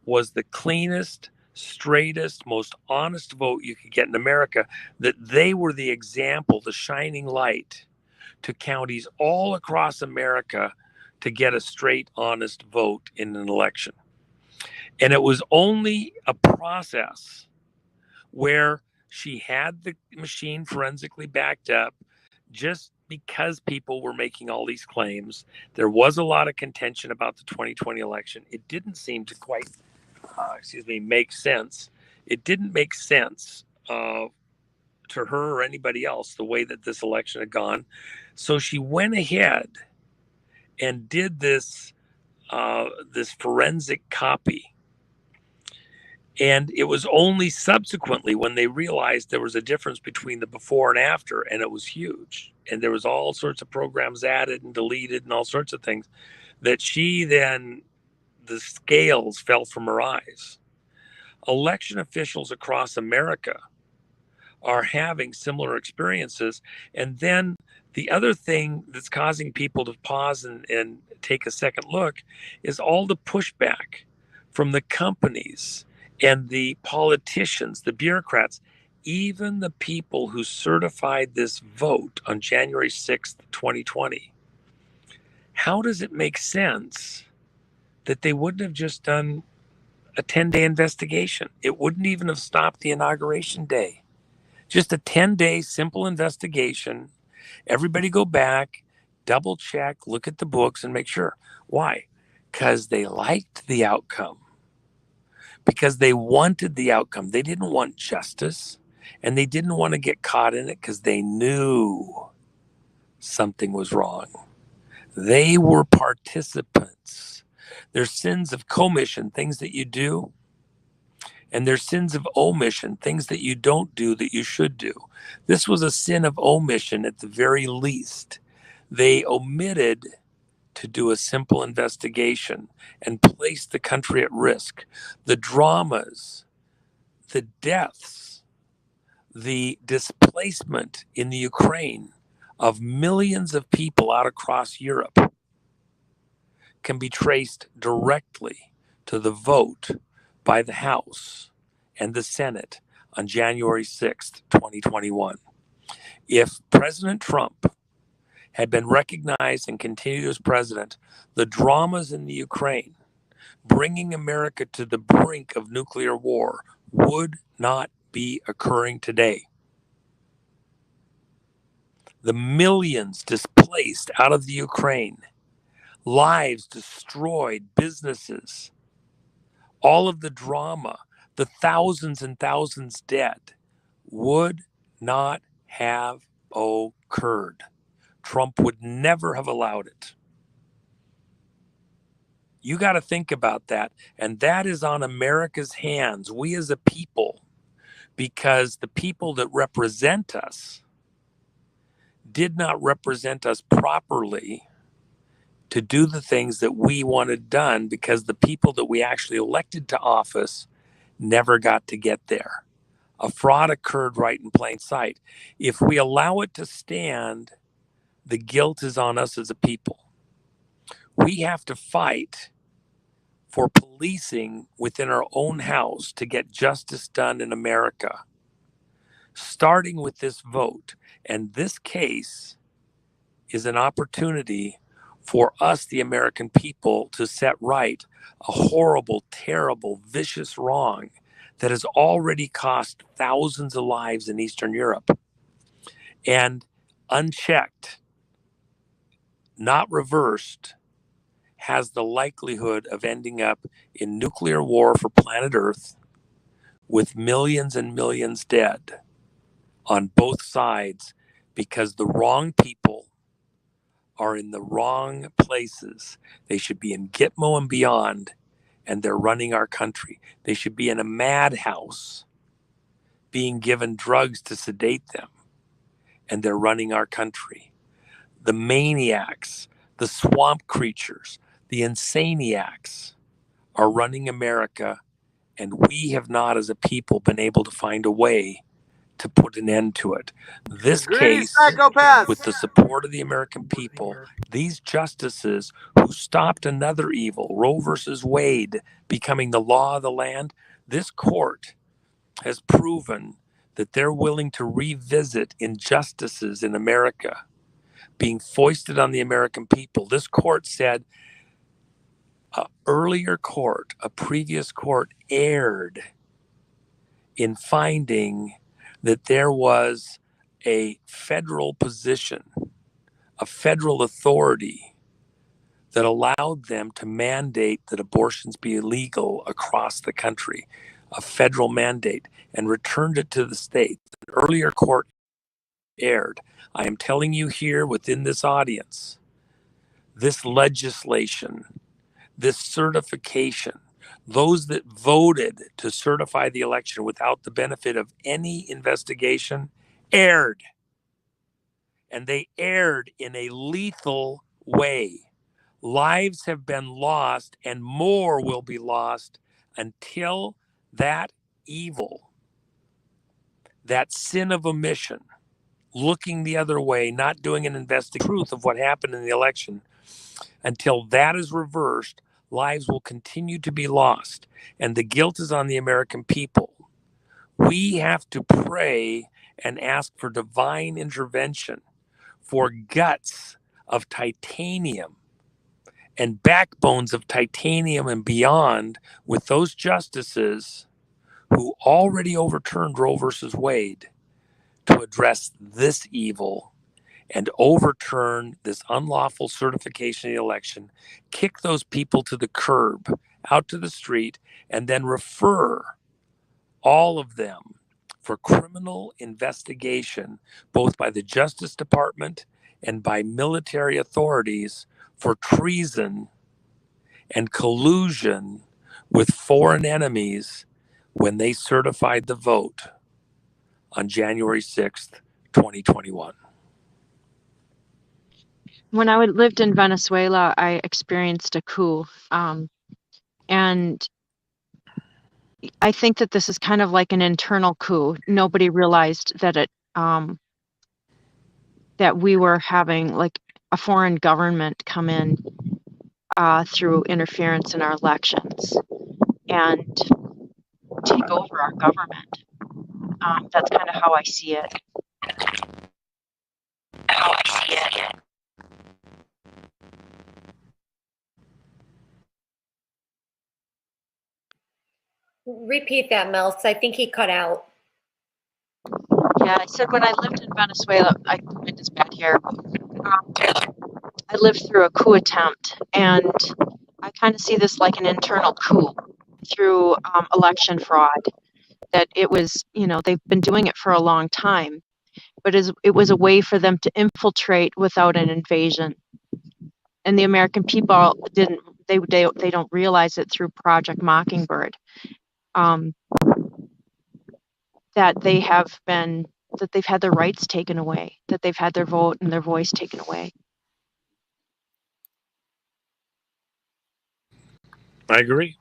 was the cleanest, straightest, most honest vote you could get in America, that they were the example, the shining light to counties all across America to get a straight, honest vote in an election. And it was only a process where she had the machine forensically backed up, just because people were making all these claims. There was a lot of contention about the 2020 election. It didn't seem to quite, make sense. It didn't make sense to her or anybody else the way that this election had gone. So she went ahead and did this forensic copy. And it was only subsequently, when they realized there was a difference between the before and after, and it was huge, and there was all sorts of programs added and deleted and all sorts of things, that the scales fell from her eyes. Election officials across America are having similar experiences. And then the other thing that's causing people to pause and take a second look is all the pushback from the companies and the politicians, the bureaucrats, even the people who certified this vote on January 6th, 2020. How does it make sense that they wouldn't have just done a 10-day investigation? It wouldn't even have stopped the inauguration day. Just a 10-day simple investigation. Everybody go back, double check, look at the books and make sure. Why? Because they liked the outcome. Because they wanted the outcome. They didn't want justice, and they didn't want to get caught in it because they knew something was wrong. They were participants. There's sins of commission, things that you do, and there's sins of omission, things that you don't do that you should do. This was a sin of omission at the very least. They omitted to do a simple investigation and place the country at risk. The dramas, the deaths, the displacement in the Ukraine of millions of people out across Europe can be traced directly to the vote by the House and the Senate on January 6th, 2021. If President Trump had been recognized and continued as president, the dramas in the Ukraine, bringing America to the brink of nuclear war, would not be occurring today. The millions displaced out of the Ukraine, lives destroyed, businesses, all of the drama, the thousands and thousands dead, would not have occurred. Trump would never have allowed it. You got to think about that. And that is on America's hands, we as a people, because the people that represent us did not represent us properly to do the things that we wanted done, because the people that we actually elected to office never got to get there. A fraud occurred right in plain sight. If we allow it to stand, the guilt is on us as a people. We have to fight for policing within our own house to get justice done in America, starting with this vote. And this case is an opportunity for us, the American people, to set right a horrible, terrible, vicious wrong that has already cost thousands of lives in Eastern Europe. And unchecked, not reversed, has the likelihood of ending up in nuclear war for planet Earth, with millions and millions dead on both sides, because the wrong people are in the wrong places. They should be in Gitmo and beyond, and they're running our country. They should be in a madhouse being given drugs to sedate them, and they're running our country. The maniacs, the swamp creatures, the insaniacs are running America, and we have not as a people been able to find a way to put an end to it. This case, with the support of the American people, these justices who stopped another evil, Roe versus Wade, becoming the law of the land, this court has proven that they're willing to revisit injustices in America being foisted on the American people. This court said a previous court erred in finding that there was a federal position, a federal authority that allowed them to mandate that abortions be illegal across the country, a federal mandate, and returned it to the state. An earlier court erred. I am telling you here within this audience, this legislation, this certification, those that voted to certify the election without the benefit of any investigation erred. And they erred in a lethal way. Lives have been lost, and more will be lost until that evil, that sin of omission, looking the other way, not doing an investigation truth of what happened in the election, until that is reversed, lives will continue to be lost, and the guilt is on the American people. We have to pray and ask for divine intervention, for guts of titanium and backbones of titanium and beyond, with those justices who already overturned Roe versus Wade, to address this evil and overturn this unlawful certification of the election, kick those people to the curb, out to the street, and then refer all of them for criminal investigation, both by the Justice Department and by military authorities, for treason and collusion with foreign enemies when they certified the vote on January 6th, 2021. When I lived in Venezuela, I experienced a coup. And I think that this is kind of like an internal coup. Nobody realized that that we were having like a foreign government come in through interference in our elections. And take over our government. That's kind of how I see it. Repeat that, Mel, because I think he cut out. Yeah, I said when I lived in Venezuela, the wind is bad here. I lived through a coup attempt, and I kind of see this like an internal coup through election fraud. That it was, they've been doing it for a long time, but it was a way for them to infiltrate without an invasion. And the American people they don't realize it through Project Mockingbird. That they've had their rights taken away, that they've had their vote and their voice taken away. I agree.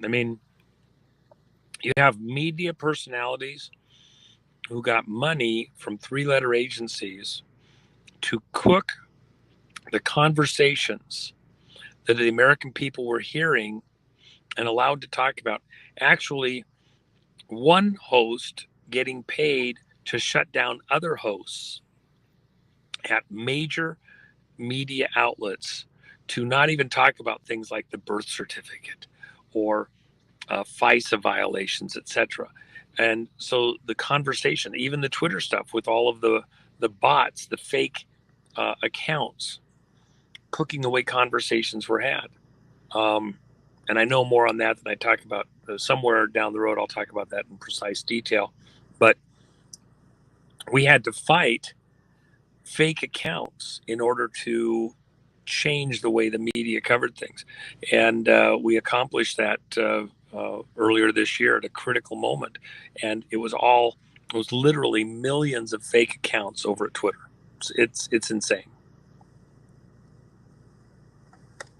I mean, you have media personalities who got money from 3-letter agencies to cook the conversations that the American people were hearing and allowed to talk about. Actually, one host getting paid to shut down other hosts at major media outlets to not even talk about things like the birth certificate or FISA violations, etc. And so the conversation, even the Twitter stuff with all of the bots, the fake accounts, cooking the way conversations were had. And I know more on that than I talk about. Somewhere down the road, I'll talk about that in precise detail. But we had to fight fake accounts in order to change the way the media covered things. And we accomplished that earlier this year at a critical moment. And it was literally millions of fake accounts over at Twitter. It's insane.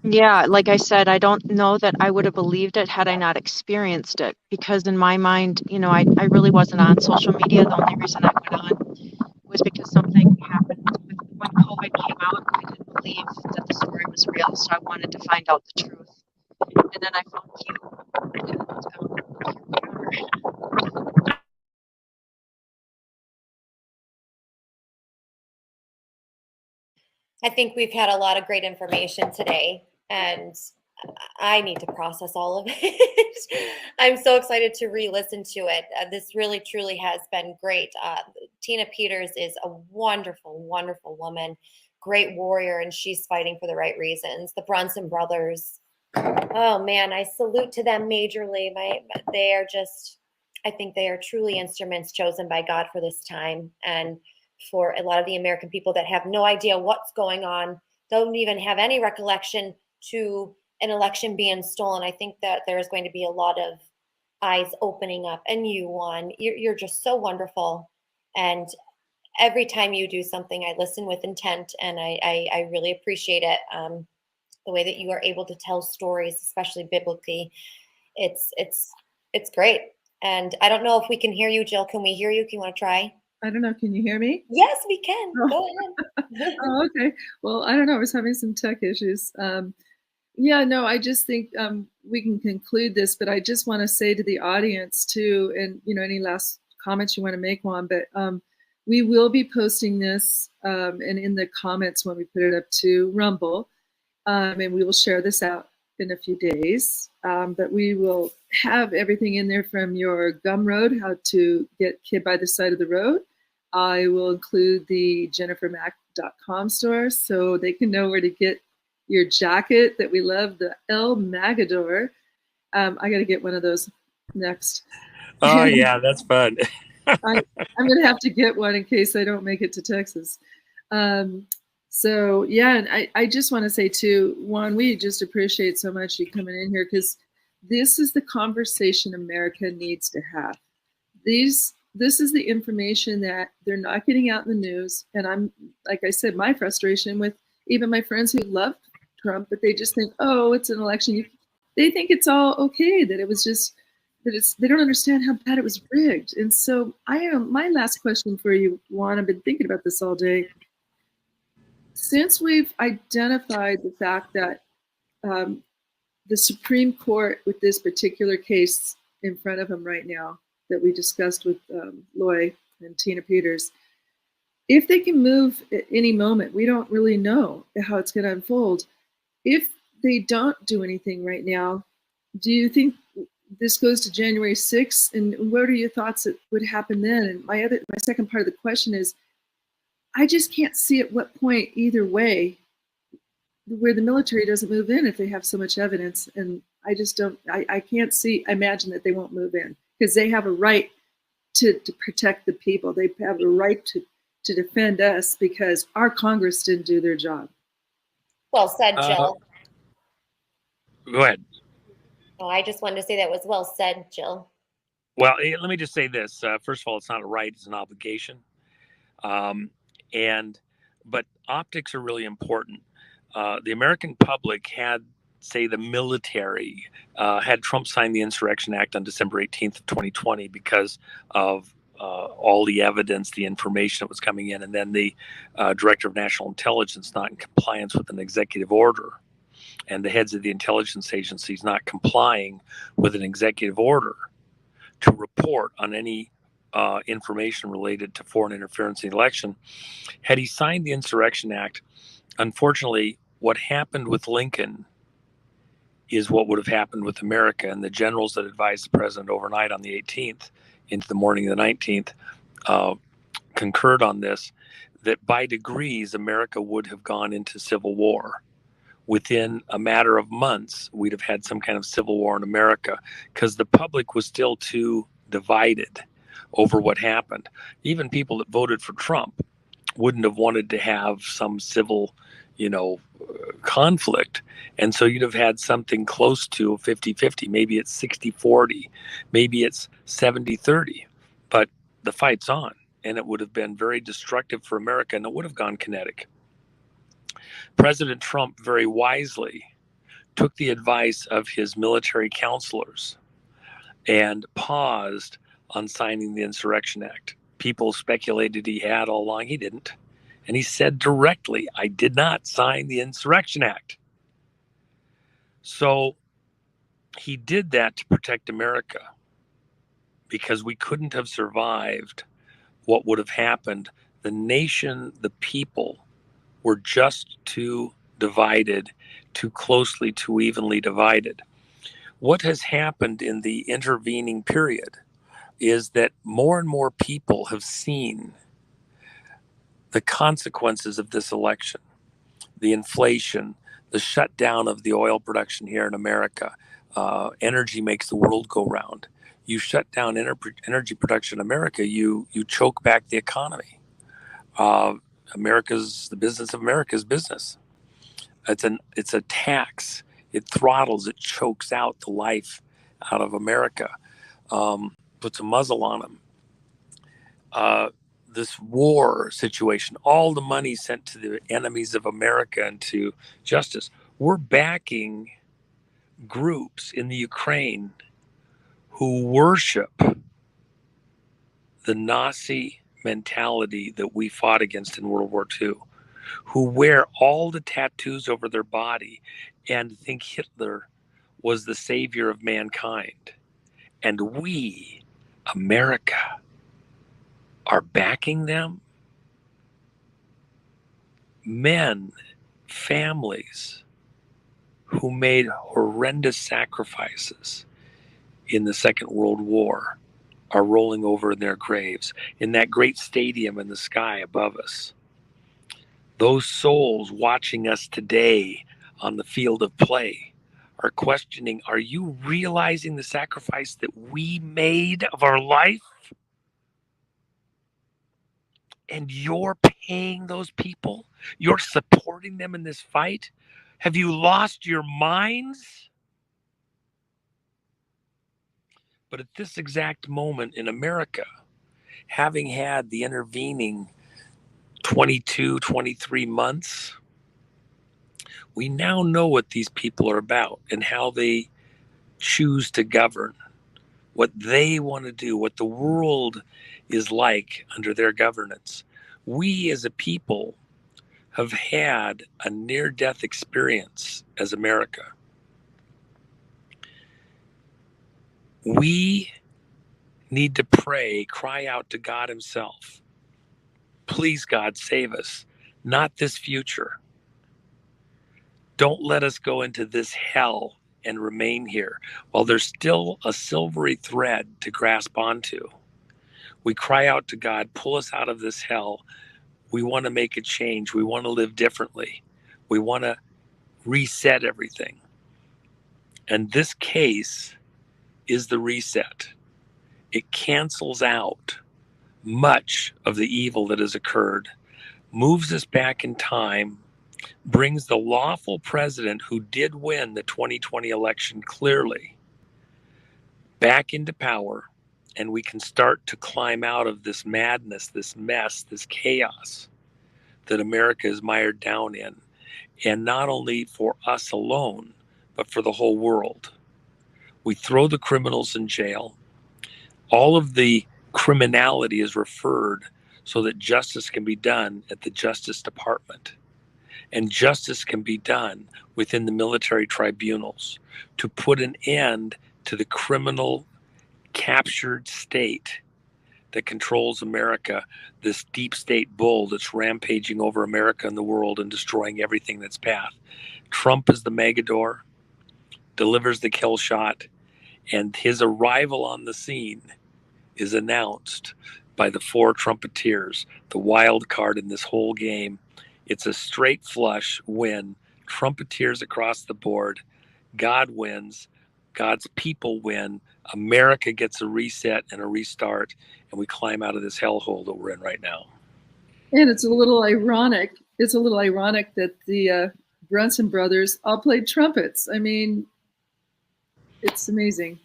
Yeah, like I said, I don't know that I would have believed it had I not experienced it, because in my mind, I really wasn't on social media. The only reason I went on was because something happened when COVID came out. I didn't believe that the story was real, so I wanted to find out the truth. And then I found you, and here we are. I think we've had a lot of great information today, and I need to process all of it. I'm so excited to re-listen to it. This really, truly has been great. Tina Peters is a wonderful, wonderful woman, great warrior, and she's fighting for the right reasons. The Brunson brothers, oh man, I salute to them majorly. They are just, I think they are truly instruments chosen by God for this time, and for a lot of the American people that have no idea what's going on, don't even have any recollection to an election being stolen. I think that there's going to be a lot of eyes opening up. And you, Juan, you're just so wonderful. And every time you do something, I listen with intent, and I really appreciate it. The way that you are able to tell stories, especially biblically, it's great. And I don't know if we can hear you, Jill. Can we hear you? Can you want to try? I don't know. Can you hear me? Yes, we can. Go ahead. Oh, okay. Well, I don't know. I was having some tech issues. Yeah, no, I just think we can conclude this, but I just want to say to the audience too, and any last comments you want to make, Juan, but we will be posting this and in the comments when we put it up to Rumble, and we will share this out in a few days. But we will have everything in there from your Gumroad, how to get Kid by the Side of the Road. I will include the jennifermac.com store so they can know where to get your jacket that we love, the El Magador. I got to get one of those next. Oh, yeah, that's fun. I'm going to have to get one in case I don't make it to Texas. So, yeah, and I just want to say, too, Juan, we just appreciate so much you coming in here, because this is the conversation America needs to have. This is the information that they're not getting out in the news. And I'm, like I said, my frustration with even my friends who love Trump, but they just think, oh, it's an election. They think it's all okay, that it was just, they don't understand how bad it was rigged. And so my last question for you, Juan, I've been thinking about this all day. Since we've identified the fact that the Supreme Court with this particular case in front of them right now that we discussed with Loy and Tina Peters. If they can move at any moment, we don't really know how it's going to unfold. If they don't do anything right now, do you think this goes to January 6th? And what are your thoughts that would happen then? And my second part of the question is, I just can't see at what point either way where the military doesn't move in if they have so much evidence. And I just don't, I can't imagine that they won't move in because they have a right to protect the people. They have a right to defend us because our Congress didn't do their job. Well said, Jill. Go ahead. Oh, I just wanted to say that was well said, Jill. Well, let me just say this. First of all, it's not a right, it's an obligation. But optics are really important. The American public had, say, the military, had Trump sign the Insurrection Act on December 18th of 2020 because of all the evidence, the information that was coming in, and then the Director of National Intelligence not in compliance with an executive order, and the heads of the intelligence agencies not complying with an executive order to report on any information related to foreign interference in the election. Had he signed the Insurrection Act, unfortunately, what happened with Lincoln is what would have happened with America. And the generals that advised the president overnight on the 18th into the morning of the 19th concurred on this, that by degrees, America would have gone into civil war. Within a matter of months, we'd have had some kind of civil war in America because the public was still too divided over what happened. Even people that voted for Trump wouldn't have wanted to have some civil, conflict. And so you'd have had something close to 50-50. Maybe it's 60-40. Maybe it's 70-30. But the fight's on, and it would have been very destructive for America, and it would have gone kinetic. President Trump very wisely took the advice of his military counselors and paused on signing the Insurrection Act. People speculated he had all along. He didn't. And he said directly, I did not sign the Insurrection Act. So he did that to protect America because we couldn't have survived what would have happened. The nation, the people were just too divided, too closely, too evenly divided. What has happened in the intervening period is that more and more people have seen the consequences of this election, the inflation, the shutdown of the oil production here in America. Energy makes the world go round. You shut down energy production in America, you choke back the economy. The business of America's business. It's a tax. It throttles, it chokes out the life out of America, puts a muzzle on them. This war situation, all the money sent to the enemies of America and to justice. We're backing groups in the Ukraine who worship the Nazi mentality that we fought against in World War II, who wear all the tattoos over their body and think Hitler was the savior of mankind. And we, America, are backing them. Men, families who made horrendous sacrifices in the Second World War are rolling over in their graves in that great stadium in the sky above us. Those souls watching us today on the field of play are questioning, are you realizing the sacrifice that we made of our life? And you're paying those people? You're supporting them in this fight? Have you lost your minds? But at this exact moment in America, having had the intervening 22, 23 months, we now know what these people are about and how they choose to govern, what they want to do, what the world is like under their governance. We as a people have had a near-death experience as America. We need to pray, cry out to God himself. Please, God, save us, not this future. Don't let us go into this hell and remain here while there's still a silvery thread to grasp onto. We cry out to God, pull us out of this hell. We want to make a change. We want to live differently. We want to reset everything. And this case is the reset. It cancels out much of the evil that has occurred, moves us back in time, brings the lawful president who did win the 2020 election clearly back into power, and we can start to climb out of this madness, this mess, this chaos that America is mired down in. And not only for us alone, but for the whole world. We throw the criminals in jail. All of the criminality is referred so that justice can be done at the Justice Department. And justice can be done within the military tribunals to put an end to the criminal captured state that controls America, this deep state bull that's rampaging over America and the world and destroying everything in its path. Trump is the Megador, delivers the kill shot, and his arrival on the scene is announced by the four trumpeteers, the wild card in this whole game. It's a straight flush win. Trumpeteers across the board. God wins. God's people win. America gets a reset and a restart, and we climb out of this hellhole that we're in right now. And it's a little ironic. It's a little ironic that the Brunson brothers all played trumpets. I mean, it's amazing.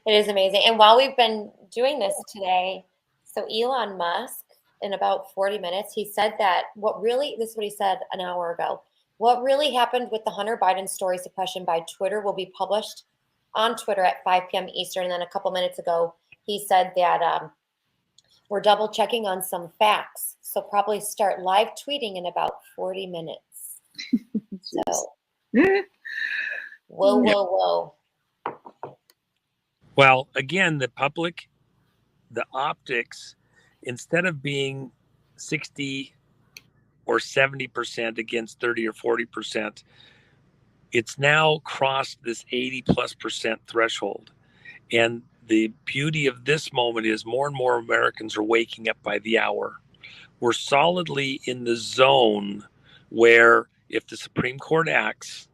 It is amazing. And while we've been doing this today, so Elon Musk, in about 40 minutes, he said that this is what he said an hour ago. What really happened with the Hunter Biden story suppression by Twitter will be published on Twitter at 5 p.m. Eastern. And then a couple minutes ago, he said that we're double checking on some facts. So probably start live tweeting in about 40 minutes. So, whoa. Well, again, the public, the optics, instead of being 60 or 70% against 30 or 40%, it's now crossed this 80+% threshold. And the beauty of this moment is more and more Americans are waking up by the hour. We're solidly in the zone where if the Supreme Court acts,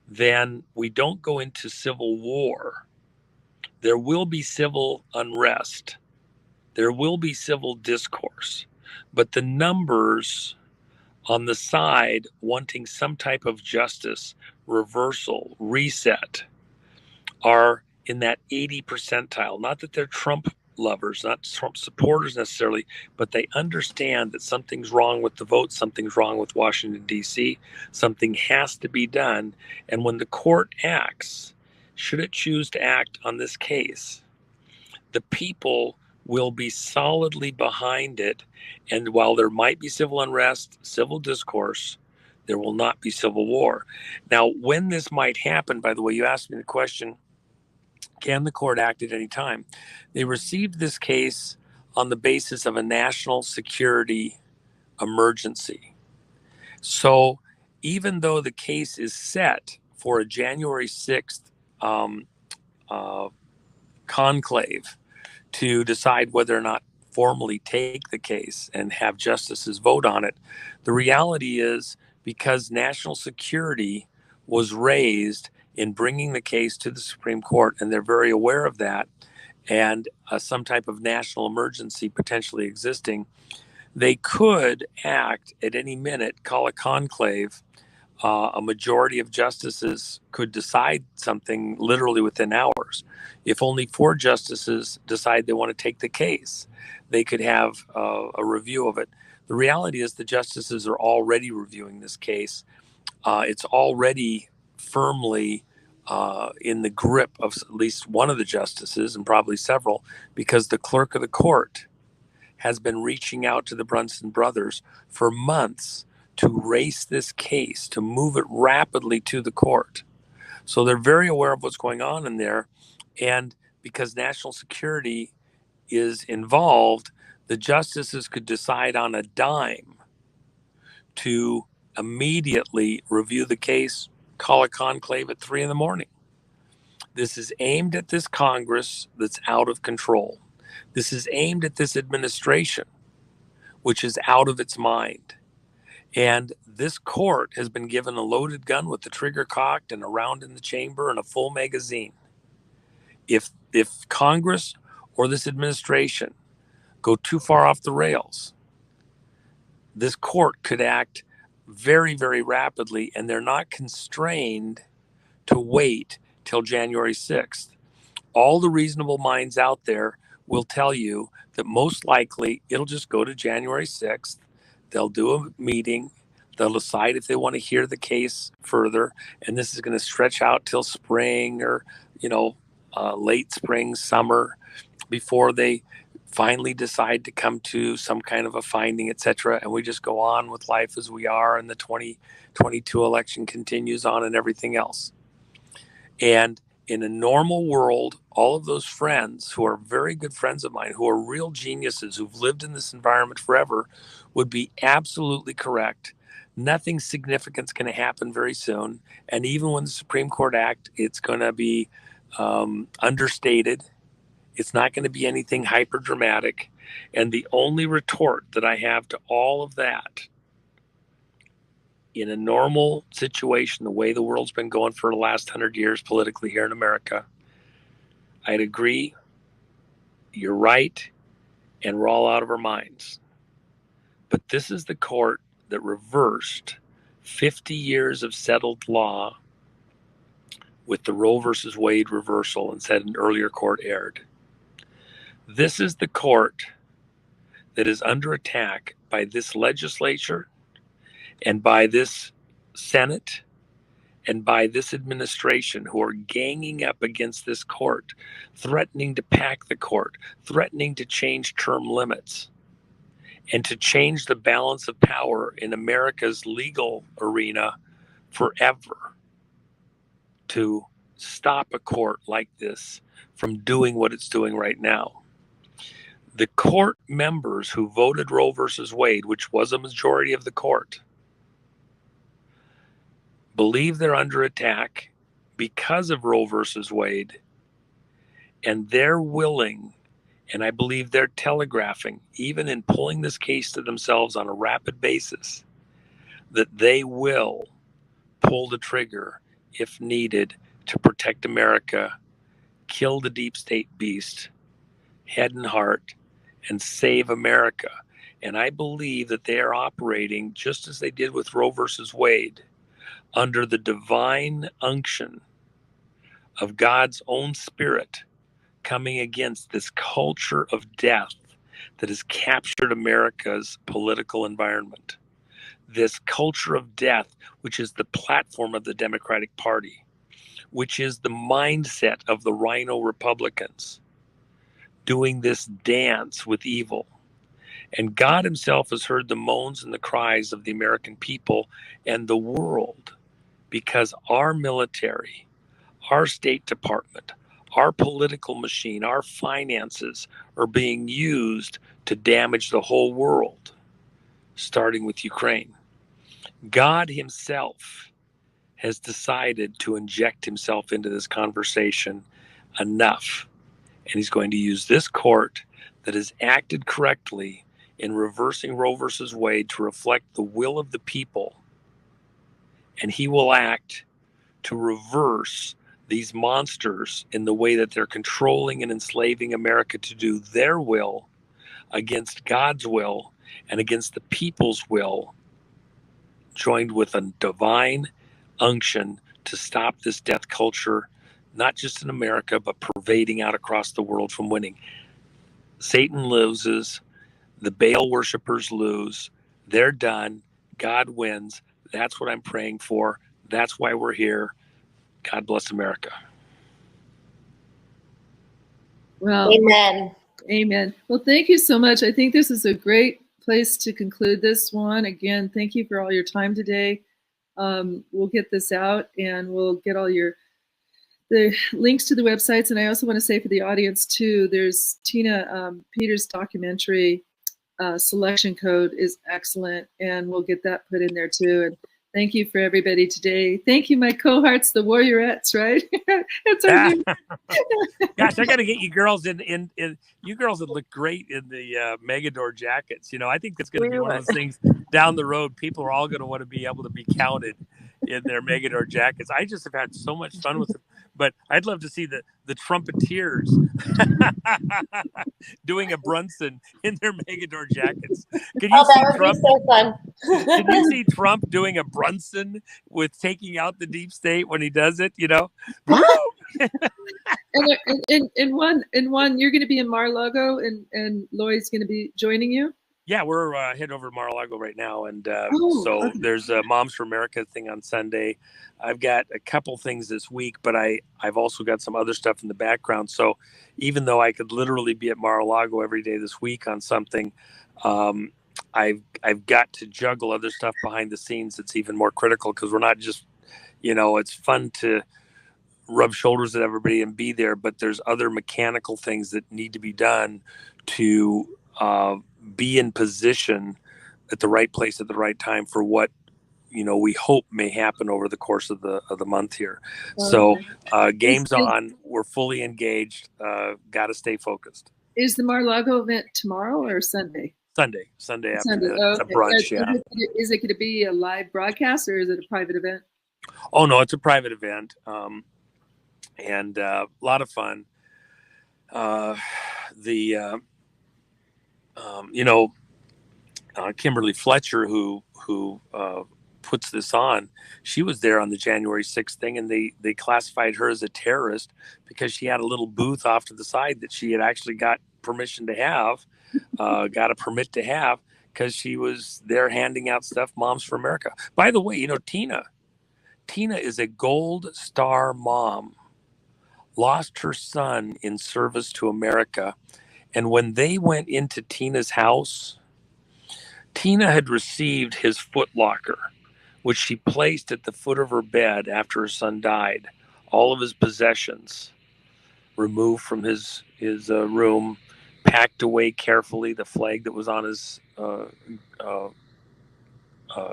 then we don't go into civil war. There will be civil unrest. There will be civil discourse. But the numbers on the side wanting some type of justice, reversal, reset, are in that 80 percentile. Not that they're Trump lovers, not Trump supporters necessarily, but they understand that something's wrong with the vote, something's wrong with Washington, D.C., something has to be done. And when the court acts, should it choose to act on this case, the people will be solidly behind it. And while there might be civil unrest, civil discourse, there will not be civil war. Now, when this might happen, by the way, you asked me the question, can the court act at any time? They received this case on the basis of a national security emergency. So even though the case is set for a January 6th conclave to decide whether or not formally take the case and have justices vote on it, the reality is because national security was raised in bringing the case to the Supreme Court, and they're very aware of that, and some type of national emergency potentially existing, they could act at any minute, call a conclave. A majority of justices could decide something literally within hours. If only 4 justices decide they want to take the case, they could have a review of it. The reality is the justices are already reviewing this case. It's already firmly in the grip of at least one of the justices, and probably several, because the clerk of the court has been reaching out to the Brunson brothers for months to race this case, to move it rapidly to the court. So they're very aware of what's going on in there. And because national security is involved, the justices could decide on a dime to immediately review the case, call a conclave at 3 a.m. This is aimed at this Congress that's out of control. This is aimed at this administration, which is out of its mind. And this court has been given a loaded gun with the trigger cocked and a round in the chamber and a full magazine. If Congress or this administration go too far off the rails, this court could act very, very rapidly, and they're not constrained to wait till January 6th. All the reasonable minds out there will tell you that most likely it'll just go to January 6th. They'll do a meeting. They'll decide if they want to hear the case further, and this is going to stretch out till spring or, late spring, summer, before they finally decide to come to some kind of a finding, etc. And we just go on with life as we are, and the 2022 election continues on and everything else. And in a normal world, all of those friends who are very good friends of mine, who are real geniuses, who've lived in this environment forever, would be absolutely correct. Nothing significant's going to happen very soon. And even when the Supreme Court acts, it's going to be understated. It's not going to be anything hyper dramatic. And the only retort that I have to all of that, in a normal situation, the way the world's been going for the last 100 years politically here in America, I'd agree, you're right, and we're all out of our minds. But this is the court that reversed 50 years of settled law with the Roe versus Wade reversal and said an earlier court erred. This is the court that is under attack by this legislature and by this Senate and by this administration, who are ganging up against this court, threatening to pack the court, threatening to change term limits, and to change the balance of power in America's legal arena forever, to stop a court like this from doing what it's doing right now. The court members who voted Roe versus Wade, which was a majority of the court, believe they're under attack because of Roe versus Wade, and they're willing, and I believe they're telegraphing, even in pulling this case to themselves on a rapid basis, that they will pull the trigger if needed to protect America, kill the deep state beast, head and heart, and save America. And I believe that they are operating just as they did with Roe versus Wade, under the divine unction of God's own spirit, coming against this culture of death that has captured America's political environment. This culture of death, which is the platform of the Democratic Party, which is the mindset of the Rhino Republicans, doing this dance with evil. And God himself has heard the moans and the cries of the American people and the world, because our military, our State Department, our political machine, our finances are being used to damage the whole world, starting with Ukraine. God himself has decided to inject himself into this conversation enough. And he's going to use this court that has acted correctly in reversing Roe versus Wade to reflect the will of the people. And he will act to reverse these monsters in the way that they're controlling and enslaving America to do their will against God's will and against the people's will, joined with a divine unction to stop this death culture, not just in America, but pervading out across the world from winning. Satan loses, the Baal worshipers lose, they're done, God wins. That's what I'm praying for. That's why we're here. God bless America. Well, Amen. Amen. Well, thank you so much. I think this is a great place to conclude this one. Again, thank you for all your time today. We'll get this out and we'll get all your the links to the websites. And I also want to say for the audience too, there's Tina Peters' documentary, Selection Code, is excellent, and we'll get that put in there too. And thank you for everybody today. Thank you, my cohorts, the Warriorettes, right? That's our new. Gosh, I got to get you girls in. You girls would look great in the Megador jackets. You know, I think that's going to be one of those things down the road. People are all going to want to be able to be counted in their Megador jackets. I just have had so much fun with them. But I'd love to see the trumpeteers doing a Brunson in their Megador jackets. Can you see that would Trump? be so fun. Can you see Trump doing a Brunson with taking out the deep state when he does it? You know. and one, you're going to be in Mar-a-Lago, and Loy's going to be joining you. Yeah, we're heading over to Mar-a-Lago right now, and so there's a Moms for America thing on Sunday. I've got a couple things this week, but I've also got some other stuff in the background. So even though I could literally be at Mar-a-Lago every day this week on something, I've got to juggle other stuff behind the scenes that's even more critical, because we're not just, you know, it's fun to rub shoulders with everybody and be there, but there's other mechanical things that need to be done to be in position at the right place at the right time for what, you know, we hope may happen over the course of the month here. So game's on, we're fully engaged, got to stay focused. Is the Mar-a-Lago event tomorrow or Sunday? Sunday after a brunch. Is it going to be a live broadcast, or is it a private event? Oh no, it's a private event, and a lot of fun. You know, Kimberly Fletcher, who puts this on, she was there on the January 6th thing, and they classified her as a terrorist because she had a little booth off to the side that she had actually got permission to have, got a permit to have, because she was there handing out stuff, Moms for America. By the way, you know, Tina is a Gold Star mom, lost her son in service to America. And when they went into Tina's house, Tina had received his footlocker, which she placed at the foot of her bed after her son died. All of his possessions removed from his room, packed away carefully, the flag that was on his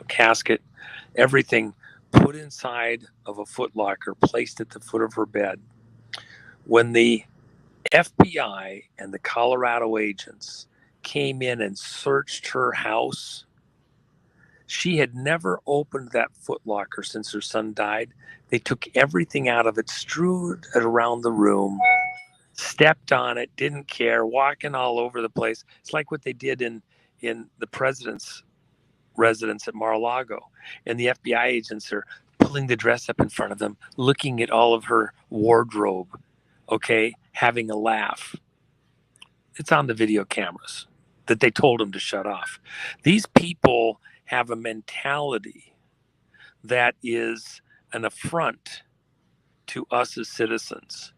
casket, everything put inside of a footlocker, placed at the foot of her bed. When the FBI and the Colorado agents came in and searched her house, she had never opened that footlocker since her son died. They took everything out of it, strewed it around the room, stepped on it, didn't care, walking all over the place. It's like what they did in the president's residence at Mar-a-Lago. And the FBI agents are pulling the dress up in front of them, looking at all of her wardrobe, okay, having a laugh. It's on the video cameras that they told them to shut off. These people have a mentality that is an affront to us as citizens.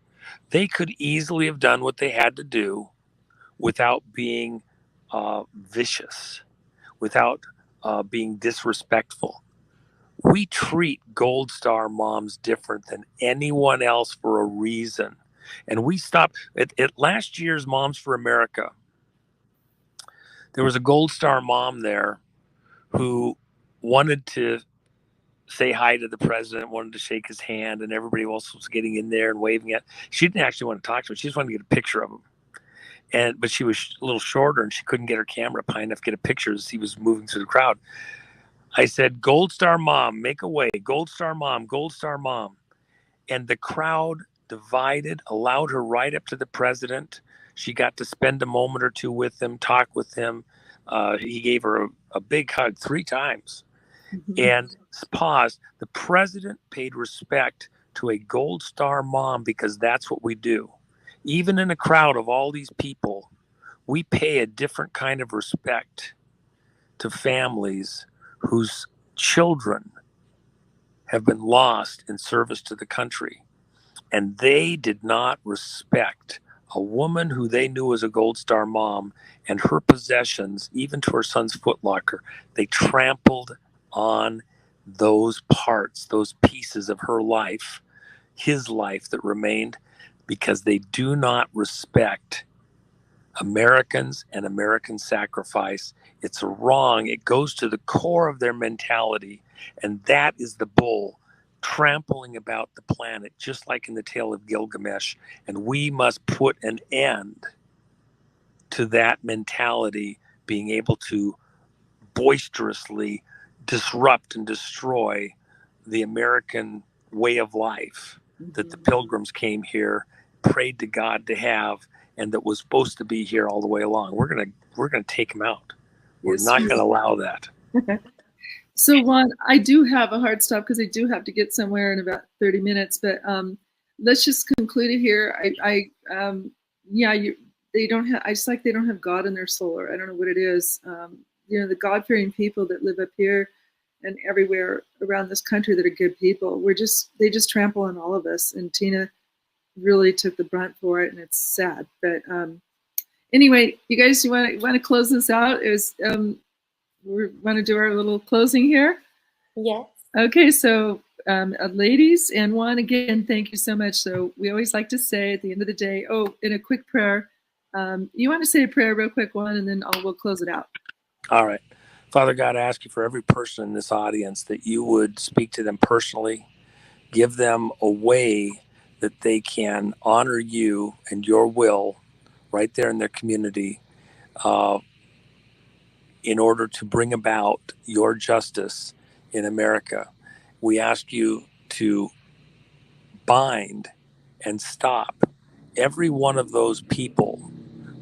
They could easily have done what they had to do without being vicious, without being disrespectful. We treat Gold Star moms different than anyone else for a reason. And we stopped at last year's Moms for America. There was a Gold Star mom there who wanted to say hi to the president, wanted to shake his hand, and everybody else was getting in there and waving at. She didn't actually want to talk to him. She just wanted to get a picture of him. But she was a little shorter, and she couldn't get her camera up high enough to get a picture as he was moving through the crowd. I said, Gold Star mom, make a way. Gold Star mom, Gold Star mom. And the crowd divided, allowed her right up to the president. She got to spend a moment or two with him, talk with him. He gave her a big hug 3 times. And paused. The president paid respect to a Gold Star mom because that's what we do. Even in a crowd of all these people, we pay a different kind of respect to families whose children have been lost in service to the country. And they did not respect a woman who they knew was a Gold Star mom and her possessions, even to her son's footlocker. They trampled on those parts, those pieces of her life, his life that remained, because they do not respect Americans and American sacrifice. It's wrong. It goes to the core of their mentality. And that is the bull trampling about the planet, just like in the Tale of Gilgamesh. And we must put an end to that mentality being able to boisterously disrupt and destroy the American way of life that the Pilgrims came here, prayed to God to have, and that was supposed to be here all the way along. We're gonna take them out. We're not going to allow that. So Juan, I do have a hard stop because I do have to get somewhere in about 30 minutes. But let's just conclude it here. They don't have. I just like they don't have God in their soul, or I don't know what it is. The God-fearing people that live up here and everywhere around this country that are good people. They just trample on all of us, and Tina really took the brunt for it, and it's sad. But anyway, you guys, you want to close this out? We want to do our little closing here? Yes. Okay, so ladies and Juan, again, thank you so much. So we always like to say at the end of the day, in a quick prayer, you want to say a prayer real quick, Juan, and then we'll close it out. All right. Father God, I ask you for every person in this audience that you would speak to them personally, give them a way that they can honor you and your will right there in their community, in order to bring about your justice in America. We ask you to bind and stop every one of those people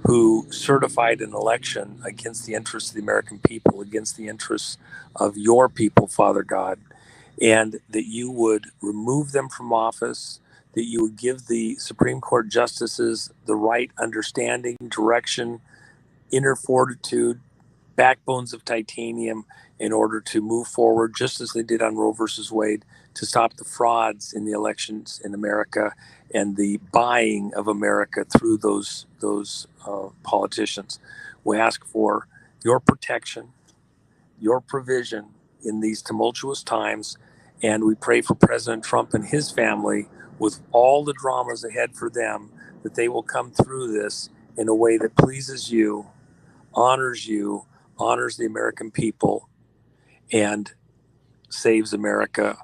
who certified an election against the interests of the American people, against the interests of your people, Father God, and that you would remove them from office, that you would give the Supreme Court justices the right understanding, direction, inner fortitude, backbones of titanium in order to move forward, just as they did on Roe versus Wade, to stop the frauds in the elections in America and the buying of America through those politicians. We ask for your protection, your provision in these tumultuous times, and we pray for President Trump and his family, with all the dramas ahead for them, that they will come through this in a way that pleases you, honors the American people, and saves America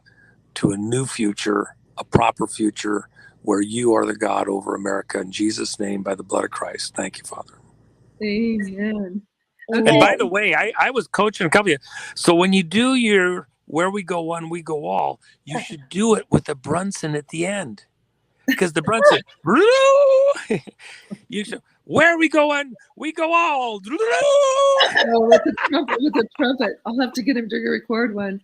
to a new future, a proper future, where you are the God over America. In Jesus' name, by the blood of Christ. Thank you, Father. Amen. And by the way, I was coaching a couple of you. So when you do your Where We Go One, We Go All, you should do it with the Brunson at the end. Because the Brunson, you should, where we go one, we go all. With the trumpet. I'll have to get him to record one.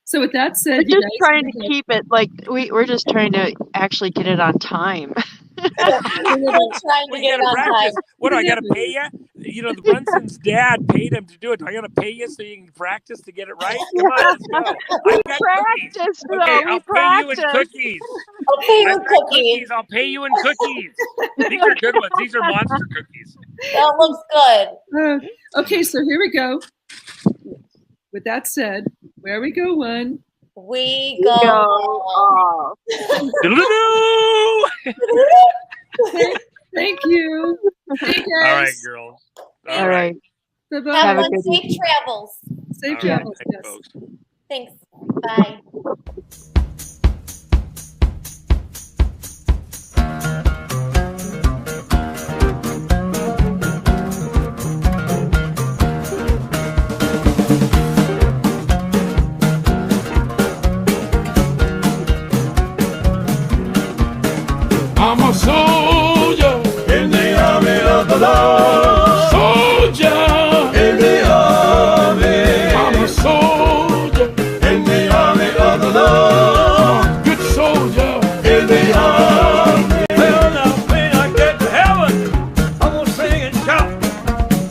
So with that said, we're just trying to keep it like we're just trying to actually get it on time. We're trying to get it on time. What do I got to pay you? The Brunson's dad paid him to do it. Do I got to pay you so you can practice to get it right? Come on, let's go. We practice. Okay, I'll pay you in cookies. I'll pay you in cookies. I'll pay you in cookies. These are good ones. These are monster cookies. That looks good. Okay, so here we go. With that said, where we go one, we go all. Thank you. Hey guys. All right, girls. All right. Bye-bye. Have fun. Safe travels. Safe travels. Right, Yes. folks. Thanks. Bye. I'm a soldier in the army of the Lord. Soldier in the army. I'm a soldier in the army of the Lord. Good soldier in the army. Well, now when I get to heaven, I'm gonna sing and shout.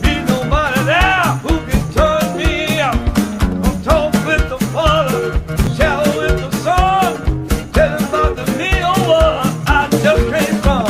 Ain't nobody there who can turn me out. I'm talking with the Father, shadow with the Son, telling about the meal I just came from.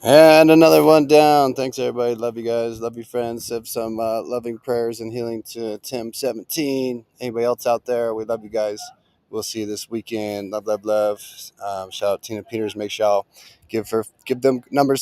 And another one down. Thanks, everybody. Love you guys. Love you, friends. Have some loving prayers and healing to Tim 17. Anybody else out there? We love you guys. We'll see you this weekend. Love, love, love. Shout out Tina Peters. Make sure y'all give them numbers.